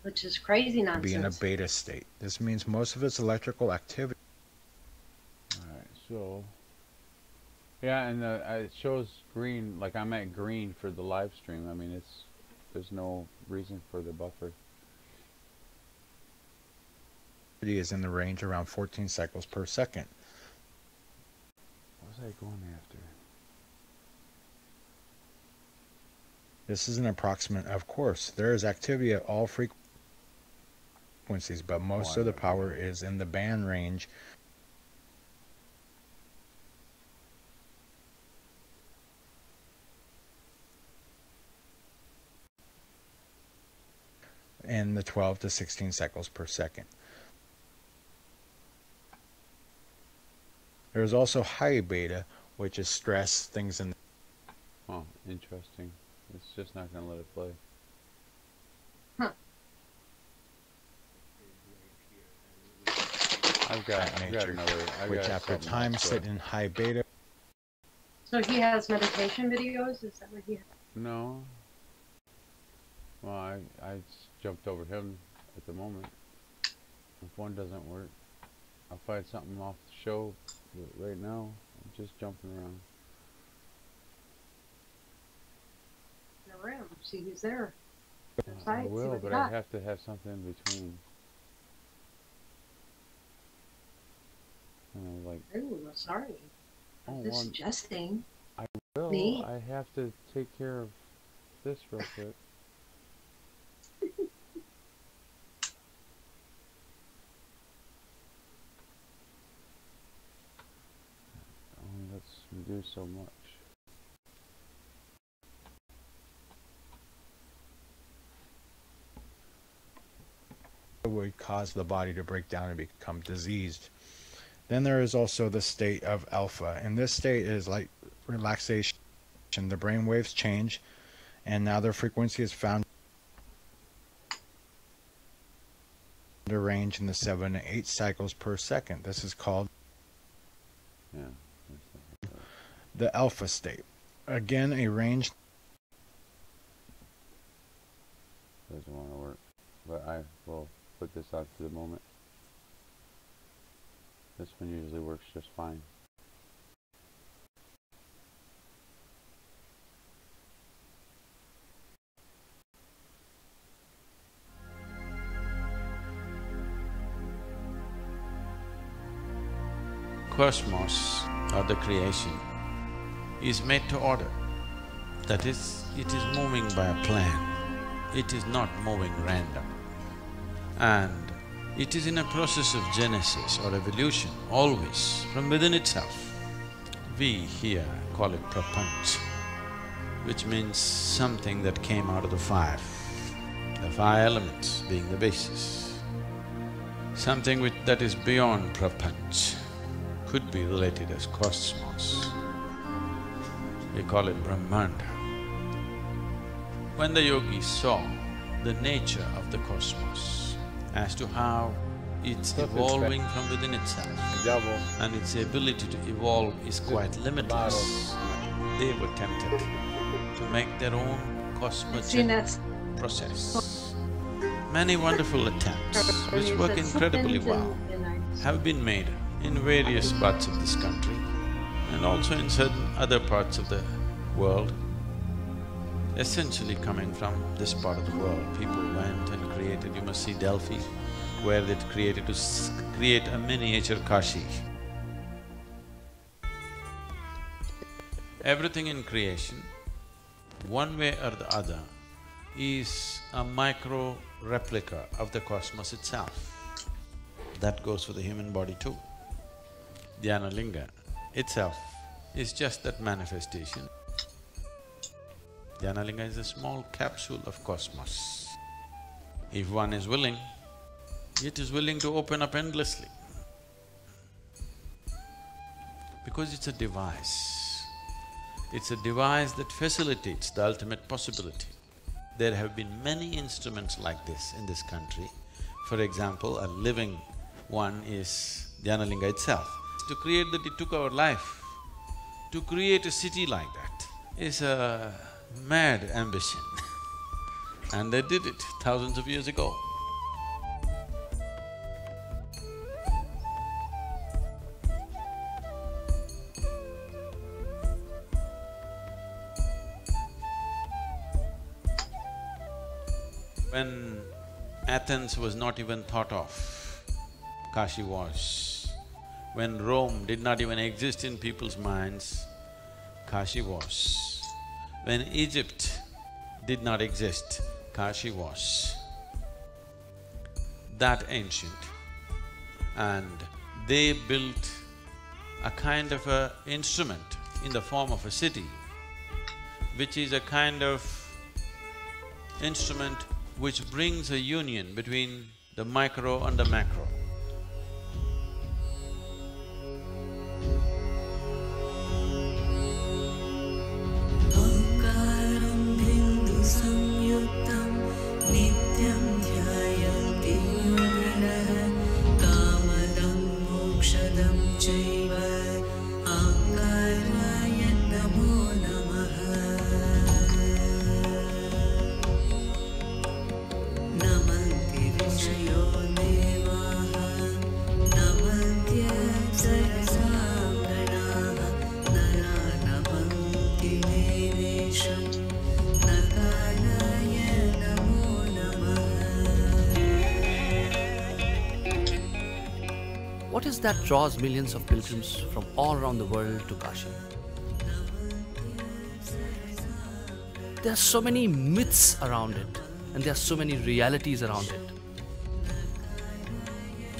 Which is crazy nonsense. be in a beta state. This means most of its electrical activity. Alright, so... Yeah, and it shows green, like I'm at green for the live stream. I mean, there's no reason for the buffer. is in the range around 14 cycles per second. What was I going after? This is an approximate, of course. There is activity at all frequencies, but most of the power is in the band range. In the 12 to 16 cycles per second. There is also high beta, which is stress, things in. Oh, interesting. It's just not going to let it play. I've got another. Which after time sit in high beta. So he has meditation videos? Is that what he has? No. Well, I jumped over him at the moment. If one doesn't work, I'll find something off the show. But right now, I'm just jumping around. Around. See who's there. I will, but I have to have something in between. And I'm like, ooh, sorry. Oh, Just suggesting. I will. Me? I have to take care of this real quick. Only lets me do so much. It would cause the body to break down and become diseased. Then there is also the state of alpha. In this state is like relaxation. The brain waves change, and now their frequency is found to range in the 7 to 8 cycles per second. This is called the alpha state. Again, a range doesn't want to work, but I will put this out for the moment. This one usually works just fine. Cosmos, or the creation, is made to order. That is, it is moving by a plan. It is not moving random. And it is in a process of genesis or evolution, always, from within itself. We here call it prapanch, which means something that came out of the five elements being the basis. Something that is beyond prapanch could be related as cosmos. We call it Brahmanda. When the yogis saw the nature of the cosmos as to how it's evolving from within itself and its ability to evolve is quite limitless, they were tempted to make their own cosmogenic process. Many wonderful attempts, which work incredibly well, have been made in various parts of this country and also in certain other parts of the world. Essentially coming from this part of the world, people went and created, you must see Delphi, where they created to create a miniature Kashi. Everything in creation, one way or the other, is a micro replica of the cosmos itself. That goes for the human body too. Dhyanalinga itself is just that manifestation. Dhyanalinga is a small capsule of cosmos. If one is willing, it is willing to open up endlessly. Because it's a device. It's a device that facilitates the ultimate possibility. There have been many instruments like this in this country. For example, a living one is Dhyanalinga itself. To create that, it took our life. To create a city like that is a mad ambition and they did it thousands of years ago. When Athens was not even thought of, Kashi was. When Rome did not even exist in people's minds, Kashi was. When Egypt did not exist, Kashi was. That ancient. And they built a kind of a instrument in the form of a city, which is a kind of instrument which brings a union between the micro and the macro. What is that draws millions of pilgrims from all around the world to Kashi? There are so many myths around it, and there are so many realities around it.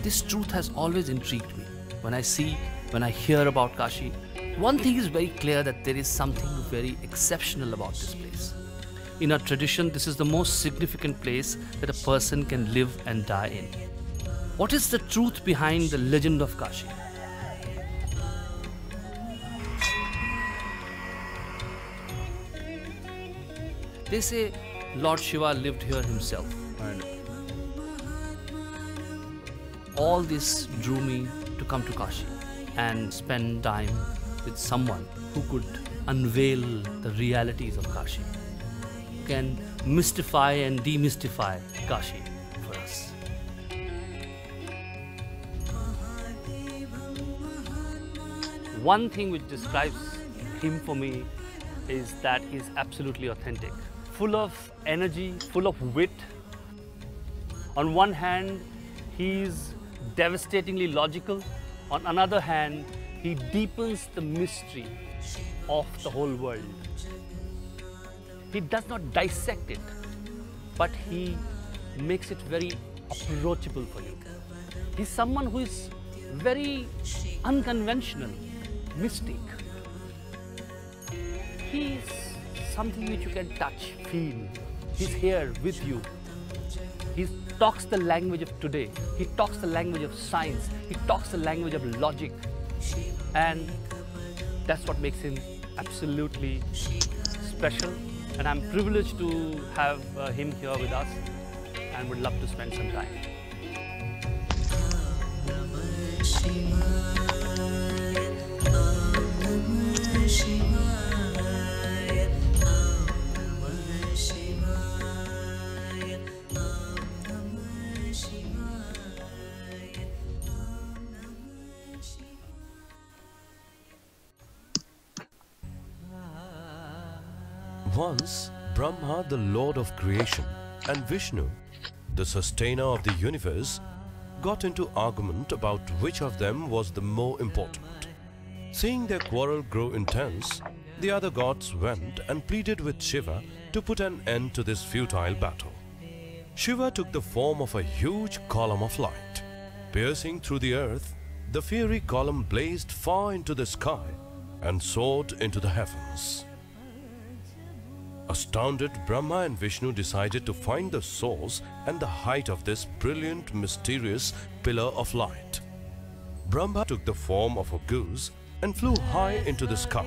This truth has always intrigued me. When I hear about Kashi, one thing is very clear, that there is something very exceptional about this place. In our tradition, this is the most significant place that a person can live and die in. What is the truth behind the legend of Kashi? They say Lord Shiva lived here himself. And all this drew me to come to Kashi and spend time with someone who could unveil the realities of Kashi, can mystify and demystify Kashi for us. One thing which describes him for me is that he's absolutely authentic, full of energy, full of wit. On one hand, he's devastatingly logical. On another hand, he deepens the mystery of the whole world. He does not dissect it, but he makes it very approachable for you. He's someone who is very unconventional, mystic. He's something which you can touch, feel. He's here with you. He talks the language of today. He talks the language of science. He talks the language of logic. And that's what makes him absolutely special. And I'm privileged to have him here with us, and would love to spend some time. Once, Brahma, the Lord of creation, and Vishnu, the sustainer of the universe, got into argument about which of them was the more important. Seeing their quarrel grow intense, the other gods went and pleaded with Shiva to put an end to this futile battle. Shiva took the form of a huge column of light. Piercing through the earth, the fiery column blazed far into the sky and soared into the heavens. Astounded, Brahma and Vishnu decided to find the source and the height of this brilliant, mysterious pillar of light. Brahma took the form of a goose and flew high into the sky.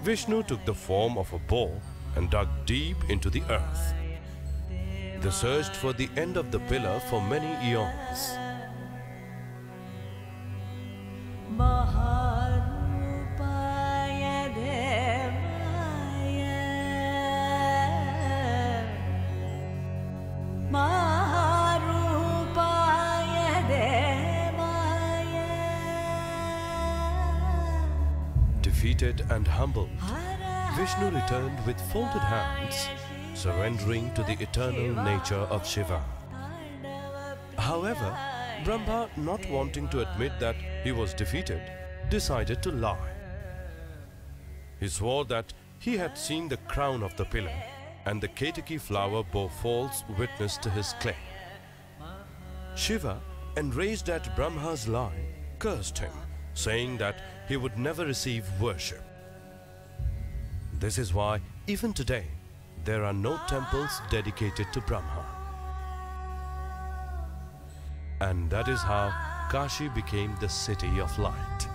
Vishnu took the form of a boar and dug deep into the earth. They searched for the end of the pillar for many eons. Defeated and humbled, Vishnu returned with folded hands, surrendering to the eternal nature of Shiva. However, Brahma, not wanting to admit that he was defeated, decided to lie. He swore that he had seen the crown of the pillar and the Ketaki flower bore false witness to his claim. Shiva, enraged at Brahma's lie, cursed him, saying that he would never receive worship. This is why, even today, there are no temples dedicated to Brahma. And that is how Kashi became the city of light.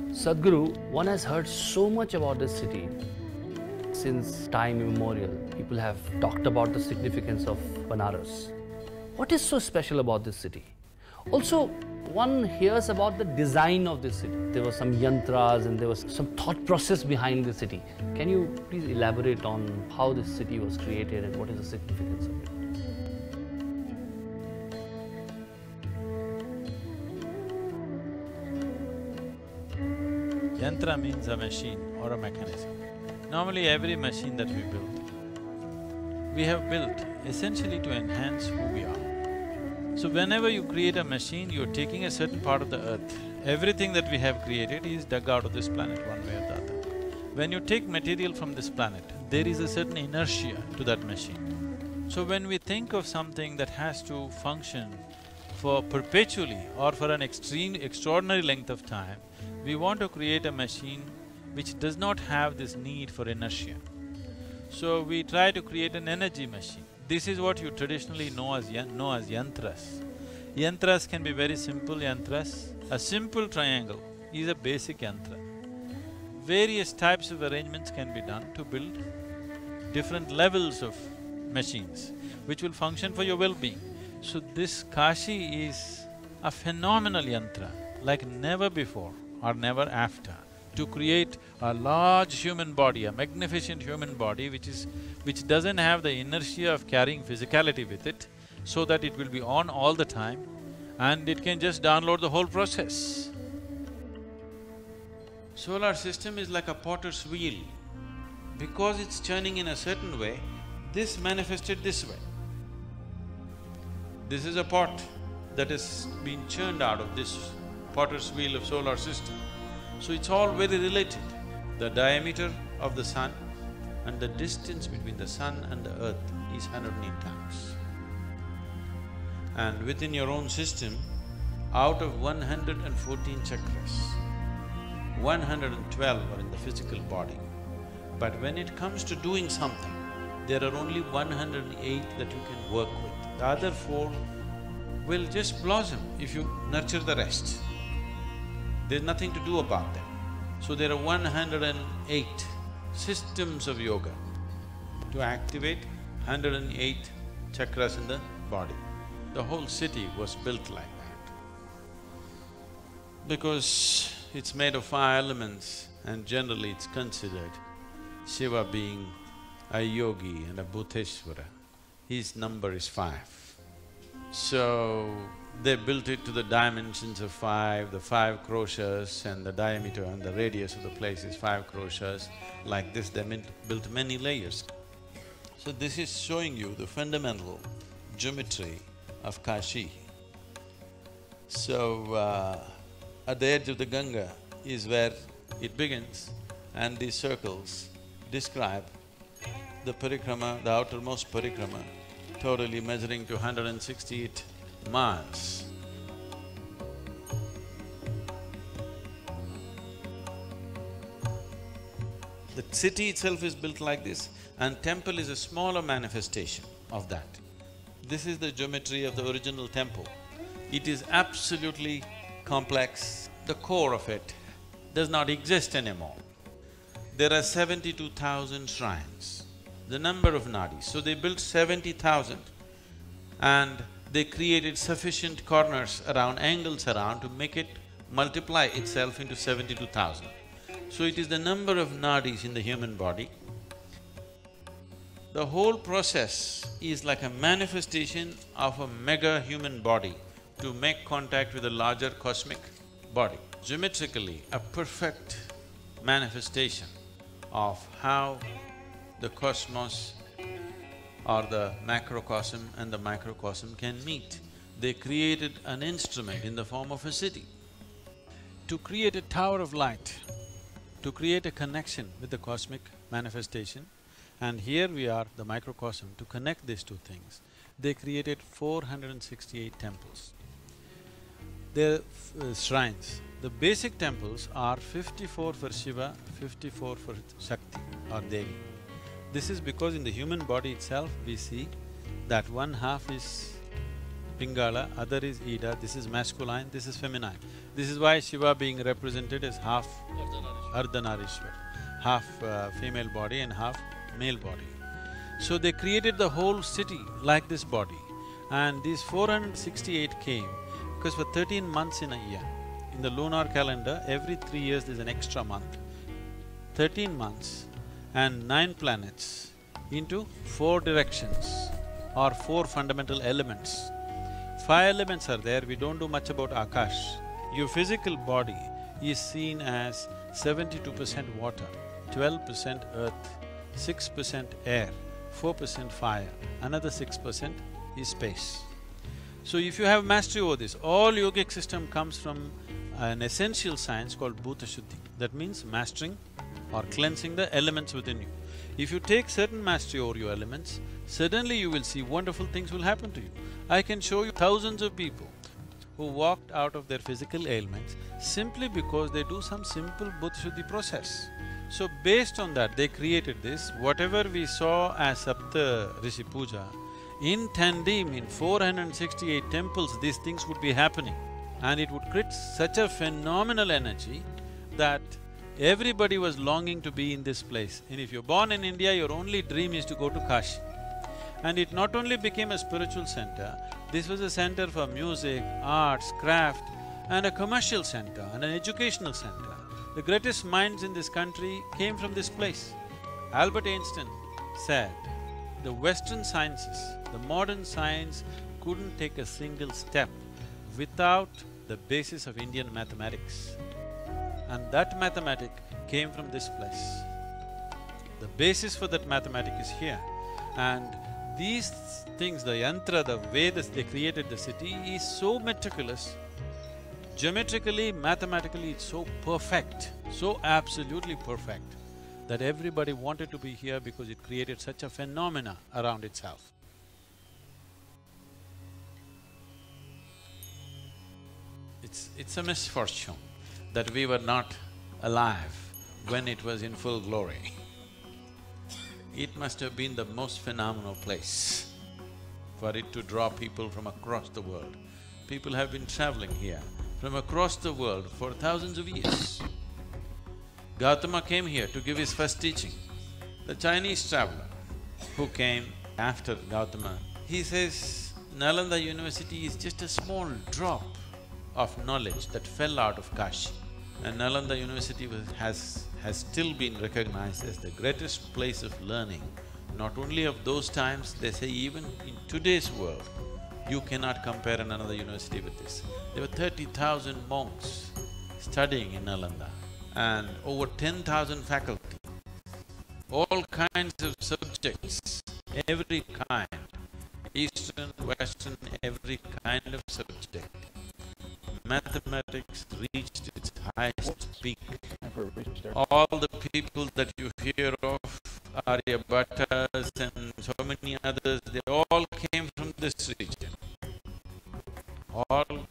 Sadhguru, one has heard so much about this city. Since time immemorial, people have talked about the significance of Banaras. What is so special about this city? Also, one hears about the design of this city. There were some yantras and there was some thought process behind the city. Can you please elaborate on how this city was created and what is the significance of it? Yantra means a machine or a mechanism. Normally every machine that we build, we have built essentially to enhance who we are. So whenever you create a machine, you're taking a certain part of the earth. Everything that we have created is dug out of this planet one way or the other. When you take material from this planet, there is a certain inertia to that machine. So when we think of something that has to function for perpetually or for an extraordinary length of time, we want to create a machine which does not have this need for inertia. So we try to create an energy machine. This is what you traditionally know as yantras. Yantras can be very simple yantras. A simple triangle is a basic yantra. Various types of arrangements can be done to build different levels of machines which will function for your well-being. So this Kashi is a phenomenal yantra like never before or never after, to create a large human body, a magnificent human body which doesn't have the inertia of carrying physicality with it, so that it will be on all the time and it can just download the whole process. Solar system is like a potter's wheel. Because it's churning in a certain way, this manifested this way. This is a pot that has been churned out of this potter's wheel of solar system. So it's all very related. The diameter of the sun and the distance between the sun and the earth is 108 times. And within your own system, out of 114 chakras, 112 are in the physical body. But when it comes to doing something, there are only 108 that you can work with. The other 4 will just blossom if you nurture the rest. There's nothing to do about them. So there are 108 systems of yoga to activate 108 chakras in the body. The whole city was built like that. Because it's made of 5 elements and generally it's considered Shiva being a yogi and a Bhuteshwara, his number is 5. So, they built it to the dimensions of 5, the 5 crochets and the diameter and the radius of the place is 5 crochets. Like this, they built many layers. So this is showing you the fundamental geometry of Kashi. So, at the edge of the Ganga is where it begins, and these circles describe the parikrama, the outermost parikrama, totally measuring to 168 miles. The city itself is built like this, and temple is a smaller manifestation of that. This is the geometry of the original temple. It is absolutely complex. The core of it does not exist anymore. There are 72,000 shrines, the number of nadis. So they built 70,000 and they created sufficient corners around, angles around to make it multiply itself into 72,000. So it is the number of nadis in the human body. The whole process is like a manifestation of a mega human body to make contact with a larger cosmic body. Geometrically, a perfect manifestation of how the cosmos or the macrocosm and the microcosm can meet. They created an instrument in the form of a city. To create a tower of light, to create a connection with the cosmic manifestation, and here we are, the microcosm, to connect these two things, they created 468 temples. They're shrines. The basic temples are 54 for Shiva, 54 for Shakti or Devi. This is because in the human body itself, we see that one half is Pingala, other is Ida, this is masculine, this is feminine. This is why Shiva being represented as half Ardhanarishwar, half female body and half male body. So they created the whole city like this body, and these 468 came because for 13 months in a year, in the lunar calendar, every 3 years there's an extra month. 13 months and 9 planets into 4 directions or 4 fundamental elements. 5 elements are there, we don't do much about Akash. Your physical body is seen as 72% water, 12% earth, 6% air, 4% fire, another 6% is space. So if you have mastery over this, all yogic system comes from an essential science called Bhuta Shuddhi. That means mastering or cleansing the elements within you. If you take certain mastery over your elements, suddenly you will see wonderful things will happen to you. I can show you thousands of people who walked out of their physical ailments simply because they do some simple Bhuta Shuddhi process. So based on that, they created this. Whatever we saw as Sapta Rishi Puja, in tandem, in 468 temples, these things would be happening. And it would create such a phenomenal energy that everybody was longing to be in this place. And if you're born in India, your only dream is to go to Kashi. And it not only became a spiritual center, this was a center for music, arts, craft, and a commercial center and an educational center. The greatest minds in this country came from this place. Albert Einstein said, the Western sciences, the modern science couldn't take a single step without the basis of Indian mathematics. And that mathematic came from this place. The basis for that mathematic is here. And these things, the yantra, the way that they created the city is so meticulous. Geometrically, mathematically, it's so perfect, so absolutely perfect, that everybody wanted to be here because it created such a phenomena around itself. It's a misfortune that we were not alive when it was in full glory. It must have been the most phenomenal place for it to draw people from across the world. People have been traveling here from across the world for thousands of years. Gautama came here to give his first teaching. The Chinese traveler who came after Gautama, he says, Nalanda University is just a small drop of knowledge that fell out of Kashi. And Nalanda University has still been recognized as the greatest place of learning, not only of those times, they say even in today's world, you cannot compare another university with this. There were 30,000 monks studying in Nalanda and over 10,000 faculty, all kinds of subjects, every kind, Eastern, Western, every kind of subject. Mathematics reached its highest peak. All the people that you hear of, Aryabhattas and so many others, they all came from this region. All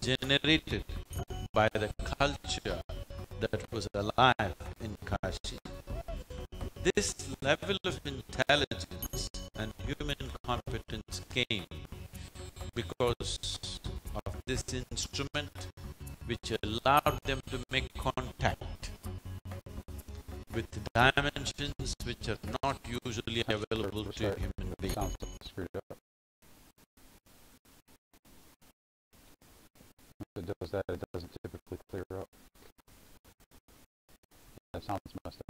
generated by the culture that was alive in Kashi. This level of intelligence and human competence came because of this instrument which allowed them to make contact with dimensions which are not usually available to a human being. If it does that, it doesn't typically clear up. That sounds messed